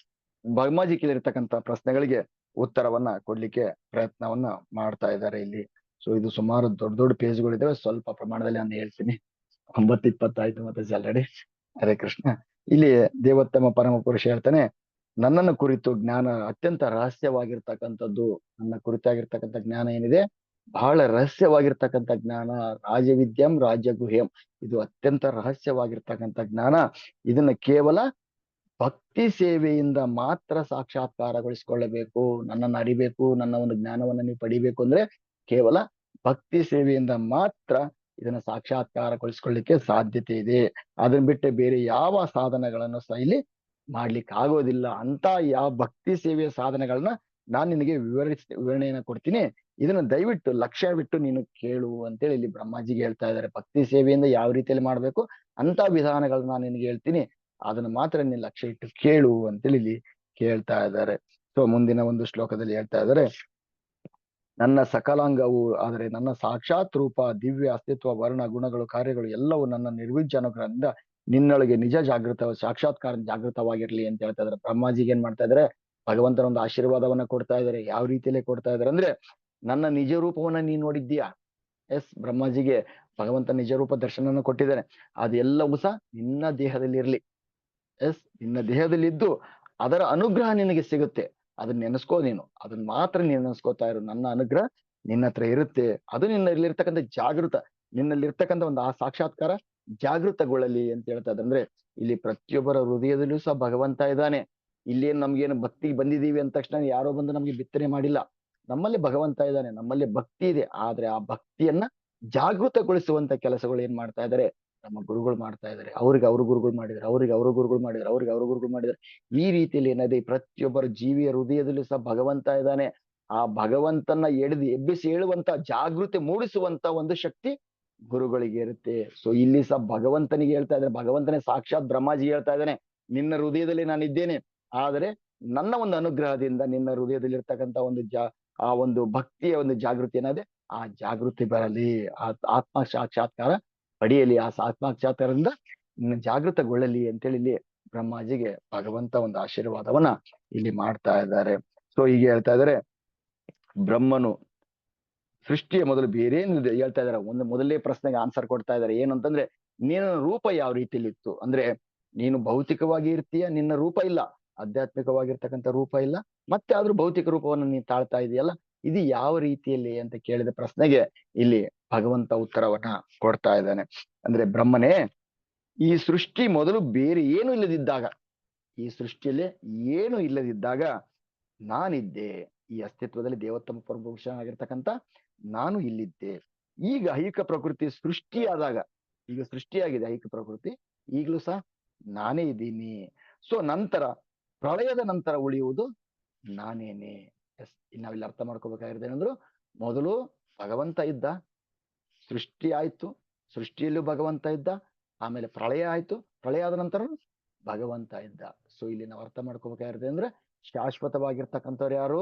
ಬ್ರಹ್ಮಾಜಿ ಕೇಳಿರ್ತಕ್ಕಂಥ ಪ್ರಶ್ನೆಗಳಿಗೆ ಉತ್ತರವನ್ನ ಕೊಡ್ಲಿಕ್ಕೆ ಪ್ರಯತ್ನವನ್ನ ಮಾಡ್ತಾ ಇದ್ದಾರೆ ಇಲ್ಲಿ. ಸೊ ಇದು ಸುಮಾರು ದೊಡ್ಡ ದೊಡ್ಡ ಪೇಜ್ಗಳಿದ್ದಾವೆ, ಸ್ವಲ್ಪ ಪ್ರಮಾಣದಲ್ಲಿ ನಾನು ಹೇಳ್ತೀನಿ. 9:20 ಮತ್ತೆ ಆಲ್ರೆಡಿ. ಹರೇ ಕೃಷ್ಣ. ಇಲ್ಲಿ ದೇವೋತ್ತಮ ಪರಮ ಪುರುಷ ಹೇಳ್ತಾನೆ, ನನ್ನನ್ನು ಕುರಿತು ಜ್ಞಾನ ಅತ್ಯಂತ ರಹಸ್ಯವಾಗಿರ್ತಕ್ಕಂಥದ್ದು. ನನ್ನ ಕುರಿತಾಗಿರ್ತಕ್ಕಂಥ ಜ್ಞಾನ ಏನಿದೆ ಬಹಳ ರಹಸ್ಯವಾಗಿರ್ತಕ್ಕಂಥ ಜ್ಞಾನ. ರಾಜವಿದ್ಯಂ ರಾಜಗುಹ್ಯಂ, ಇದು ಅತ್ಯಂತ ರಹಸ್ಯವಾಗಿರ್ತಕ್ಕಂಥ ಜ್ಞಾನ. ಇದನ್ನ ಕೇವಲ ಭಕ್ತಿ ಸೇವೆಯಿಂದ ಮಾತ್ರ ಸಾಕ್ಷಾತ್ಕಾರಗೊಳಿಸಿಕೊಳ್ಳಬೇಕು. ನನ್ನನ್ನು ಅರಿಬೇಕು, ನನ್ನ ಒಂದು ಜ್ಞಾನವನ್ನು ನೀವು ಪಡಿಬೇಕು ಅಂದ್ರೆ ಕೇವಲ ಭಕ್ತಿ ಸೇವೆಯಿಂದ ಮಾತ್ರ ಇದನ್ನ ಸಾಕ್ಷಾತ್ಕಾರಗೊಳಿಸ್ಕೊಳ್ಳಿಕ್ಕೆ ಸಾಧ್ಯತೆ ಇದೆ. ಅದನ್ನ ಬಿಟ್ಟೆ ಬೇರೆ ಯಾವ ಸಾಧನಗಳನ್ನು ಸಹ ಇಲ್ಲಿ ಮಾಡ್ಲಿಕ್ಕೆ ಆಗೋದಿಲ್ಲ. ಅಂತ ಯಾವ ಭಕ್ತಿ ಸೇವೆಯ ಸಾಧನಗಳನ್ನ ನಾನು ನಿನಗೆ ವಿವರಣೆಯನ್ನ ಕೊಡ್ತೀನಿ, ಇದನ್ನ ದಯವಿಟ್ಟು ಲಕ್ಷ್ಯವಿಟ್ಟು ನೀನು ಕೇಳು ಅಂತೇಳಿ ಇಲ್ಲಿ ಬ್ರಹ್ಮಾಜಿಗೆ ಹೇಳ್ತಾ ಇದ್ದಾರೆ. ಭಕ್ತಿ ಸೇವೆಯಿಂದ ಯಾವ ರೀತಿಯಲ್ಲಿ ಮಾಡ್ಬೇಕು ಅಂತ ವಿಧಾನಗಳನ್ನ ನಾನು ನಿನಗೆ ಹೇಳ್ತೀನಿ, ಅದನ್ನ ಮಾತ್ರ ನೀನು ಲಕ್ಷ್ಯ ಇಟ್ಟು ಕೇಳು ಅಂತೇಳಿ ಇಲ್ಲಿ ಕೇಳ್ತಾ ಇದ್ದಾರೆ. ಸೊ ಮುಂದಿನ ಒಂದು ಶ್ಲೋಕದಲ್ಲಿ ಹೇಳ್ತಾ ಇದ್ದಾರೆ, ನನ್ನ ಸಕಲಾಂಗವು ಆದರೆ ನನ್ನ ಸಾಕ್ಷಾತ್ ರೂಪ, ದಿವ್ಯ ಅಸ್ತಿತ್ವ, ವರ್ಣ, ಗುಣಗಳು, ಕಾರ್ಯಗಳು ಎಲ್ಲವೂ ನನ್ನ ನಿರ್ವಿಜ್ಞಾನದಿಂದ ನಿನ್ನೊಳಗೆ ನಿಜ ಸಾಕ್ಷಾತ್ಕಾರ ಜಾಗೃತವಾಗಿರ್ಲಿ ಅಂತ ಹೇಳ್ತಾ ಇದ್ದಾರೆ. ಬ್ರಹ್ಮಾಜಿಗೆ ಏನ್ ಮಾಡ್ತಾ ಇದಾರೆ? ಭಗವಂತನ ಒಂದು ಆಶೀರ್ವಾದವನ್ನ ಕೊಡ್ತಾ ಇದ್ದಾರೆ. ಯಾವ ರೀತಿಯಲ್ಲಿ ಕೊಡ್ತಾ ಇದಾರೆ ಅಂದ್ರೆ, ನನ್ನ ನಿಜ ರೂಪವನ್ನ ನೀನ್ ನೋಡಿದ್ಯಾ? ಎಸ್, ಬ್ರಹ್ಮಾಜಿಗೆ ಭಗವಂತ ನಿಜ ರೂಪ ದರ್ಶನವನ್ನು ಕೊಟ್ಟಿದ್ದಾನೆ. ಅದೆಲ್ಲವೂ ಸಹ ನಿನ್ನ ದೇಹದಲ್ಲಿ ಇರ್ಲಿ. ಎಸ್, ನಿನ್ನ ದೇಹದಲ್ಲಿದ್ದು ಅದರ ಅನುಗ್ರಹ ನಿನಗೆ ಸಿಗುತ್ತೆ. ಅದನ್ನ ನೆನೆಸ್ಕೋ ನೀನು, ಅದನ್ನ ಮಾತ್ರ ನೀನು ನೆನೆಸ್ಕೋತಾ ಇರು. ನನ್ನ ಅನುಗ್ರಹ ನಿನ್ನ ಹತ್ರ ಇರುತ್ತೆ. ಅದು ನಿನ್ನಲ್ಲಿರ್ತಕ್ಕಂಥ ಜಾಗೃತ, ನಿನ್ನಲ್ಲಿರ್ತಕ್ಕಂಥ ಒಂದು ಆ ಸಾಕ್ಷಾತ್ಕಾರ ಜಾಗೃತಗೊಳ್ಳಲಿ ಅಂತ ಹೇಳ್ತಾ ಇದ್ದಾರೆ. ಅಂದ್ರೆ ಇಲ್ಲಿ ಪ್ರತಿಯೊಬ್ಬರ ಹೃದಯದಲ್ಲೂ ಸಹ ಭಗವಂತ ಇದ್ದಾನೆ. ಇಲ್ಲೇನು ನಮ್ಗೇನು ಭಕ್ತಿ ಬಂದಿದೀವಿ ಅಂದ ತಕ್ಷಣ ಯಾರೋ ಬಂದು ನಮ್ಗೆ ಬಿತ್ತನೆ ಮಾಡಿಲ್ಲ. ನಮ್ಮಲ್ಲಿ ಭಗವಂತ ಇದ್ದಾನೆ, ನಮ್ಮಲ್ಲಿ ಭಕ್ತಿ ಇದೆ. ಆದ್ರೆ ಆ ಭಕ್ತಿಯನ್ನ ಜಾಗೃತಗೊಳಿಸುವಂತ ಕೆಲಸಗಳು ಏನ್ ಮಾಡ್ತಾ ಇದ್ದಾರೆ? ನಮ್ಮ ಗುರುಗಳು ಮಾಡ್ತಾ ಇದ್ದಾರೆ. ಅವ್ರಿಗೆ ಅವ್ರ ಗುರುಗಳು ಮಾಡಿದ್ದಾರೆ, ಅವ್ರಿಗೆ ಅವ್ರ ಗುರುಗಳು ಮಾಡಿದ್ದಾರೆ, ಅವ್ರಿಗೆ ಅವ್ರ ಗುರುಗಳು ಮಾಡಿದ್ದಾರೆ. ಈ ರೀತಿಯಲ್ಲಿ ಏನಿದೆ, ಪ್ರತಿಯೊಬ್ಬರ ಜೀವಿಯ ಹೃದಯದಲ್ಲೂ ಸಹ ಭಗವಂತ ಇದ್ದಾನೆ. ಆ ಭಗವಂತನ ಎಬ್ಬಿಸಿ ಹೇಳುವಂತ, ಜಾಗೃತಿ ಮೂಡಿಸುವಂತ ಒಂದು ಶಕ್ತಿ ಗುರುಗಳಿಗೆ ಇರುತ್ತೆ. ಸೊ ಇಲ್ಲಿ ಸಹ ಭಗವಂತನಿಗೆ ಹೇಳ್ತಾ ಇದ್ದಾರೆ, ಭಗವಂತನೇ ಸಾಕ್ಷಾತ್ ಬ್ರಹ್ಮಾಜಿ ಹೇಳ್ತಾ ಇದ್ದಾನೆ, ನಿನ್ನ ಹೃದಯದಲ್ಲಿ ನಾನು ಇದ್ದೇನೆ, ಆದರೆ ನನ್ನ ಒಂದು ಅನುಗ್ರಹದಿಂದ ನಿನ್ನ ಹೃದಯದಲ್ಲಿ ಇರ್ತಕ್ಕಂಥ ಒಂದು ಆ ಒಂದು ಭಕ್ತಿಯ ಒಂದು ಜಾಗೃತಿ ಏನಾದೆ, ಆ ಜಾಗೃತಿ ಬರಲಿ, ಆ ಆತ್ಮ ಸಾಕ್ಷಾತ್ಕಾರ ಪಡೆಯಲಿ, ಆ ಆತ್ಮಸಾಕ್ಷಾತ್ಕಾರದಿಂದ ಜಾಗೃತಗೊಳ್ಳಲಿ ಅಂತೇಳಿ ಇಲ್ಲಿ ಬ್ರಹ್ಮಾಜಿಗೆ ಭಗವಂತ ಒಂದು ಆಶೀರ್ವಾದವನ್ನ ಇಲ್ಲಿ ಮಾಡ್ತಾ ಇದ್ದಾರೆ. ಸೊ ಹೀಗೆ ಹೇಳ್ತಾ ಇದ್ದಾರೆ, ಬ್ರಹ್ಮನು ಸೃಷ್ಟಿಯ ಮೊದಲು ಬೇರೆ ಹೇಳ್ತಾ ಇದ್ದಾರೆ. ಒಂದು ಮೊದಲನೇ ಪ್ರಶ್ನೆಗೆ ಆನ್ಸರ್ ಕೊಡ್ತಾ ಇದ್ದಾರೆ. ಏನು ಅಂತಂದ್ರೆ, ನಿನ್ನ ರೂಪ ಯಾವ ರೀತಿಯಲ್ಲಿ ಇತ್ತು ಅಂದ್ರೆ ನೀನು ಭೌತಿಕವಾಗಿ ಇರ್ತೀಯ, ನಿನ್ನ ರೂಪ ಇಲ್ಲ, ಆಧ್ಯಾತ್ಮಿಕವಾಗಿರ್ತಕ್ಕಂಥ ರೂಪ ಇಲ್ಲ, ಮತ್ತೆ ಆದ್ರೂ ಭೌತಿಕ ರೂಪವನ್ನು ನೀನು ತಾಳ್ತಾ ಇದೆಯಲ್ಲ, ಇದು ಯಾವ ರೀತಿಯಲ್ಲಿ ಅಂತ ಕೇಳಿದ ಪ್ರಶ್ನೆಗೆ ಇಲ್ಲಿ ಭಗವಂತ ಉತ್ತರವನ್ನ ಕೊಡ್ತಾ ಇದ್ದಾನೆ. ಅಂದ್ರೆ ಬ್ರಹ್ಮನೇ, ಈ ಸೃಷ್ಟಿ ಮೊದಲು ಬೇರೆ ಏನು ಇಲ್ಲದಿದ್ದಾಗ, ಈ ಸೃಷ್ಟಿಯಲ್ಲಿ ಏನು ಇಲ್ಲದಿದ್ದಾಗ ನಾನಿದ್ದೆ, ಈ ಅಸ್ತಿತ್ವದಲ್ಲಿ ದೇವೋತ್ತಮ ಪರಮಪುರುಷನಾಗಿರ್ತಕ್ಕಂಥ ನಾನು ಇಲ್ಲಿದ್ದೆ. ಈಗ ಐಹಿಕ ಪ್ರಕೃತಿ ಸೃಷ್ಟಿಯಾದಾಗ, ಈಗ ಸೃಷ್ಟಿಯಾಗಿದೆ ಐಹಿಕ ಪ್ರಕೃತಿ, ಈಗಲೂ ಸಹ ನಾನೇ ಇದ್ದೀನಿ. ಸೊ ನಂತರ ಪ್ರಳಯದ ನಂತರ ಉಳಿಯುವುದು ನಾನೇನೆ. ಎಸ್, ನಾವಿಲ್ಲಿ ಅರ್ಥ ಮಾಡ್ಕೋಬೇಕಾಗಿರೋದು ಏನಂದ್ರು, ಮೊದಲು ಭಗವಂತ ಇದ್ದ, ಸೃಷ್ಟಿ ಆಯ್ತು, ಸೃಷ್ಟಿಯಲ್ಲೂ ಭಗವಂತ ಇದ್ದ, ಆಮೇಲೆ ಪ್ರಳಯ ಆಯ್ತು, ಪ್ರಳಯ ಆದ ನಂತರ ಭಗವಂತ ಇದ್ದ. ಸೊ ಇಲ್ಲಿ ನಾವು ಅರ್ಥ ಮಾಡ್ಕೋಬೇಕಾಗಿರೋದು ಅಂದ್ರೆ ಶಾಶ್ವತವಾಗಿರ್ತಕ್ಕಂಥವ್ರು ಯಾರು?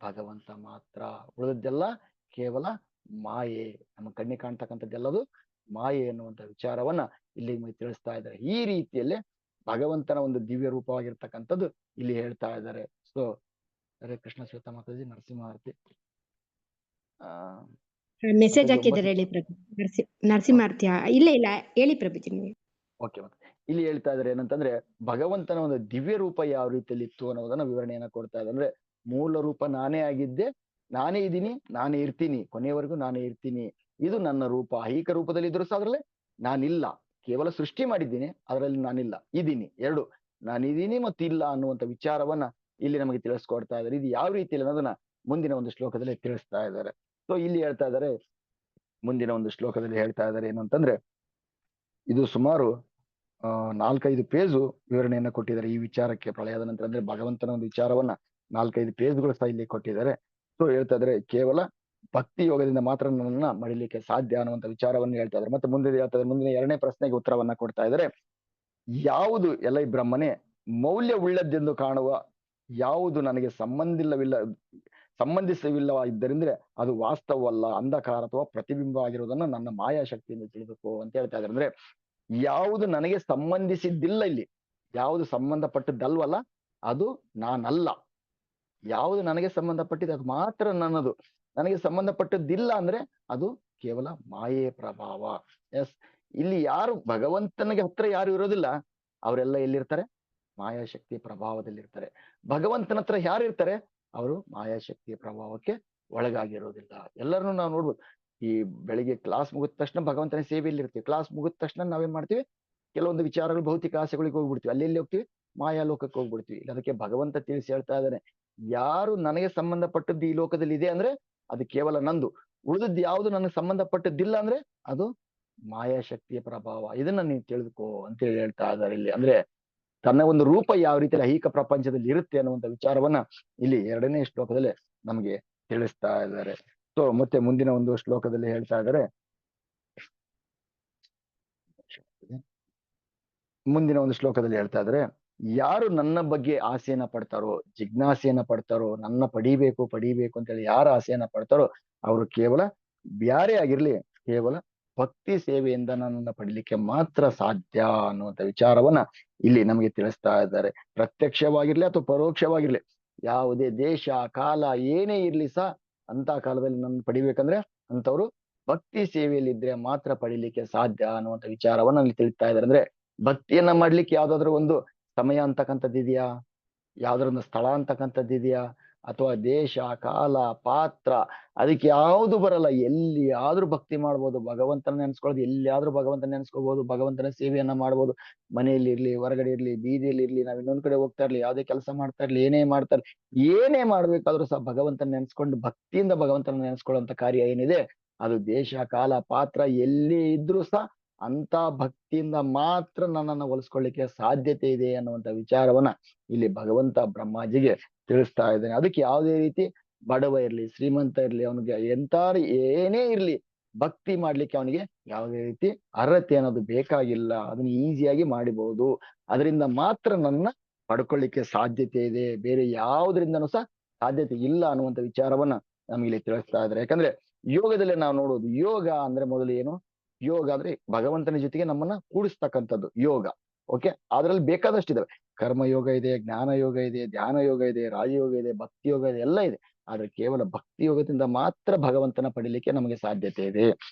ಭಗವಂತ ಮಾತ್ರ. ಉಳಿದದ್ದೆಲ್ಲ ಕೇವಲ ಮಾಯೆ, ನಮ್ಮ ಕಣ್ಣಿಗೆ ಕಾಣ್ತಕ್ಕಂಥದ್ದೆಲ್ಲದು ಮಾಯೆ ಎನ್ನುವಂತ ವಿಚಾರವನ್ನ ಇಲ್ಲಿ ನಿಮಗೆ ತಿಳಿಸ್ತಾ ಇದ್ದಾರೆ. ಈ ರೀತಿಯಲ್ಲೇ ಭಗವಂತನ ಒಂದು ದಿವ್ಯ ರೂಪವಾಗಿರ್ತಕ್ಕಂಥದ್ದು ಇಲ್ಲಿ ಹೇಳ್ತಾ ಇದ್ದಾರೆ. ಸೊ ಹರೇ ಕೃಷ್ಣ ಶ್ವೇತಾ ಮಾತಾಜಿ, ನರಸಿಂಹಾರತಿ. ಮೆಸೇಜ್ ಹಾಕಿದ್ದಾರೆ ಹೇಳಿ ಪ್ರಭು. ನರಸಿಂಹಾರತಿ ಇಲ್ಲ ಇಲ್ಲ ಹೇಳಿ ಪ್ರಭುಜಿ ನೀವು. ಓಕೆ, ಮತ್ತೆ ಇಲ್ಲಿ ಹೇಳ್ತಾ ಇದ್ದಾರೆ ಏನಂತಂದ್ರೆ ಭಗವಂತನ ಒಂದು ದಿವ್ಯ ರೂಪ ಯಾವ ರೀತಿಯಲ್ಲಿ ಇತ್ತು ಅನ್ನೋದನ್ನ ವಿವರಣೆಯನ್ನ ಕೊಡ್ತಾ ಇದ್ದಾರೆ. ಅಂದ್ರೆ ಮೂಲ ರೂಪ ನಾನೇ ಆಗಿದ್ದೆ, ನಾನೇ ಇದ್ದೀನಿ, ನಾನೇ ಇರ್ತೀನಿ, ಕೊನೆಯವರೆಗೂ ನಾನೇ ಇರ್ತೀನಿ, ಇದು ನನ್ನ ರೂಪ. ಐಹಿಕ ರೂಪದಲ್ಲಿ ಇದ್ರು ಸಹ ಅದ್ರಲ್ಲಿ ನಾನಿಲ್ಲ, ಕೇವಲ ಸೃಷ್ಟಿ ಮಾಡಿದ್ದೀನಿ, ಅದರಲ್ಲಿ ನಾನಿಲ್ಲ, ಇದ್ದೀನಿ, ಎರಡು, ನಾನಿದ್ದೀನಿ ಮತ್ತು ಇಲ್ಲ ಅನ್ನುವಂಥ ವಿಚಾರವನ್ನ ಇಲ್ಲಿ ನಮಗೆ ತಿಳಿಸ್ಕೊಡ್ತಾ ಇದ್ದಾರೆ. ಇದು ಯಾವ ರೀತಿಯಲ್ಲಿ ಅನ್ನೋದನ್ನ ಮುಂದಿನ ಒಂದು ಶ್ಲೋಕದಲ್ಲಿ ತಿಳಿಸ್ತಾ ಇದ್ದಾರೆ. ಸೊ ಇಲ್ಲಿ ಹೇಳ್ತಾ ಇದ್ದಾರೆ, ಮುಂದಿನ ಒಂದು ಶ್ಲೋಕದಲ್ಲಿ ಹೇಳ್ತಾ ಇದ್ದಾರೆ ಏನು ಅಂತಂದ್ರೆ, ಇದು ಸುಮಾರು 4-5 ಪೇಜು ವಿವರಣೆಯನ್ನ ಕೊಟ್ಟಿದ್ದಾರೆ ಈ ವಿಚಾರಕ್ಕೆ. ಪ್ರಳಯದ ನಂತರ ಅಂದ್ರೆ ಭಗವಂತನ ಒಂದು ವಿಚಾರವನ್ನ 4-5 ಪೇಜ್ಗಳು ಸಹ ಇಲ್ಲಿ ಕೊಟ್ಟಿದ್ದಾರೆ. ಸೊ ಹೇಳ್ತಾ ಇದ್ರೆ ಕೇವಲ ಭಕ್ತಿ ಯೋಗದಿಂದ ಮಾತ್ರ ನನ್ನನ್ನ ಮಡಿಲಿಕ್ಕೆ ಸಾಧ್ಯ ಅನ್ನುವಂಥ ವಿಚಾರವನ್ನು ಹೇಳ್ತಾ ಇದ್ದಾರೆ. ಮತ್ತೆ ಮುಂದೆ ಹೇಳ್ತಾ ಇದ್ದಾರೆ, ಮುಂದಿನ 2ನೇ ಪ್ರಶ್ನೆಗೆ ಉತ್ತರವನ್ನ ಕೊಡ್ತಾ ಇದ್ದಾರೆ. ಯಾವುದು ಎಲೈ ಬ್ರಹ್ಮನೇ ಮೌಲ್ಯವುಳ್ಳದ್ದೆಂದು ಕಾಣುವ, ಯಾವುದು ನನಗೆ ಸಂಬಂಧಿಸವಿಲ್ಲವಾಗಿದ್ದರಿಂದ ಅದು ವಾಸ್ತವವಲ್ಲ, ಅಂಧಕಾರ ಅಥವಾ ಪ್ರತಿಬಿಂಬ ಆಗಿರುವುದನ್ನು ನನ್ನ ಮಾಯಾಶಕ್ತಿಯಿಂದ ತಿಳಿಬೇಕು ಅಂತ ಹೇಳ್ತಾ ಇದ್ದಾರೆ. ಅಂದ್ರೆ ಯಾವುದು ನನಗೆ ಸಂಬಂಧಿಸಿದ್ದಿಲ್ಲ, ಇಲ್ಲಿ ಯಾವುದು ಸಂಬಂಧಪಟ್ಟದ್ದಲ್ವಲ್ಲ ಅದು ನಾನಲ್ಲ. ಯಾವುದು ನನಗೆ ಸಂಬಂಧಪಟ್ಟಿದೆ ಅದು ಮಾತ್ರ ನನ್ನದು, ನನಗೆ ಸಂಬಂಧಪಟ್ಟದ್ದಿಲ್ಲ ಅಂದ್ರೆ ಅದು ಕೇವಲ ಮಾಯೆ ಪ್ರಭಾವ. ಎಸ್, ಇಲ್ಲಿ ಯಾರು ಭಗವಂತನಿಗೆ ಹತ್ರ ಯಾರು ಇರೋದಿಲ್ಲ ಅವರೆಲ್ಲ ಎಲ್ಲಿರ್ತಾರೆ? ಮಾಯಾಶಕ್ತಿಯ ಪ್ರಭಾವದಲ್ಲಿರ್ತಾರೆ. ಭಗವಂತನ ಹತ್ರ ಯಾರು ಇರ್ತಾರೆ? ಅವರು ಮಾಯಾಶಕ್ತಿಯ ಪ್ರಭಾವಕ್ಕೆ ಒಳಗಾಗಿರೋದಿಲ್ಲ. ಎಲ್ಲರನ್ನೂ ನಾವು ನೋಡ್ಬೋದು. ಈ ಬೆಳಿಗ್ಗೆ ಕ್ಲಾಸ್ ಮುಗಿದ ತಕ್ಷಣ ಭಗವಂತನ ಸೇವೆಯಲ್ಲಿ ಇರ್ತೀವಿ, ಕ್ಲಾಸ್ ಮುಗಿದ ತಕ್ಷಣ ನಾವೇನ್ ಮಾಡ್ತೀವಿ? ಕೆಲವೊಂದು ವಿಚಾರಗಳು ಭೌತಿಕ ಆಸೆಗಳಿಗೆ ಹೋಗ್ಬಿಡ್ತೀವಿ, ಅಲ್ಲಿ ಹೋಗ್ತೀವಿ, ಮಾಯಾ ಲೋಕಕ್ಕೆ ಹೋಗ್ಬಿಡ್ತೀವಿ. ಅದಕ್ಕೆ ಭಗವಂತ ತಿಳಿಸಿ ಹೇಳ್ತಾ ಇದ್ದಾನೆ, ಯಾರು ನನಗೆ ಸಂಬಂಧಪಟ್ಟದ್ದು ಈ ಲೋಕದಲ್ಲಿ ಇದೆ ಅಂದ್ರೆ ಅದು ಕೇವಲ ನಂದು, ಉಳಿದದ್ದು ಯಾವುದು ನನಗೆ ಸಂಬಂಧಪಟ್ಟದ್ದಿಲ್ಲ ಅಂದ್ರೆ ಅದು ಮಾಯಾಶಕ್ತಿಯ ಪ್ರಭಾವ. ಇದನ್ನ ನೀವು ತಿಳಿದುಕೋ ಅಂತ ಹೇಳಿ ಹೇಳ್ತಾ ಇದ್ದಾರೆ ಇಲ್ಲಿ. ಅಂದ್ರೆ ತನ್ನ ಒಂದು ರೂಪ ಯಾವ ರೀತಿಯಲ್ಲಿ ಐಹಿಕ ಪ್ರಪಂಚದಲ್ಲಿ ಇರುತ್ತೆ ಅನ್ನುವಂಥ ವಿಚಾರವನ್ನ ಇಲ್ಲಿ 2ನೇ ಶ್ಲೋಕದಲ್ಲಿ ನಮಗೆ ತಿಳಿಸ್ತಾ ಇದ್ದಾರೆ. ಸೊ ಮತ್ತೆ ಮುಂದಿನ ಒಂದು ಶ್ಲೋಕದಲ್ಲಿ ಹೇಳ್ತಾ ಇದ್ದಾರೆ, ಮುಂದಿನ ಒಂದು ಶ್ಲೋಕದಲ್ಲಿ ಹೇಳ್ತಾ ಇದ್ದಾರೆ, ಯಾರು ನನ್ನ ಬಗ್ಗೆ ಆಸೆಯನ್ನ ಪಡ್ತಾರೋ, ಜಿಜ್ಞಾಸೆಯನ್ನ ಪಡ್ತಾರೋ, ನನ್ನ ಪಡಿಬೇಕು ಅಂತ ಹೇಳಿ ಯಾರು ಆಸೆಯನ್ನ ಪಡ್ತಾರೋ ಅವರು ಕೇವಲ ಬ್ಯಾರೆ ಆಗಿರ್ಲಿ, ಕೇವಲ ಭಕ್ತಿ ಸೇವೆಯಿಂದ ನನ್ನನ್ನ ಪಡಿಲಿಕ್ಕೆ ಮಾತ್ರ ಸಾಧ್ಯ ಅನ್ನುವಂಥ ವಿಚಾರವನ್ನ ಇಲ್ಲಿ ನಮಗೆ ತಿಳಿಸ್ತಾ ಇದ್ದಾರೆ. ಪ್ರತ್ಯಕ್ಷವಾಗಿರ್ಲಿ ಅಥವಾ ಪರೋಕ್ಷವಾಗಿರ್ಲಿ, ಯಾವುದೇ ದೇಶ ಕಾಲ ಏನೇ ಇರ್ಲಿ ಸಹ ಅಂತ ಕಾಲದಲ್ಲಿ ನನ್ನ ಪಡಿಬೇಕಂದ್ರೆ ಅಂತವ್ರು ಭಕ್ತಿ ಸೇವೆಯಲ್ಲಿ ಇದ್ರೆ ಮಾತ್ರ ಪಡಿಲಿಕ್ಕೆ ಸಾಧ್ಯ ಅನ್ನುವಂಥ ವಿಚಾರವನ್ನ ಅಲ್ಲಿ ತಿಳಿಸ್ತಾ ಇದ್ದಾರೆ. ಅಂದ್ರೆ ಭಕ್ತಿಯನ್ನ ಮಾಡ್ಲಿಕ್ಕೆ ಯಾವ್ದಾದ್ರು ಒಂದು ಸಮಯ ಅಂತಕ್ಕಂಥದ್ದು ಇದೆಯಾ? ಯಾವ್ದಾದ್ರು ಒಂದು ಸ್ಥಳ ಅಂತಕ್ಕಂಥದ್ದು ಇದೆಯಾ? ಅಥವಾ ದೇಶ ಕಾಲ ಪಾತ್ರ, ಅದಕ್ಕೆ ಯಾವುದು ಬರಲ್ಲ. ಎಲ್ಲಿ ಆದ್ರೂ ಭಕ್ತಿ ಮಾಡ್ಬೋದು, ಭಗವಂತನ ನೆನ್ಸ್ಕೊಳ್ಳೋದು ಎಲ್ಲಿಯಾದ್ರೂ ಭಗವಂತನ ನೆನ್ಸ್ಕೊಳ್ಬಹುದು, ಭಗವಂತನ ಸೇವೆಯನ್ನ ಮಾಡ್ಬೋದು. ಮನೆಯಲ್ಲಿ ಇರ್ಲಿ, ಹೊರಗಡೆ ಇರ್ಲಿ, ಬೀದಿಯಲ್ಲಿ ಇರ್ಲಿ, ನಾವ್ ಇನ್ನೊಂದ್ ಕಡೆ ಹೋಗ್ತಾ ಇರ್ಲಿ, ಯಾವ್ದೇ ಕೆಲಸ ಮಾಡ್ತಾ ಇರ್ಲಿ, ಏನೇ ಮಾಡ್ತಾ ಇರ್ಲಿ, ಏನೇ ಮಾಡ್ಬೇಕಾದ್ರೂ ಸಹ ಭಗವಂತನ ನೆನ್ಸ್ಕೊಂಡು ಭಕ್ತಿಯಿಂದ ಭಗವಂತನ ನೆನ್ಸ್ಕೊಳ್ಳುವಂತ ಕಾರ್ಯ ಏನಿದೆ ಅದು ದೇಶ ಕಾಲ ಪಾತ್ರ ಎಲ್ಲಿ ಇದ್ರೂ ಸಹ ಅಂತ ಭಕ್ತಿಯಿಂದ ಮಾತ್ರ ನನ್ನನ್ನು ಹೋಲಿಸ್ಕೊಳ್ಳಿಕ್ಕೆ ಸಾಧ್ಯತೆ ಇದೆ ಅನ್ನುವಂಥ ವಿಚಾರವನ್ನ ಇಲ್ಲಿ ಭಗವಂತ ಬ್ರಹ್ಮಾಜಿಗೆ ತಿಳಿಸ್ತಾ ಇದ್ದಾನೆ. ಅದಕ್ಕೆ ಯಾವುದೇ ರೀತಿ ಬಡವ ಇರ್ಲಿ, ಶ್ರೀಮಂತ ಇರ್ಲಿ, ಅವನಿಗೆ ಎಂತಾರು ಏನೇ ಇರ್ಲಿ, ಭಕ್ತಿ ಮಾಡ್ಲಿಕ್ಕೆ ಅವನಿಗೆ ಯಾವುದೇ ರೀತಿ ಅರ್ಹತೆ ಅನ್ನೋದು ಬೇಕಾಗಿಲ್ಲ. ಅದನ್ನ ಈಸಿಯಾಗಿ ಮಾಡಿಬಹುದು. ಅದರಿಂದ ಮಾತ್ರ ನನ್ನ ಪಡ್ಕೊಳ್ಳಿಕ್ಕೆ ಸಾಧ್ಯತೆ ಇದೆ, ಬೇರೆ ಯಾವುದರಿಂದನೂ ಸಹ ಸಾಧ್ಯತೆ ಇಲ್ಲ ಅನ್ನುವಂಥ ವಿಚಾರವನ್ನ ನಮ್ಗೆ ಇಲ್ಲಿ ತಿಳಿಸ್ತಾ ಇದ್ದಾರೆ. ಯಾಕಂದ್ರೆ ಯೋಗದಲ್ಲೇ ನಾವು ನೋಡೋದು, ಯೋಗ ಅಂದ್ರೆ ಮೊದಲು ಏನು? ಯೋಗ ಅಂದ್ರೆ ಭಗವಂತನ ಜೊತೆಗೆ ನಮ್ಮನ್ನ ಕೂಡಿಸ್ತಕ್ಕಂಥದ್ದು ಯೋಗ. ಓಕೆ, ಅದ್ರಲ್ಲಿ ಬೇಕಾದಷ್ಟಿದಾವೆ. ಕರ್ಮ ಯೋಗ ಇದೆ, ಜ್ಞಾನ ಯೋಗ ಇದೆ, ಧ್ಯಾನ ಯೋಗ ಇದೆ, ರಾಜಯೋಗ ಇದೆ, ಭಕ್ತಿ ಯೋಗ ಇದೆ, ಎಲ್ಲ ಇದೆ. ಆದ್ರೆ ಕೇವಲ ಭಕ್ತಿ ಯೋಗದಿಂದ ಮಾತ್ರ ಭಗವಂತನ ಪಡಿಲಿಕ್ಕೆ ನಮಗೆ ಸಾಧ್ಯತೆ ಇದೆ.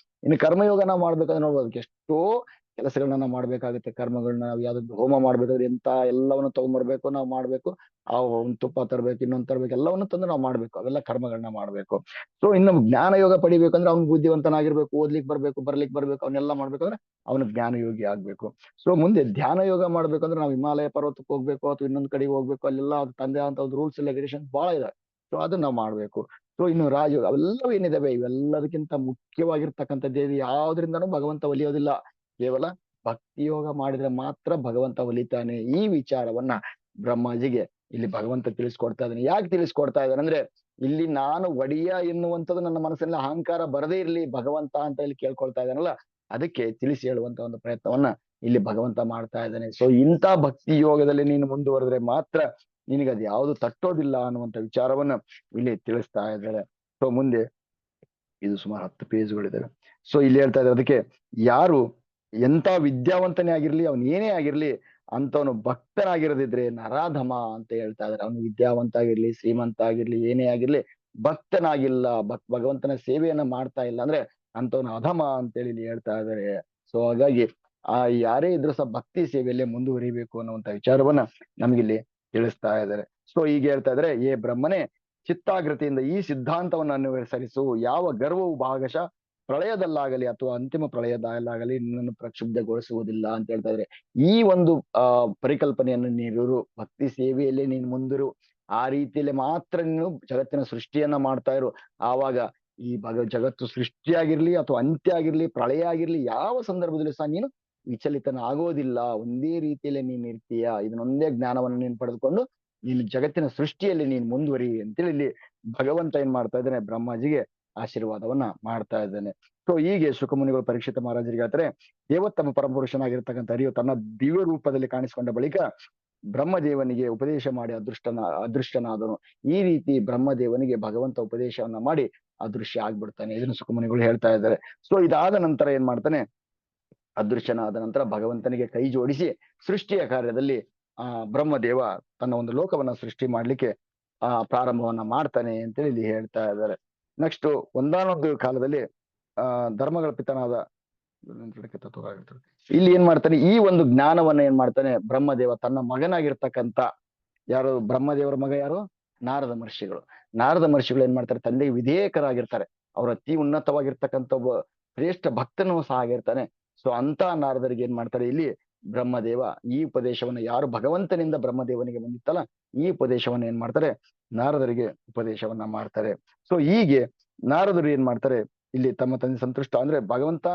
ಇನ್ನು ಕರ್ಮಯೋಗ ನಾವು ಮಾಡ್ಬೇಕಾದ್ರೆ ನೋಡ್ಬೋದು, ಎಷ್ಟೋ ಕೆಲಸಗಳನ್ನ ನಾವು ಮಾಡ್ಬೇಕಾಗುತ್ತೆ, ಕರ್ಮಗಳನ್ನ ನಾವು ಯಾವ್ದಾದ್ರು ಹೋಮ ಮಾಡ್ಬೇಕಾದ್ರೆ ಎಂತ ಎಲ್ಲವನ್ನು ತಗೊಂಡ್ಬರ್ಬೇಕು, ನಾವು ಮಾಡ್ಬೇಕು. ಆ ಒಂದ್ ತುಪ್ಪ ತರ್ಬೇಕು, ಇನ್ನೊಂದ್ ತರ್ಬೇಕು, ಎಲ್ಲವನ್ನು ತಂದು ನಾವು ಮಾಡ್ಬೇಕು, ಅವೆಲ್ಲ ಕರ್ಮಗಳನ್ನ ಮಾಡ್ಬೇಕು. ಸೊ ಇನ್ನು ಜ್ಞಾನ ಯೋಗ ಪಡಿಬೇಕಂದ್ರೆ ಅವ್ನು ಬುದ್ಧಿವಂತನಾಗಿರ್ಬೇಕು, ಬರ್ಲಿಕ್ ಬರ್ಬೇಕು, ಅವನ್ನೆಲ್ಲ ಮಾಡ್ಬೇಕಂದ್ರೆ ಅವನು ಜ್ಞಾನ ಯೋಗಿ ಆಗ್ಬೇಕು. ಸೊ ಮುಂದೆ ಧ್ಯಾನ ಯೋಗ ಮಾಡ್ಬೇಕಂದ್ರೆ ನಾವು ಹಿಮಾಲಯ ಪರ್ವತಕ್ಕೆ ಹೋಗ್ಬೇಕು ಅಥವಾ ಇನ್ನೊಂದ್ ಕಡೆಗೆ ಹೋಗ್ಬೇಕು, ಅಲ್ಲೆಲ್ಲ ಅವ್ರ ತಂದೆ ಅಂತ ಒಂದು ರೂಲ್ಸ್ ರೆಗ್ಯುಲೇಷನ್ ಬಹಳ ಇದೆ. ಸೊ ಅದನ್ನ ನಾವು ಮಾಡ್ಬೇಕು. ಸೊ ಇನ್ನು ರಾಜಯೋಗ ಅವೆಲ್ಲವೂ ಏನಿದಾವೆ ಇವೆಲ್ಲದಕ್ಕಿಂತ ಮುಖ್ಯವಾಗಿರ್ತಕ್ಕಂಥದ್ದು ಯಾವ್ದ್ರಿಂದನೂ ಭಗವಂತ ಒಲಿಯೋದಿಲ್ಲ. ಕೇವಲ ಭಕ್ತಿ ಯೋಗ ಮಾಡಿದ್ರೆ ಮಾತ್ರ ಭಗವಂತ ಒಲಿತಾನೆ. ಈ ವಿಚಾರವನ್ನ ಬ್ರಹ್ಮಾಜಿಗೆ ಇಲ್ಲಿ ಭಗವಂತ ತಿಳಿಸ್ಕೊಡ್ತಾ ಇದ್ದಾನೆ. ಯಾಕೆ ತಿಳಿಸ್ಕೊಡ್ತಾ ಇದ್ದಾನೆ ಅಂದ್ರೆ, ಇಲ್ಲಿ ನಾನು ಒಡೆಯ ಎನ್ನುವಂಥದ್ದು ನನ್ನ ಮನಸ್ಸಲ್ಲಿ ಅಹಂಕಾರ ಬರದೇ ಇರ್ಲಿ ಭಗವಂತ ಅಂತ ಇಲ್ಲಿ ಕೇಳ್ಕೊಳ್ತಾ ಇದ್ದಾನಲ್ಲ, ಅದಕ್ಕೆ ತಿಳಿಸಿ ಹೇಳುವಂತ ಒಂದು ಪ್ರಯತ್ನವನ್ನ ಇಲ್ಲಿ ಭಗವಂತ ಮಾಡ್ತಾ ಇದ್ದಾನೆ. ಸೊ ಇಂಥ ಭಕ್ತಿ ಯೋಗದಲ್ಲಿ ನೀನು ಮುಂದುವರೆದ್ರೆ ಮಾತ್ರ ನಿನಗೆ ಅದು ಯಾವುದು ತಟ್ಟೋದಿಲ್ಲ ಅನ್ನುವಂಥ ವಿಚಾರವನ್ನ ಇಲ್ಲಿ ತಿಳಿಸ್ತಾ ಇದ್ದಾರೆ. ಸೊ ಮುಂದೆ ಇದು ಸುಮಾರು 10 ಪೇಜ್ಗಳಿದಾವೆ. ಸೊ ಇಲ್ಲಿ ಹೇಳ್ತಾ ಇದ್ದಾರೆ, ಅದಕ್ಕೆ ಯಾರು ಎಂತ ವಿದ್ಯಾವಂತನೇ ಆಗಿರ್ಲಿ, ಅವನ್ ಏನೇ ಆಗಿರ್ಲಿ, ಅಂತವನು ಭಕ್ತನಾಗಿರದಿದ್ರೆ ನರಾಧಮ ಅಂತ ಹೇಳ್ತಾ ಇದಾರೆ. ಅವನು ವಿದ್ಯಾವಂತ ಆಗಿರ್ಲಿ, ಶ್ರೀಮಂತ ಆಗಿರ್ಲಿ, ಏನೇ ಆಗಿರ್ಲಿ, ಭಕ್ತನಾಗಿಲ್ಲ, ಭಗವಂತನ ಸೇವೆಯನ್ನ ಮಾಡ್ತಾ ಇಲ್ಲ ಅಂದ್ರೆ ಅಂತವನು ಅಧಮ ಅಂತೇಳಿ ಇಲ್ಲಿ ಹೇಳ್ತಾ ಇದ್ದಾರೆ. ಸೊ ಹಾಗಾಗಿ ಯಾರೇ ಇದ್ರು ಸಹ ಭಕ್ತಿ ಸೇವೆಯಲ್ಲೇ ಮುಂದುವರಿಬೇಕು ಅನ್ನುವಂತ ವಿಚಾರವನ್ನ ನಮ್ಗಿಲ್ಲಿ ತಿಳಿಸ್ತಾ ಇದ್ದಾರೆ. ಸೊ ಈಗ ಹೇಳ್ತಾ ಇದ್ರೆ, ಏ ಬ್ರಹ್ಮನೇ, ಚಿತ್ತಾಗ್ರತೆಯಿಂದ ಈ ಸಿದ್ಧಾಂತವನ್ನು ಅನುಸರಿಸು. ಯಾವ ಗರ್ವವು ಭಾಗಶಃ ಪ್ರಳಯದಲ್ಲಾಗಲಿ ಅಥವಾ ಅಂತಿಮ ಪ್ರಳಯದಲ್ಲಾಗಲಿ ನಿನ್ನನ್ನು ಪ್ರಕ್ಷುಬ್ಧಗೊಳಿಸುವುದಿಲ್ಲ ಅಂತ ಹೇಳ್ತಾ ಇದ್ರೆ, ಈ ಒಂದು ಪರಿಕಲ್ಪನೆಯನ್ನು ನೀರು ಭಕ್ತಿ ಸೇವೆಯಲ್ಲಿ ನೀನು ಮುಂದಿರು. ಆ ರೀತಿಯಲ್ಲಿ ಮಾತ್ರ ನೀನು ಜಗತ್ತಿನ ಸೃಷ್ಟಿಯನ್ನ ಮಾಡ್ತಾ ಇರು. ಆವಾಗ ಈ ಜಗತ್ತು ಸೃಷ್ಟಿಯಾಗಿರ್ಲಿ ಅಥವಾ ಅಂತ್ಯ ಆಗಿರ್ಲಿ, ಪ್ರಳಯ ಆಗಿರ್ಲಿ, ಯಾವ ಸಂದರ್ಭದಲ್ಲೂ ಸಹ ನೀನು ವಿಚಲಿತನ ಆಗೋದಿಲ್ಲ. ಒಂದೇ ರೀತಿಯಲ್ಲಿ ನೀನ್ ಇರ್ತೀಯ. ಇದನ್ನೊಂದೇ ಜ್ಞಾನವನ್ನು ನೀನು ಪಡೆದುಕೊಂಡು ನೀನು ಜಗತ್ತಿನ ಸೃಷ್ಟಿಯಲ್ಲಿ ನೀನು ಮುಂದುವರಿ ಅಂತೇಳಿ ಇಲ್ಲಿ ಭಗವಂತ ಏನ್ ಮಾಡ್ತಾ ಇದ್ದಾನೆ, ಬ್ರಹ್ಮಾಜಿಗೆ ಆಶೀರ್ವಾದವನ್ನ ಮಾಡ್ತಾ ಇದ್ದಾನೆ. ಸೊ ಹೀಗೆ ಶುಕಮುನಿಗಳು ಪರೀಕ್ಷಿತ ಮಹಾರಾಜರಿಗೆ ಹೇಳ್ತಾರೆ, ದೇವೋತ್ತಮ ಪರಮಪುರುಷನಾಗಿರ್ತಕ್ಕಂಥ ಹರಿಯು ತನ್ನ ದಿವ್ಯ ರೂಪದಲ್ಲಿ ಕಾಣಿಸಿಕೊಂಡ ಬಳಿಕ ಬ್ರಹ್ಮದೇವನಿಗೆ ಉಪದೇಶ ಮಾಡಿ ಅದೃಷ್ಟನಾದನು. ಈ ರೀತಿ ಬ್ರಹ್ಮದೇವನಿಗೆ ಭಗವಂತ ಉಪದೇಶವನ್ನ ಮಾಡಿ ಅದೃಶ್ಯ ಆಗ್ಬಿಡ್ತಾನೆ. ಇದನ್ನು ಸುಖಮುನಿಗಳು ಹೇಳ್ತಾ ಇದ್ದಾರೆ. ಸೊ ಇದಾದ ನಂತರ ಏನ್ ಮಾಡ್ತಾನೆ, ಅದೃಶ್ಯನಾದ ನಂತರ ಭಗವಂತನಿಗೆ ಕೈ ಜೋಡಿಸಿ ಸೃಷ್ಟಿಯ ಕಾರ್ಯದಲ್ಲಿ ಬ್ರಹ್ಮದೇವ ತನ್ನ ಒಂದು ಲೋಕವನ್ನ ಸೃಷ್ಟಿ ಮಾಡ್ಲಿಕ್ಕೆ ಪ್ರಾರಂಭವನ್ನ ಮಾಡ್ತಾನೆ ಅಂತೇಳಿ ಇಲ್ಲಿ ಹೇಳ್ತಾ ಇದ್ದಾರೆ. ನೆಕ್ಸ್ಟ್ ಒಂದಾನೊಂದು ಕಾಲದಲ್ಲಿ ಧರ್ಮಗಳ ಪಿತನಾದ ಇಲ್ಲಿ ಏನ್ ಮಾಡ್ತಾನೆ, ಈ ಒಂದು ಜ್ಞಾನವನ್ನ ಏನ್ ಮಾಡ್ತಾನೆ ಬ್ರಹ್ಮದೇವ ತನ್ನ ಮಗನಾಗಿರ್ತಕ್ಕಂಥ, ಯಾರು ಬ್ರಹ್ಮದೇವರ ಮಗ ಯಾರು, ನಾರದ ಮಹರ್ಷಿಗಳು. ನಾರದ ಮಹರ್ಷಿಗಳು ಏನ್ ಮಾಡ್ತಾರೆ, ತಂದೆಗೆ ವಿಧೇಯಕರಾಗಿರ್ತಾರೆ. ಅವ್ರ ಅತಿ ಉನ್ನತವಾಗಿರ್ತಕ್ಕಂಥ ಒಬ್ಬ ಶ್ರೇಷ್ಠ ಭಕ್ತನೂ ಸಹ ಆಗಿರ್ತಾನೆ. ಸೊ ಅಂತ ನಾರದರಿಗೆ ಏನ್ ಮಾಡ್ತಾರೆ, ಇಲ್ಲಿ ಬ್ರಹ್ಮದೇವ ಈ ಉಪದೇಶವನ್ನ, ಯಾರು ಭಗವಂತನಿಂದ ಬ್ರಹ್ಮದೇವನಿಗೆ ಬಂದಿತ್ತಲ್ಲ, ಈ ಉಪದೇಶವನ್ನ ಏನ್ ಮಾಡ್ತಾರೆ, ನಾರದರಿಗೆ ಉಪದೇಶವನ್ನ ಮಾಡ್ತಾರೆ. ಸೊ ಹೀಗೆ ನಾರದರು ಏನ್ ಮಾಡ್ತಾರೆ, ಇಲ್ಲಿ ತಮ್ಮ ತಂದೆ ಸಂತುಷ್ಟ ಅಂದ್ರೆ ಭಗವಂತ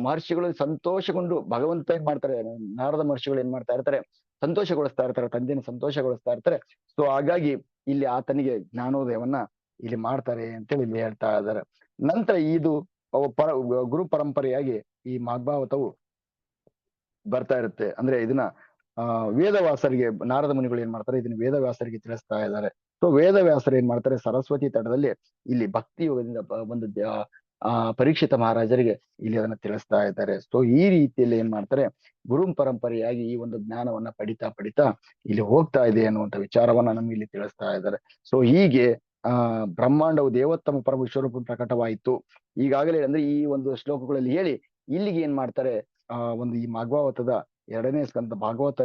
ಮಹರ್ಷಿಗಳು ಸಂತೋಷಗೊಂಡು ಭಗವಂತ ಏನ್ ಮಾಡ್ತಾರೆ, ನಾರದ ಮಹರ್ಷಿಗಳು ಏನ್ ಮಾಡ್ತಾ ಇರ್ತಾರೆ, ಸಂತೋಷಗೊಳಿಸ್ತಾ ಇರ್ತಾರೆ, ತಂದೆನ ಸಂತೋಷಗೊಳಿಸ್ತಾ ಇರ್ತಾರೆ. ಸೊ ಹಾಗಾಗಿ ಇಲ್ಲಿ ಆತನಿಗೆ ಜ್ಞಾನೋದಯವನ್ನ ಇಲ್ಲಿ ಮಾಡ್ತಾರೆ ಅಂತೇಳಿ ಇಲ್ಲಿ ಹೇಳ್ತಾ ಇದ್ದಾರೆ. ನಂತರ ಇದು ಗುರು ಪರಂಪರೆಯಾಗಿ ಈ ಭಾಗವತವು ಬರ್ತಾ ಇರುತ್ತೆ. ಅಂದ್ರೆ ಇದನ್ನ ವೇದವ್ಯಾಸರಿಗೆ ನಾರದ ಮುನಿಗಳು ಏನ್ ಮಾಡ್ತಾರೆ, ಇದನ್ನ ವೇದವ್ಯಾಸರಿಗೆ ತಿಳಿಸ್ತಾ ಇದ್ದಾರೆ. ಸೊ ವೇದವ್ಯಾಸರು ಏನ್ ಮಾಡ್ತಾರೆ, ಸರಸ್ವತಿ ತಟದಲ್ಲಿ ಇಲ್ಲಿ ಭಕ್ತಿ ಯೋಗದಿಂದ ಒಂದು ಪರೀಕ್ಷಿತ ಮಹಾರಾಜರಿಗೆ ಇಲ್ಲಿ ಅದನ್ನ ತಿಳಿಸ್ತಾ ಇದ್ದಾರೆ. ಸೊ ಈ ರೀತಿಯಲ್ಲಿ ಏನ್ ಮಾಡ್ತಾರೆ, ಗುರು ಪರಂಪರೆಯಾಗಿ ಈ ಒಂದು ಜ್ಞಾನವನ್ನ ಪಡಿತಾ ಇಲ್ಲಿ ಹೋಗ್ತಾ ಇದೆ ಅನ್ನುವಂಥ ವಿಚಾರವನ್ನ ನಮ್ಗೆ ಇಲ್ಲಿ ತಿಳಿಸ್ತಾ ಇದ್ದಾರೆ. ಸೊ ಹೀಗೆ ಬ್ರಹ್ಮಾಂಡವು ದೇವೋತ್ತಮ ಪರಮ ವಿಶ್ವರೂಪ ಪ್ರಕಟವಾಯಿತು. ಈಗಾಗಲೇ ಅಂದ್ರೆ ಈ ಒಂದು ಶ್ಲೋಕಗಳಲ್ಲಿ ಹೇಳಿ ಇಲ್ಲಿಗೆ ಏನ್ ಮಾಡ್ತಾರೆ, ಒಂದು ಈ ಭಾಗವತದ 2ನೇ ಸ್ಕಂದ ಭಾಗವತ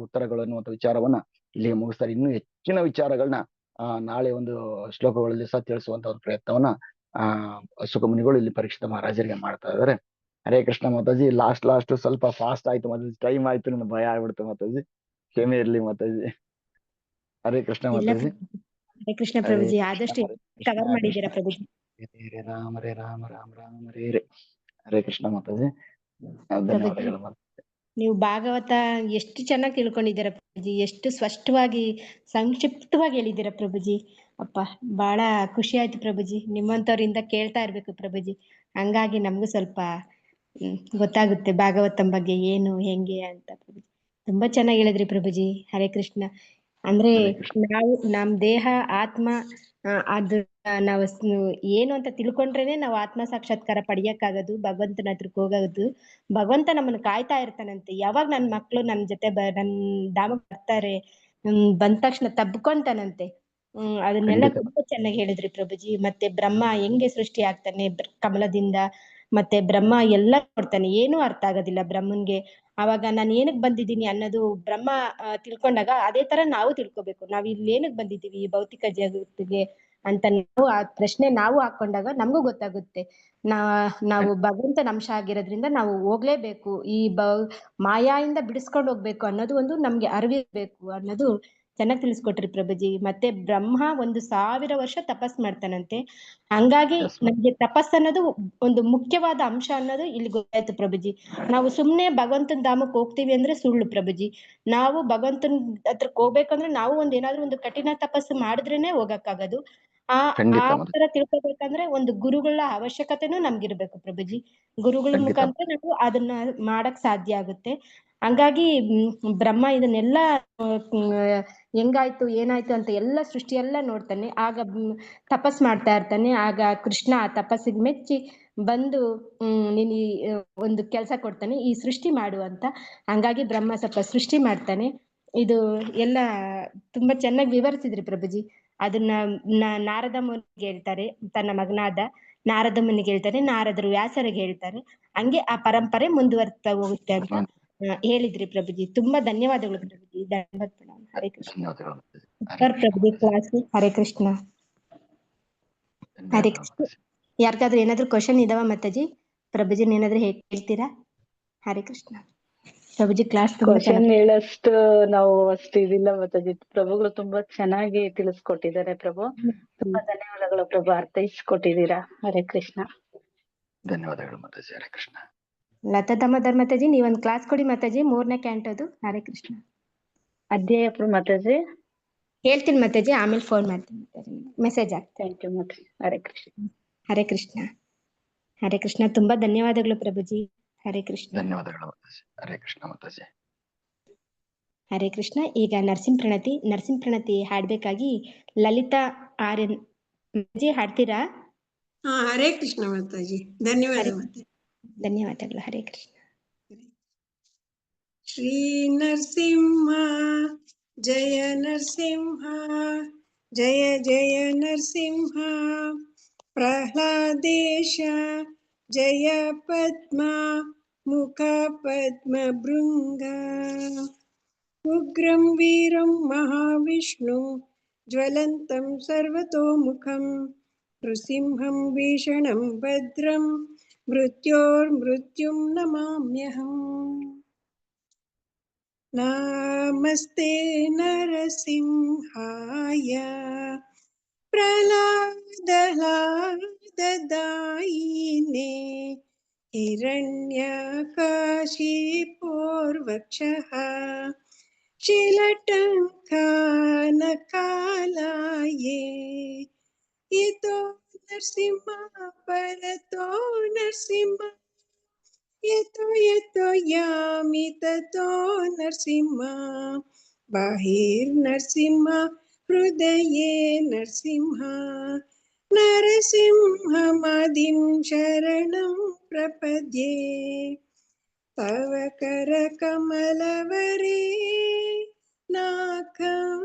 ಉತ್ತರಗಳು ಅನ್ನುವಂಥ ವಿಚಾರವನ್ನ ಇಲ್ಲಿಗೆ ಮುಗಿಸ್ತಾರೆ. ಇನ್ನೂ ಹೆಚ್ಚಿನ ವಿಚಾರಗಳನ್ನ ನಾಳೆ ಒಂದು ಶ್ಲೋಕಗಳಲ್ಲಿ ಸಹ ತಿಳಿಸುವಂತ ಒಂದು ಪ್ರಯತ್ನವನ್ನ ಸುಖಮುನಿಗಳು ಇಲ್ಲಿ ಪರೀಕ್ಷಿತ ಮಹಾರಾಜರಿಗೆ ಮಾಡ್ತಾ ಇದ್ದಾರೆ. ಹರೇ ಕೃಷ್ಣ ಮಾತಾಜಿ. ಲಾಸ್ಟ್ ಸ್ವಲ್ಪ ಫಾಸ್ಟ್ ಆಯ್ತು ಮಾತಾಜಿ, ಟೈಮ್ ಆಯ್ತು, ನನ್ಗೆ ಭಯ ಆಗ್ಬಿಡ್ತು ಮಾತಾಜಿ, ಕ್ಷಮೆ ಇರ್ಲಿ ಮಾತಾಜಿ. ಹರೇ ಕೃಷ್ಣ ಮಾತಾಜಿ. ಹರೇ ಕೃಷ್ಣ ಪ್ರಭುಜಿ, ಆದಷ್ಟು ಕವರ್ ಮಾಡಿದ್ದೀರಾ ಪ್ರಭುಜಿ. ರಾಮ ಹರೇ ರಾಮ ರಾಮ ರಾಮ ಹರೇ ಹರೇ. ಹರೇ ಕೃಷ್ಣ ಮಾತಾಜಿ, ಧನ್ಯವಾದಗಳು. ನೀವು ಭಾಗವತ ಎಷ್ಟು ಚೆನ್ನಾಗಿ ತಿಳ್ಕೊಂಡಿದ್ದೀರಾ ಪ್ರಭುಜಿ, ಎಷ್ಟು ಸ್ಪಷ್ಟವಾಗಿ ಸಂಕ್ಷಿಪ್ತವಾಗಿ ಹೇಳಿದ್ದೀರಾ ಪ್ರಭುಜಿ. ಅಪ್ಪ ಬಹಳ ಖುಷಿ ಆಯ್ತು ಪ್ರಭುಜಿ. ನಿಮ್ಮಂಥವ್ರಿಂದ ಕೇಳ್ತಾ ಇರ್ಬೇಕು ಪ್ರಭುಜಿ, ಹಂಗಾಗಿ ನಮಗೂ ಸ್ವಲ್ಪ ಗೊತ್ತಾಗುತ್ತೆ ಭಾಗವತಂ ಬಗ್ಗೆ ಏನು ಹೆಂಗೆ ಅಂತ ಪ್ರಭುಜಿ. ತುಂಬಾ ಚೆನ್ನಾಗಿ ಹೇಳಿದ್ರಿ ಪ್ರಭುಜಿ. ಹರೇ ಕೃಷ್ಣ. ಅಂದ್ರೆ ನಾವು ನಮ್ ದೇಹ ಆತ್ಮ ಅದು ನಾವು ಏನು ಅಂತ ತಿಳ್ಕೊಂಡ್ರೇನೆ ನಾವು ಆತ್ಮ ಸಾಕ್ಷಾತ್ಕಾರ ಪಡಿಯಕ್ಕಾಗೋದು, ಭಗವಂತನ ಹತ್ರಕ್ಕೆ ಹೋಗೋದು. ಭಗವಂತ ನಮ್ಮನ್ನ ಕಾಯ್ತಾ ಇರ್ತಾನಂತೆ. ಯಾವಾಗ ನನ್ ಮಕ್ಳು ನನ್ ಜೊತೆ ನನ್ ಧಾಮಕ್ಕೆ ಬರ್ತಾರೆ, ಬಂದ ತಕ್ಷಣ ತಬ್ಕೊಂತಾನಂತೆ. ಅದನ್ನೆಲ್ಲ ತುಂಬಾ ಚೆನ್ನಾಗಿ ಹೇಳಿದ್ರಿ ಪ್ರಭುಜಿ. ಮತ್ತೆ ಬ್ರಹ್ಮ ಹೆಂಗೆ ಸೃಷ್ಟಿ ಆಗ್ತಾನೆ ಕಮಲದಿಂದ, ಮತ್ತೆ ಬ್ರಹ್ಮ ಎಲ್ಲ ನೋಡ್ತಾನೆ, ಏನೂ ಅರ್ಥ ಆಗೋದಿಲ್ಲ ಬ್ರಹ್ಮನ್ಗೆ. ಅವಾಗ ನಾನು ಏನಕ್ ಬಂದಿದ್ದೀನಿ ಅನ್ನೋದು ಬ್ರಹ್ಮ ತಿಳ್ಕೊಂಡಾಗ ಅದೇ ತರ ನಾವು ತಿಳ್ಕೊಬೇಕು. ನಾವ್ ಇಲ್ಲಿ ಏನಕ್ ಬಂದಿದೀವಿ ಈ ಭೌತಿಕ ಜಗತ್ತಿಗೆ ಅಂತ ನಾವು ಆ ಪ್ರಶ್ನೆ ನಾವು ಹಾಕೊಂಡಾಗ ನಮಗೂ ಗೊತ್ತಾಗುತ್ತೆ. ನಾ ನಾವು ಭಗವಂತನ ಅಂಶ ಆಗಿರೋದ್ರಿಂದ ನಾವು ಹೋಗ್ಲೇಬೇಕು, ಈ ಮಾಯಾಯಿಂದ ಬಿಡಿಸ್ಕೊಂಡು ಹೋಗ್ಬೇಕು ಅನ್ನೋದು ಒಂದು ನಮ್ಗೆ ಅರಿವಿರ್ಬೇಕು ಅನ್ನೋದು ಚೆನ್ನಾಗಿ ತಿಳಿಸ್ಕೊಟ್ರಿ ಪ್ರಭುಜಿ. ಮತ್ತೆ ಬ್ರಹ್ಮ 1,000 ವರ್ಷ ತಪಸ್ ಮಾಡ್ತಾನಂತೆ. ಹಂಗಾಗಿ Yes, ma'am. ನಮ್ಗೆ ತಪಸ್ ಅನ್ನೋದು ಒಂದು ಮುಖ್ಯವಾದ ಅಂಶ ಅನ್ನೋದು ಇಲ್ಲಿ ಗೊತ್ತಾಯ್ತು ಪ್ರಭುಜಿ. ನಾವು ಸುಮ್ನೆ ಭಗವಂತನ ಧಾಮಕ್ಕೆ ಹೋಗ್ತೀವಿ ಅಂದ್ರೆ ಸುಳ್ಳು ಪ್ರಭುಜಿ. ನಾವು ಭಗವಂತನ ಹತ್ರಕ್ ಹೋಗ್ಬೇಕಂದ್ರೆ ನಾವು ಏನಾದ್ರೂ ಒಂದು ಕಠಿಣ ತಪಸ್ಸು ಮಾಡಿದ್ರೇನೆ ಹೋಗಕ್ಕಾಗೋದು. ಆ ಖಂಡಿತ ತರ ತಿಳ್ಕೊಬೇಕಂದ್ರೆ ಒಂದು ಗುರುಗಳ ಅವಶ್ಯಕತೆನೂ ನಮ್ಗಿರ್ಬೇಕು ಪ್ರಭುಜಿ. ಗುರುಗಳ ಖಂಡಿತ. ಮುಖಾಂತರ ನಾವು ಅದನ್ನ ಮಾಡಕ್ ಸಾಧ್ಯ ಆಗುತ್ತೆ. ಹಂಗಾಗಿ ಬ್ರಹ್ಮ ಇದನ್ನೆಲ್ಲ ಹೆಂಗಾಯ್ತು ಏನಾಯ್ತು ಅಂತ ಎಲ್ಲ ಸೃಷ್ಟಿ ಎಲ್ಲ ನೋಡ್ತಾನೆ. ಆಗ ತಪಸ್ ಮಾಡ್ತಾ ಇರ್ತಾನೆ. ಆಗ ಕೃಷ್ಣ ಆ ತಪಸ್ಸಿಗೆ ಮೆಚ್ಚಿ ಬಂದು ನೀನ್ ಈ ಒಂದು ಕೆಲ್ಸ ಕೊಡ್ತಾನೆ, ಈ ಸೃಷ್ಟಿ ಮಾಡು ಅಂತ. ಹಂಗಾಗಿ ಬ್ರಹ್ಮ ಸ್ವಲ್ಪ ಸೃಷ್ಟಿ ಮಾಡ್ತಾನೆ. ಇದು ಎಲ್ಲ ತುಂಬಾ ಚೆನ್ನಾಗಿ ವಿವರಿಸಿದ್ರಿ ಪ್ರಭುಜಿ. ಅದನ್ನ ನಾರದ ಮುನಿಗೆ ಹೇಳ್ತಾರೆ, ತನ್ನ ಮಗನಾದ ನಾರದ ಮುನಿಗೆ ಹೇಳ್ತಾರೆ, ನಾರದರು ವ್ಯಾಸರಿಗೆ ಹೇಳ್ತಾರೆ. ಹಂಗೆ ಆ ಪರಂಪರೆ ಮುಂದುವರ್ತಾ ಹೋಗುತ್ತೆ ಅಂತ ಹೇಳಿದ್ರಿ ಪ್ರಭುಜಿ. ತುಂಬಾ ಧನ್ಯವಾದಗಳು ಪ್ರಭುಜಿ. ಧನ್ಯವಾದ ಪ್ರಣಾಮ. ಹರೇ ಕೃಷ್ಣ. ಧನ್ಯವಾದಗಳು ಮಾತಾಜಿ. ಹರೇ ಸರ್ ಕೃಷ್ಣ ಪ್ರಭುಜಿ ಮಾತಾಜಿ. ಕ್ಲಾಸು. ಹರೇ ಕೃಷ್ಣ. ಹರೇ ಧನ್ಯವಾದಗಳು ಕೃಷ್ಣ. ಮಾತಾಜಿ. ಯಾರಿಗಾದ್ರೂ ಏನಾದ್ರು ಕ್ವಶನ್ ಇದಾವ ಮಾತಾಜಿ? ಪ್ರಭುಜಿನ ಏನಾದ್ರು ಹೇಳ್ತೀರಾ? ಹರೇ ಕೃಷ್ಣ. ಪ್ರಭುಜಿ ಕ್ಲಾಸ್ ತುಂಬಾ ಕ್ವಶನ್ ಚೆನ್ನಾಗಿ ಹೇಳಷ್ಟು ನಾವು ಅಷ್ಟು ಇದಿಲ್ಲ ಮಾತಾಜಿ. ಪ್ರಭುಗಳು ತುಂಬಾ ಚೆನ್ನಾಗಿ ತಿಳಿಸ್ಕೊಟ್ಟಿದ್ದಾರೆ ಪ್ರಭು. ತುಂಬಾ ಧನ್ಯವಾದಗಳು ಪ್ರಭು, ಅರ್ಥೈಸ್ಕೊಟ್ಟಿದ್ದೀರಾ. ಹರೇ ಕೃಷ್ಣ. ಧನ್ಯವಾದಗಳು ಮಾತಾಜಿ. ಹರೇ ಕೃಷ್ಣ. ಲತಾ ದಾಮೋದರ್ ಮಾತಾಜಿ ನೀವೊಂದು ಕ್ಲಾಸ್ ಕೊಡಿ ಮಾತಾಜಿ, 3ನೇ ಕ್ಯಾಂಟೋದು. ಹರೇ ಕೃಷ್ಣ. ಅಧ್ಯಾಯ ಮಾತಾಜಿ. ಹೇಳ್ತೀನಿ ಮಾತಾಜಿ, ಆಮೇಲೆ ಫೋನ್ ಮಾಡ್ತೀನಿ ಮಾತಾಜಿ, ಮೆಸೇಜ್ ಆಗ್ತೀನಿ. Thank you Mataji. ಹರೇ ಕೃಷ್ಣ. ಹರೇ ಕೃಷ್ಣ. ಹರೇ ಕೃಷ್ಣ. ತುಂಬಾ ಧನ್ಯವಾದಗಳು ಪ್ರಭುಜಿ. ಹರೇ ಕೃಷ್ಣ. ಧನ್ಯವಾದಗಳು ಮಾತಾಜಿ. ಹರೇ ಕೃಷ್ಣ ಮಾತಾಜಿ. ಹರೇ ಕೃಷ್ಣ. ಈಗ ನರಸಿಂಹ ಪ್ರಣತಿ ಹಾಡ್ಬೇಕಾಗಿ ಲಲಿತಾ ಆರ್ಯನ್ ಮಾತಾಜಿ ಹಾಡ್ತೀರಾ? ಹರೇ ಕೃಷ್ಣ ಮಾತಾಜಿ. ಧನ್ಯವಾದ ಮಾತಾಜಿ. ಧನ್ಯವಾದಗಳು. ಹರೇ ಕೃಷ್ಣ. ಶ್ರೀ ನರಸಿಂಹ ಜಯ ನರಸಿಂಹ, ಜಯ ಜಯ ನರಸಿಂಹ. ಪ್ರಹ್ಲಾದೇಶ ಜಯ ಪದ್ಮ ಮುಖ ಪದ್ಮ ಭೃಂಗ. ಉಗ್ರಂ ವೀರಂ ಮಹಾವಿಷ್ಣು ಜ್ವಲಂತಂ ಸರ್ವತೋಮುಖಂ. ನೃಸಿಂಹಂ ಭೀಷಣಂ ಭದ್ರಂ ಮೃತ್ಯೋರ್ಮೃತ್ಯುಂ ನಮಾಮ್ಯಹಂ. ನಮಸ್ತೆ ನರಸಿಂಹಾಯ ಪ್ರಹ್ಲಾದಲಾದದಾಯಿನೇ. ಹಿರಣ್ಯಕಾಶಿಪೋರ್ವಕ್ಷಃ ಶಿಲಟಂಕಾನಕಾಲಾಯೇ. ಇತೋ ನರಸಿಂಹ ಪರತೋ ನರಸಿಂಹ, ಯತೋ ಯತೋ ಯಾಮಿ ತತೋ ನರಸಿಂಹ. ಬಾಹಿರ್ನರಸಿಂಹ ಹೃದಯೇ ನರಸಿಂಹ. ನರಸಿಂಹಮಾದಿಂ ಶರಣಂ ಪ್ರಪದ್ಯೆ. ತವ ಕರಕಮಲವರೇ ನಾಕಂ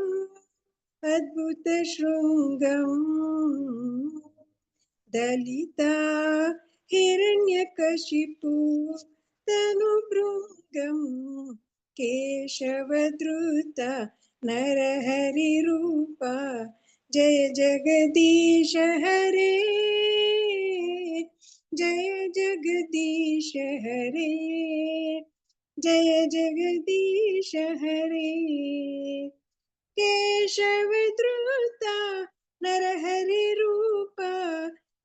ಅದ್ಭುತ ಶೃಂಗಂ. ದಲಿತಾ ಹಿರಣ್ಯಕಶಿಪು ತನುಭೃಂಗಂ. ಕೇಶವಧೃತ ನರಹರಿರೂಪ. ಜಯ ಜಗದೀಶ ಹರೇ, ಜಯ ಜಗದೀಶ ಹರೇ, ಜಯ ಜಗದೀಶ ಹರೇ. ಕೇಶವಧೃತ ನರಹರಿರೂಪ.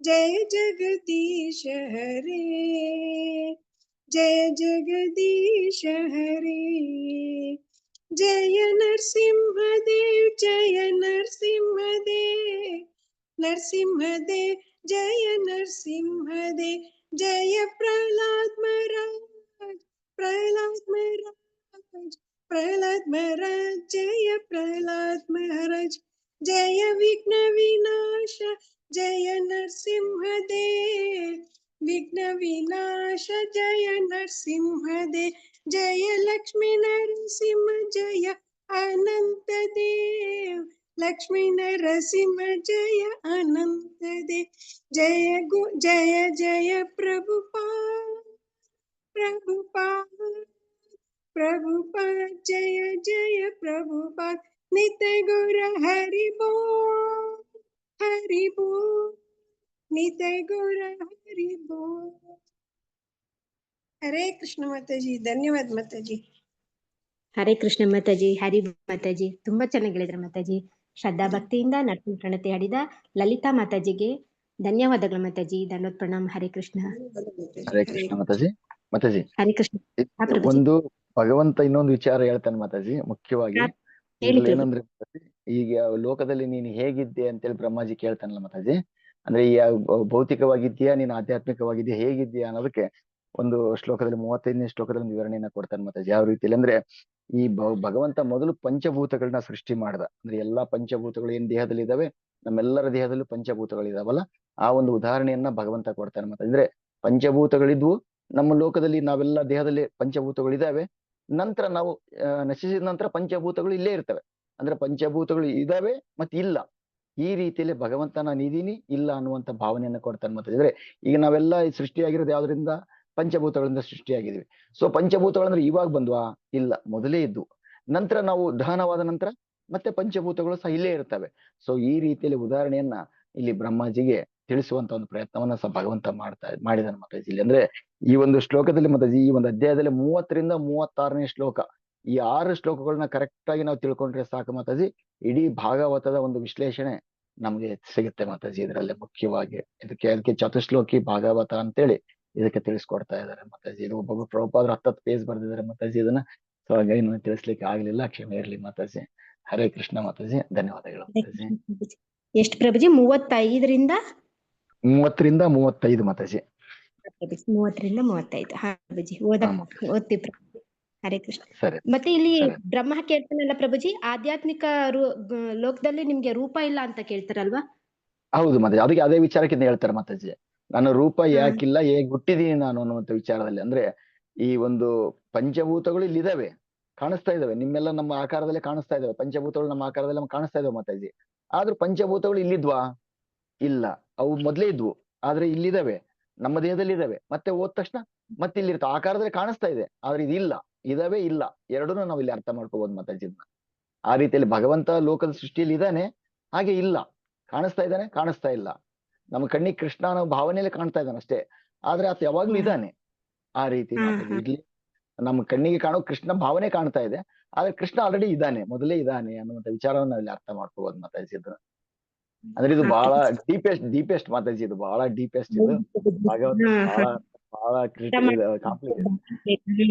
ಜಯ ಜಗದೀಶ ಹರೇ, ಜಯ ಜಗದೀಶ ಹರೇ. ಜಯ ನರಸಿಂಹದೇವ್ ಜಯ ನರಸಿಂಹದೇವ್, ನರಸಿಂಹದೇವ್ ಜಯ ನರಸಿಂಹದೇವ್. ಜಯ ಪ್ರಹ್ಲಾದ್ ಮಹಾರಾಜ್, ಪ್ರಹ್ಲಾದ್ ಮಹಾರಾಜ್, ಪ್ರಹ್ಲಾದ್ ಮಹಾರಾಜ್. ಜಯ ಪ್ರಹ್ಲಾದ್ ಮಹಾರಾಜ್. ಜಯ ವಿಘ್ನ ವಿನಾಶ ಜಯ ನರಸಿಂಹದೇವ್, ವಿಘ್ನ ವಿನಾಶ ಜಯ ನರಸಿಂಹದೇವ್. ಜಯ ಲಕ್ಷ್ಮೀ ನರಸಿಂಹ ಜಯ ಅನಂತ ದೇವ್, ಲಕ್ಷ್ಮೀ ನರಸಿಂಹ ಜಯ ಅನಂತ ದೇ ಜಯ ಜಯ ಜಯ ಪ್ರಭುಪಾದ ಪ್ರಭುಪಾದ ಜಯ ಜಯ ಪ್ರಭುಪಾದ ನಿತ್ಯ ಗುರ ಹರಿ ಬೋ ನಿತ್ಯ ಗುರ ಹರಿ ಬೋ. ಹರೇ ಕೃಷ್ಣ ಮಾತಾಜಿ, ಧನ್ಯವಾದ ಮಾತಾಜಿ. ಹರೇ ಕೃಷ್ಣ ಮಾತಾಜಿ, ಹರಿ ಮಾತಾಜಿ, ತುಂಬಾ ಚೆನ್ನಾಗಿ ಹೇಳಿದ್ರ ಮಾತಾಜಿ. ಶ್ರದ್ಧಾ ಭಕ್ತಿಯಿಂದ ನಟನ ಪ್ರಣತೆ ಹಾಡಿದ ಲಲಿತಾ ಮಾತಾಜಿಗೆ ಧನ್ಯವಾದಗಳು ಮಾತಾಜಿ. ದಂಡೋತ್ ಪ್ರಣಾಮ್. ಹರೇ ಕೃಷ್ಣ. ಹರೇ ಕೃಷ್ಣ ಮಾತಾಜಿ. ಮಾತಾಜಿ, ಹರೇ ಕೃಷ್ಣ. ಹಾ ಪ್ರಭುಜಿ. ಒಂದು ಭಗವಂತ ಇನ್ನೊಂದು ವಿಚಾರ ಹೇಳ್ತಾನೆ ಮಾತಾಜಿ, ಮುಖ್ಯವಾಗಿ ಹೇಳಿ ಇದ್ರಲ್ಲಿ ಪ್ರಭು. ಏನಂದ್ರೆ ಮಾತಾಜಿ, ಈಗ ಲೋಕದಲ್ಲಿ ನೀನು ಹೇಗಿದ್ದೆ ಅಂತೇಳಿ ಬ್ರಹ್ಮಾಜಿ ಕೇಳ್ತಾನಲ್ಲ ಮಾತಾಜಿ. ಅಂದ್ರೆ ಈ ಭೌತಿಕವಾಗಿದ್ಯಾ ನೀನು ಆಧ್ಯಾತ್ಮಿಕವಾಗಿದ್ಯಾ ಹೇಗಿದ್ಯಾ ಅನ್ನೋದಕ್ಕೆ ಒಂದು ಶ್ಲೋಕದಲ್ಲಿ 35ನೇ ಶ್ಲೋಕದಲ್ಲಿ ಒಂದು ವಿವರಣೆಯನ್ನ ಕೊಡ್ತಾನೆ ಮಾತಾಜಿ. ಯಾವ ರೀತಿಯಲ್ಲಿ ಅಂದ್ರೆ, ಈ ಭಗವಂತ ಮೊದಲು ಪಂಚಭೂತಗಳನ್ನ ಸೃಷ್ಟಿ ಮಾಡ್ದ. ಅಂದ್ರೆ ಎಲ್ಲಾ ಪಂಚಭೂತಗಳು ಏನ್ ದೇಹದಲ್ಲಿ ಇದಾವೆ, ನಮ್ಮೆಲ್ಲರ ದೇಹದಲ್ಲೂ ಪಂಚಭೂತಗಳು ಇದಾವಲ್ಲ, ಆ ಒಂದು ಉದಾಹರಣೆಯನ್ನ ಭಗವಂತ ಕೊಡ್ತಾನೆ ಮಾತಾಜಿ. ಅಂದ್ರೆ ಪಂಚಭೂತಗಳಿದ್ವು ನಮ್ಮ ಲೋಕದಲ್ಲಿ, ನಾವೆಲ್ಲ ದೇಹದಲ್ಲಿ ಪಂಚಭೂತಗಳು ಇದಾವೆ. ನಂತರ ನಾವು ನಶಿಸಿದ ನಂತರ ಪಂಚಭೂತಗಳು ಇಲ್ಲೇ ಇರ್ತವೆ. ಅಂದ್ರೆ ಪಂಚಭೂತಗಳು ಇದಾವೆ ಮತ್ತೆ ಇಲ್ಲ, ಈ ರೀತಿಯಲ್ಲಿ ಭಗವಂತ ನಾನು ಇದೀನಿ ಇಲ್ಲ ಅನ್ನುವಂತ ಭಾವನೆಯನ್ನ ಕೊಡ್ತಾನೆ ಮತ್ತೆ. ಅಂದ್ರೆ ಈಗ ನಾವೆಲ್ಲ ಸೃಷ್ಟಿಯಾಗಿರೋದು ಯಾವ್ದ್ರಿಂದ? ಪಂಚಭೂತಗಳಿಂದ ಸೃಷ್ಟಿಯಾಗಿದ್ವಿ. ಸೊ ಪಂಚಭೂತಗಳಂದ್ರೆ ಇವಾಗ ಬಂದ್ವಾ? ಇಲ್ಲ, ಮೊದಲೇ ಇದ್ವು. ನಂತರ ನಾವು ದಹನವಾದ ನಂತರ ಮತ್ತೆ ಪಂಚಭೂತಗಳು ಸಹ ಇಲ್ಲೇ ಇರ್ತವೆ. ಸೊ ಈ ರೀತಿಯಲ್ಲಿ ಉದಾಹರಣೆಯನ್ನ ಇಲ್ಲಿ ಬ್ರಹ್ಮಾಜಿಗೆ ತಿಳಿಸುವಂತ ಒಂದು ಪ್ರಯತ್ನವನ್ನ ಸಹ ಭಗವಂತ ಮಾಡಿದಾನೆ ಮಾತಾಜಿ ಇಲ್ಲಿ. ಅಂದ್ರೆ ಈ ಒಂದು ಶ್ಲೋಕದಲ್ಲಿ ಮಾತಾಜಿ, ಈ ಒಂದು ಅಧ್ಯಾಯದಲ್ಲಿ 30ರಿಂದ 36ನೇ ಶ್ಲೋಕ, ಈ 6 ಶ್ಲೋಕಗಳನ್ನ ಕರೆಕ್ಟ್ ಆಗಿ ನಾವು ತಿಳ್ಕೊಂಡ್ರೆ ಸಾಕು ಮಾತಾಜಿ, ಇಡೀ ಭಾಗವತದ ಒಂದು ವಿಶ್ಲೇಷಣೆ ನಮ್ಗೆ ಸಿಗುತ್ತೆ ಮಾತಾಜಿ. ಇದರಲ್ಲಿ ಮುಖ್ಯವಾಗಿ ಅದಕ್ಕೆ ಚತುಶ್ಲೋಕಿ ಭಾಗವತ ಅಂತೇಳಿ ಇದಕ್ಕೆ ತಿಳಿಸ್ಕೊಡ್ತಾ ಇದ್ದಾರೆ ಮಾತಾಜಿ. ಇದು ಒಬ್ಬೊಬ್ಬ ಪ್ರಭುಪಾದರು 10 ಪೇಜ್ ಬರ್ದಿದ್ದಾರೆ ಮಾತಾಜಿ ಇದನ್ನ. ಸೊ ಹಾಗಾಗಿ ನಾನು ತಿಳಿಸ್ಲಿಕ್ಕೆ ಆಗ್ಲಿಲ್ಲ, ಕ್ಷಮೆ ಇರ್ಲಿ ಮಾತಾಜಿ. ಹರೇ ಕೃಷ್ಣ ಮಾತಾಜಿ, ಧನ್ಯವಾದಗಳು ಹರೇ ಮಾತಾಜಿ. ಕೃಷ್ಣ ಪ್ರಭುಜಿ. ಎಷ್ಟು ಪ್ರಭುಜಿ? 35ರಿಂದ 30ರಿಂದ 35 ಮಾತಾಜಿ. 30ರಿಂದ 35. ಹಾ ಪ್ರಭುಜಿ, ಹಾ ಮಾತಾಜಿ. ಓದ್ತೀವಿ ಪ್ರಭುಜಿ. ಹರೇ ಕೃಷ್ಣ. ಸರಿ ಮತ್ತೆ ಇಲ್ಲಿ ಸರಿ. ಬ್ರಹ್ಮ ಕೇಳ್ತಾನಲ್ಲ ಪ್ರಭುಜಿ, ಆಧ್ಯಾತ್ಮಿಕ ಲೋಕದಲ್ಲಿ ನಿಮ್ಗೆ ರೂಪ ಇಲ್ಲ ಅಂತ ಕೇಳ್ತಾರಲ್ವಾ? ಹೌದು ಮಾತಾಜಿ, ಅದಕ್ಕೆ ಅದೇ ವಿಚಾರಕ್ಕೆ ಹೇಳ್ತಾರೆ ಮಾತಾಜಿ. ನನ್ನ ರೂಪ ಹಾ. ಯಾಕಿಲ್ಲ, ಹೇಗ್ ಹುಟ್ಟಿದೀನಿ ನಾನು ಅನ್ನುವಂತ ವಿಚಾರದಲ್ಲಿ. ಅಂದ್ರೆ ಈ ಒಂದು ಪಂಚಭೂತಗಳು ಇಲ್ಲಿದಾವೆ, ಕಾಣಿಸ್ತಾ ಇದಾವೆ, ನಿಮ್ಮೆಲ್ಲ ನಮ್ಮ ಆಕಾರದಲ್ಲೇ ಕಾಣಿಸ್ತಾ ಇದಾವೆ. ಪಂಚಭೂತಗಳು ನಮ್ಮ ಆಕಾರದಲ್ಲಿ ನಮ್ಗೆ ಕಾಣಿಸ್ತಾ ಇದಾವೆ ಮಾತಾಜಿ. ಆದ್ರೂ ಪಂಚಭೂತಗಳು ಇಲ್ಲಿದ್ವಾ? ಇಲ್ಲ, ಅವು ಮೊದ್ಲೇ ಇದ್ವು, ಆದ್ರೆ ಇಲ್ಲಿದಾವೆ, ನಮ್ಮ ದೇಹದಲ್ಲಿ ಇದಾವೆ. ಮತ್ತೆ ಹೋದ ತಕ್ಷಣ ಮತ್ತೆ ಇಲ್ಲಿರ್ತಾವೆ, ಆಕಾರದಲ್ಲಿ ಕಾಣಿಸ್ತಾ ಇದೆ, ಆದ್ರೆ ಇದಿಲ್ಲ. ಇದಾವೆ ಇಲ್ಲ ಎರಡನ್ನೂ ನಾವು ಇಲ್ಲಿ ಅರ್ಥ ಮಾಡ್ಕೋಬಹುದು ಮಾತಾಜಿ. ಆ ರೀತಿಯಲ್ಲಿ ಭಗವಂತ ಲೋಕದ ಸೃಷ್ಟಿಯಲ್ಲಿ ಇದ್ದಾನೆ, ಹಾಗೆ ಇಲ್ಲ, ಕಾಣಿಸ್ತಾ ಇದ್ದಾನೆ, ಕಾಣಿಸ್ತಾ ಇಲ್ಲ. ನಮ್ಮ ಕಣ್ಣಿಗೆ ಕೃಷ್ಣ ಅನ್ನೋ ಭಾವನೆಯಲ್ಲಿ ಕಾಣ್ತಾ ಇದ್ದಾನೆ ಅಷ್ಟೇ, ಆದ್ರೆ ಆತ ಯಾವಾಗ್ಲೂ ಇದ್ದಾನೆ. ಆ ರೀತಿ ಮಾತಾಜಿ ಇರ್ಲಿ, ನಮ್ಮ ಕಣ್ಣಿಗೆ ಕಾಣೋ ಕೃಷ್ಣ ಭಾವನೆ ಕಾಣ್ತಾ ಇದೆ, ಆದ್ರೆ ಕೃಷ್ಣ ಆಲ್ರೆಡಿ ಇದ್ದಾನೆ, ಮೊದಲೇ ಇದ್ದಾನೆ ಅನ್ನುವಂತ ವಿಚಾರವನ್ನು ನಾವಿಲ್ಲಿ ಅರ್ಥ ಮಾಡ್ಕೋಬಹುದು ಮಾತಾಜಿ. ಇದು ಅಂದ್ರೆ ಇದು ಬಹಳ ಡೀಪೆಸ್ಟ್ ಮಾತಾಜಿ, ಇದು ಬಹಳ ಡೀಪೆಸ್ಟ್. ಇದು ಭಾಗವತ ಬಹಳ ಬಹಳ ಕಾಂಪ್ಲಿಕೇಟೆಡ್.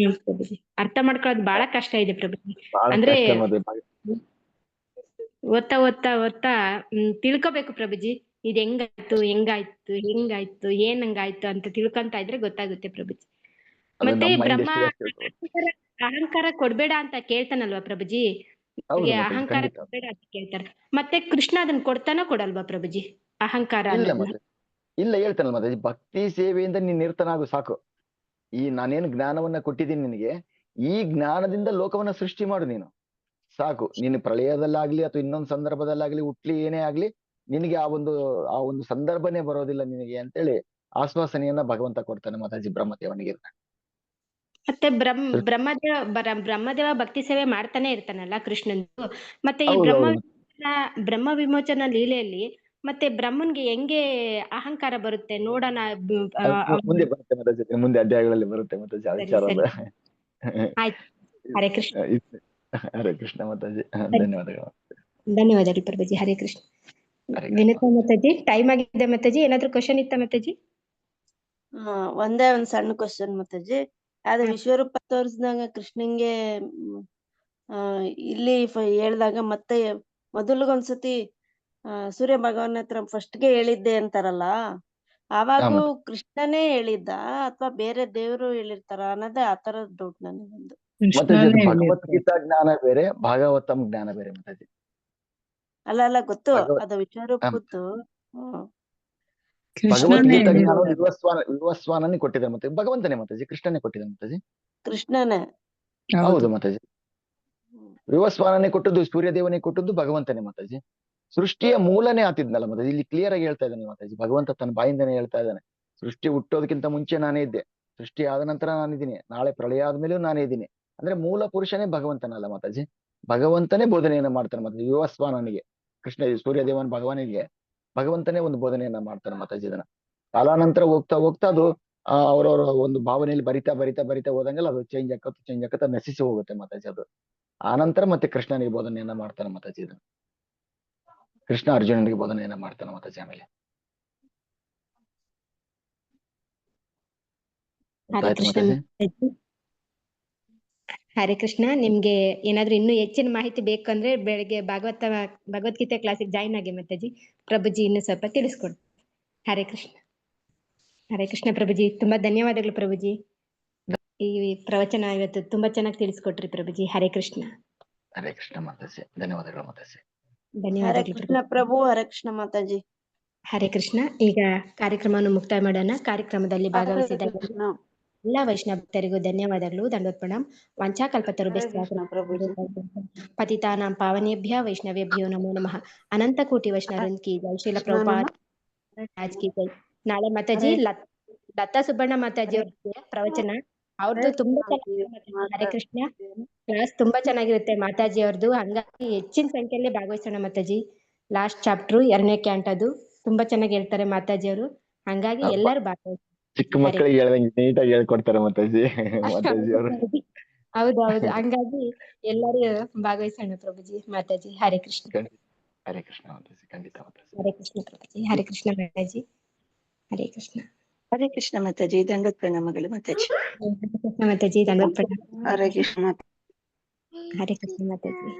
ಅರ್ಥ ಮಾಡ್ಕೊಳ್ಳೋದು ಬಹಳ ಕಷ್ಟ ಇದೆ ಪ್ರಭುಜಿ. ಬಹಳ ಅಂದ್ರೆ ಕಷ್ಟ ಮಾತಾಜಿ. ಓದ್ತಾ ತಿಳ್ಕೊಬೇಕು ಪ್ರಭುಜಿ. ಇದು ಹೆಂಗಾಯ್ತು ಏನಂಗಾಯ್ತು ಅಂತ ತಿಳ್ಕೊಂತ ಇದ್ರೆ ಗೊತ್ತಾಗುತ್ತೆ ಪ್ರಭುಜಿ. ಅದು ಮತ್ತೆ ನಮ್ಮ ಮೈಂಡ್ ಬ್ರಹ್ಮ ಎಷ್ಟು ಅಹಂಕಾರ ಕೊಡ್ಬೇಡ ಅಂತ ಕೇಳ್ತಾನಲ್ವಾ ಪ್ರಭುಜಿ? ಹೌದು ಮಾತಾಜಿ, ಅಹಂಕಾರ ಖಂಡಿತ. ಕೊಡ್ಬೇಡ ಅಂತ ಕೇಳ್ತಾರೆ. ಮತ್ತೆ ಕೃಷ್ಣ ಅದನ್ನ ಕೊಡ್ತಾನೋ ಕೊಡಲ್ವಾ ಪ್ರಭುಜಿ ಅಹಂಕಾರ ಇಲ್ಲ ಅನ್ನೋದನ್ನ? ಮಾತಾಜಿ, ಇಲ್ಲ ಹೇಳ್ತಾನಲ್ಲ ಮಾತಾಜಿ, ಭಕ್ತಿ ಸೇವೆಯಿಂದ ನೀನ್ ನಿರ್ತನಾಗು ಸಾಕು. ಈ ನಾನೇನು ಜ್ಞಾನವನ್ನ ಕೊಟ್ಟಿದ್ದೀನಿ ನಿನಗೆ, ಈ ಜ್ಞಾನದಿಂದ ಲೋಕವನ್ನ ಸೃಷ್ಟಿ ಮಾಡು ನೀನು ಸಾಕು. ನೀನು ಪ್ರಳಯದಲ್ಲಾಗ್ಲಿ ಅಥವಾ ಇನ್ನೊಂದು ಸಂದರ್ಭದಲ್ಲಾಗ್ಲಿ ಹುಟ್ಲಿ, ಏನೇ ಆಗ್ಲಿ, ನಿನಗೆ ಆ ಒಂದು ಸಂದರ್ಭನೇ ಬರೋದಿಲ್ಲ ನಿನಗೆ ಅಂತೇಳಿ ಆಶ್ವಾಸನೆಯನ್ನ ಭಗವಂತ ಕೊಡ್ತಾನೆ ಮಾತಾಜಿ ಬ್ರಹ್ಮದೇವನಿಗೆ. ಮತ್ತೆ ಬ್ರಹ್ಮದೇವ ಭಕ್ತಿ ಸೇವೆ ಮಾಡ್ತಾನೆ ಇರ್ತಾನಲ್ಲ ಕೃಷ್ಣಂದು. ಮತ್ತೆ ಈ ಹೌದೌದು. ಬ್ರಹ್ಮ ವಿಮೋಚನ ಲೀಲೆಯಲ್ಲಿ ಮತ್ತೆ ಬ್ರಹ್ಮನ್ಗೆ ಹೆಂಗೆ ಅಹಂಕಾರ ಬರುತ್ತೆ ನೋಡೋಣ. ಮುಂದೆ ಬರುತ್ತೆ ಮಾತಾಜಿ, ಮುಂದೆ ಅಧ್ಯಾಯಗಳಲ್ಲಿ ಬರುತ್ತೆ ಮಾತಾಜಿ ಆ ಸರಿ ವಿಚಾರ. ಸರಿ ಆಯ್ತು. ಹರೇ ಕೃಷ್ಣ. ಹರೇ ಕೃಷ್ಣ ಮಾತಾಜಿ, ಧನ್ಯವಾದಗಳು. ಧನ್ಯವಾದಗಳು ಪ್ರಭುಜಿ. ಹರೇ ಕೃಷ್ಣ. ವಿನತಾ ಮಾತಾಜಿ, ಟೈಮ್ ಆಗಿದೆ ಮಾತಾಜಿ. ಏನಾದ್ರು ಕ್ವಶನ್ ಇತ್ತ ಮಾತಾಜಿ? ಒಂದೇ ಒಂದ್ ಸಣ್ಣ ಕ್ವಶನ್ ಮಾತಾಜಿ. ಅದ ವಿಶ್ವರೂಪ ತೋರಿಸಿದಾಗ ಕೃಷ್ಣಂಗೆ ಇಲ್ಲಿ ಹೇಳ್ದಾಗ ಮತ್ತೆ ಮೊದಲಿಗೊಂದ್ಸತಿ ಸೂರ್ಯ ಭಗವಾನ್ ಹತ್ರ ಫಸ್ಟ್ಗೆ ಹೇಳಿದ್ದೆ ಅಂತಾರಲ್ಲ, ಆವಾಗೂ ಕೃಷ್ಣನೇ ಹೇಳಿದ್ದ ಅಥವಾ ಬೇರೆ ದೇವ್ರು ಹೇಳಿರ್ತಾರ ಅನ್ನೋದೇ ಆತರ ಡೌಟ್ ನನಗೊಂದು. ಭಗವದ್ಗೀತಾ ಜ್ಞಾನ ಬೇರೆ, ಭಾಗವತಂ ಜ್ಞಾನ ಬೇರೆ ಮಾತಾಜಿ. ಅಲ್ಲ ಗೊತ್ತು, ಅದು ವಿಶ್ವರೂಪದ್ದು. ಭಗವದ್ಗೀತಾ ಜ್ಞಾನ ವಿವಸ್ವಾನನೇ ಕೊಟ್ಟಿದ್ದಾರೆ ಮತ್ತೆ, ಭಗವಂತನೇ ಮಾತಾಜಿ, ಕೃಷ್ಣನೇ ಕೊಟ್ಟಿದ್ದಾರೆ ಮಾತಾಜಿ. ಕೃಷ್ಣನೇ. ಹೌದು ಮಾತಾಜಿ. ವಿವಸ್ವಾನನೆ ಕೊಟ್ಟದ್ದು ಸೂರ್ಯದೇವನೇ ಕೊಟ್ಟದ್ದು ಭಗವಂತನೇ ಮಾತಾಜಿ. ಸೃಷ್ಟಿಯ ಮೂಲನೇ ಆತಿದ್ನಲ್ಲ ಮಾತಾಜಿ, ಇಲ್ಲಿ ಕ್ಲಿಯರ್ ಆಗಿ ಹೇಳ್ತಾ ಇದ್ದಾನೆ ಮಾತಾಜಿ. ಭಗವಂತ ತನ್ನ ಬಾಯಿಂದನೇ ಹೇಳ್ತಾ ಇದ್ದಾನೆ, ಸೃಷ್ಟಿ ಹುಟ್ಟೋದಕ್ಕಿಂತ ಮುಂಚೆ ನಾನೇ ಇದ್ದೆ, ಸೃಷ್ಟಿ ಆದ ನಂತರ ನಾನಿದ್ದೀನಿ, ನಾಳೆ ಪ್ರಳಯ ಆದ್ಮೇಲೂ ನಾನೇ ಇದ್ದೀನಿ ಅಂದ್ರೆ ಮೂಲ ಪುರುಷನೇ ಭಗವಂತನಲ್ಲ ಮಾತಾಜಿ. ಭಗವಂತನೇ ಬೋಧನೆಯನ್ನ ಮಾಡ್ತಾನೆ ಮಾತಾಜಿ ವಿವಸ್ವಾನನಿಗೆ. ಕೃಷ್ಣ ಸೂರ್ಯದೇವನ್ ಭಗವಾನಿಗೆ ಭಗವಂತನೇ ಒಂದು ಬೋಧನೆಯನ್ನ ಮಾಡ್ತಾನೆ ಮಾತಾಜಿ. ಇದನ್ನ ಕಾಲಾನಂತರ ಹೋಗ್ತಾ ಹೋಗ್ತಾ ಅದು ಅವ್ರವ್ರ ಒಂದು ಭಾವನೆಯಲ್ಲಿ ಬರಿತಾ ಬರಿತಾ ಬರಿತಾ ಹೋದಂಗೆಲ್ಲ ಅದು ಚೇಂಜ್ ಆಕತ್ತ ನಶಿಸಿ ಹೋಗುತ್ತೆ ಮಾತಾಜಿ. ಅದು ಆನಂತರ ಮತ್ತೆ ಕೃಷ್ಣನಿಗೆ ಬೋಧನೆಯನ್ನ ಮಾಡ್ತಾನೆ ಮಾತಾಜಿ. ಇದನ್ನ ಕೃಷ್ಣ ಅರ್ಜುನನಿಗೆ ಬೋಧನೆಯನ್ನ ಮಾಡ್ತಾನೆ ಮಾತಾಜಿ. ಆಮೇಲೆ ಹರೇ ಗೊತ್ತಾಯ್ತು ಕೃಷ್ಣ ಮಾತಾಜಿ. ಮಾತಾಜಿ. ಹರೇ ಕೃಷ್ಣ. ನಿಮ್ಗೆ ಏನಾದ್ರೂ ಇನ್ನೂ ಹೆಚ್ಚಿನ ಮಾಹಿತಿ ಬೇಕು ಅಂದ್ರೆ ಬೆಳಿಗ್ಗೆ ಭಗವದ್ಗೀತೆ ಕ್ಲಾಸಿಗೆ ಜಾಯಿನ್ ಆಗಿ ಮಾತಾಜಿ. ಪ್ರಭುಜಿ ಇನ್ನು ಸ್ವಲ್ಪ ತಿಳಿಸ್ಕೊಡಿ. ಹರೇ ಕೃಷ್ಣ. ಹರೇ ಕೃಷ್ಣ ಪ್ರಭುಜಿ. ತುಂಬಾ ಧನ್ಯವಾದಗಳು ಪ್ರಭುಜಿ. ಈ ಪ್ರವಚನ ಇವತ್ತು ತುಂಬಾ ಚೆನ್ನಾಗಿ ತಿಳಿಸ್ಕೊಟ್ರಿ ಪ್ರಭುಜಿ. ಹರೇ ಕೃಷ್ಣ. ಹರೇ ಕೃಷ್ಣ ಮಾತಾಜಿ. ಧನ್ಯವಾದಗಳು ಮಾತಾಜಿ. ಹರೇ ಧನ್ಯವಾದಗಳು ಕೃಷ್ಣ ಪ್ರಭುಜಿ. ಪ್ರಭು, ಹರೇ ಕೃಷ್ಣ ಮಾತಾಜಿ. ಹರೇ ಕೃಷ್ಣ. ಈಗ ಕಾರ್ಯಕ್ರಮವನ್ನು ಮುಕ್ತಾಯ ಮಾಡೋಣ. ಕಾರ್ಯಕ್ರಮದಲ್ಲಿ ಹರೇ ಭಾಗವಹಿಸಿದ ಕೃಷ್ಣ. ಎಲ್ಲಾ ವೈಷ್ಣವ ಭಕ್ತರಿಗೂ ಧನ್ಯವಾದಗಳು. ದಂಡೋತ್ ಪ್ರಣಾಮ್. ಹರೇ ಕೃಷ್ಣ ಪ್ರಭುಜಿ. ಪತಿತಾನಾಂ ಪಾವನೇಭ್ಯ ವೈಷ್ಣವೇಭ್ಯೋ ನಮೋ ನಮಃ. ಅನಂತ ಕೋಟಿ ವೈಷ್ಣವರನ್ ಕಿ ಜೈ. ಶ್ರೀಲ ಪ್ರಭುಪಾದ್ ರಾಜ್ ಕಿ ಜೈ. ನಾಳೆ ಮಾತಾಜಿ ಲತಾ ಸುಬ್ಬಣ್ಣ ಮಾತಾಜಿ ಅವ್ರಿಗೆ ಪ್ರವಚನ ಅವ್ರದ್ದು ತುಂಬಾ ಚೆನ್ನಾಗಿರುತ್ತೆ. ಹರೇ ಕೃಷ್ಣ. ಕ್ಲಾಸ್ ತುಂಬಾ ಚೆನ್ನಾಗಿರುತ್ತೆ ಮಾತಾಜಿ ಅವ್ರದ್ದು. ಹಂಗಾಗಿ ಹೆಚ್ಚಿನ ಸಂಖ್ಯೆಯಲ್ಲಿ ಭಾಗವಹಿಸೋಣ ಮಾತಾಜಿ. ಲಾಸ್ಟ್ ಚಾಪ್ಟರ್ 2ನೇ ಕ್ಯಾಂಟ್ ಅದು ತುಂಬಾ ಚೆನ್ನಾಗಿ ಹೇಳ್ತಾರೆ ಮಾತಾಜಿ ಅವರು. ಹಂಗಾಗಿ ಎಲ್ಲರೂ ಭಾಗವಹಿಸಿ. ಚಿಕ್ಕ ಮಕ್ಕಳಿಗೆ ಹೇಳ್ದಂಗೆ ನೀಟಾಗಿ ಹೇಳ್ಕೊಡ್ತಾರೆ ಮಾತಾಜಿ ಮಾತಾಜಿ ಅವರು. ಹೌದೌದು. ಹಂಗಾಗಿ ಎಲ್ಲರೂ ಭಾಗವಹಿಸೋಣ ಪ್ರಭುಜಿ. ಮಾತಾಜಿ. ಹರೇ ಕೃಷ್ಣ. ಹರೇ ಕೃಷ್ಣ ಮಾತಾಜಿ. ಖಂಡಿತ ಮಾತಾಜಿ. ಹರೇ ಕೃಷ್ಣ ಪ್ರಭುಜಿ. ಹರೇ ಕೃಷ್ಣ ಮಾತಾಜಿ. ಹರೇ ಕೃಷ್ಣ. ಹರೇ ಕೃಷ್ಣ ಮಾತಾಜಿ. ದಂಡೋತ್ ಪ್ರಣಾಮಗಳು ಮಾತಾಜಿ. ಹರೇ ಕೃಷ್ಣ ಮಾತಾಜಿ. ಧನ್ಯವಾದ. ಹರೇ ಕೃಷ್ಣ. ಹರೇ ಕೃಷ್ಣ ಮಾತಾಜಿ.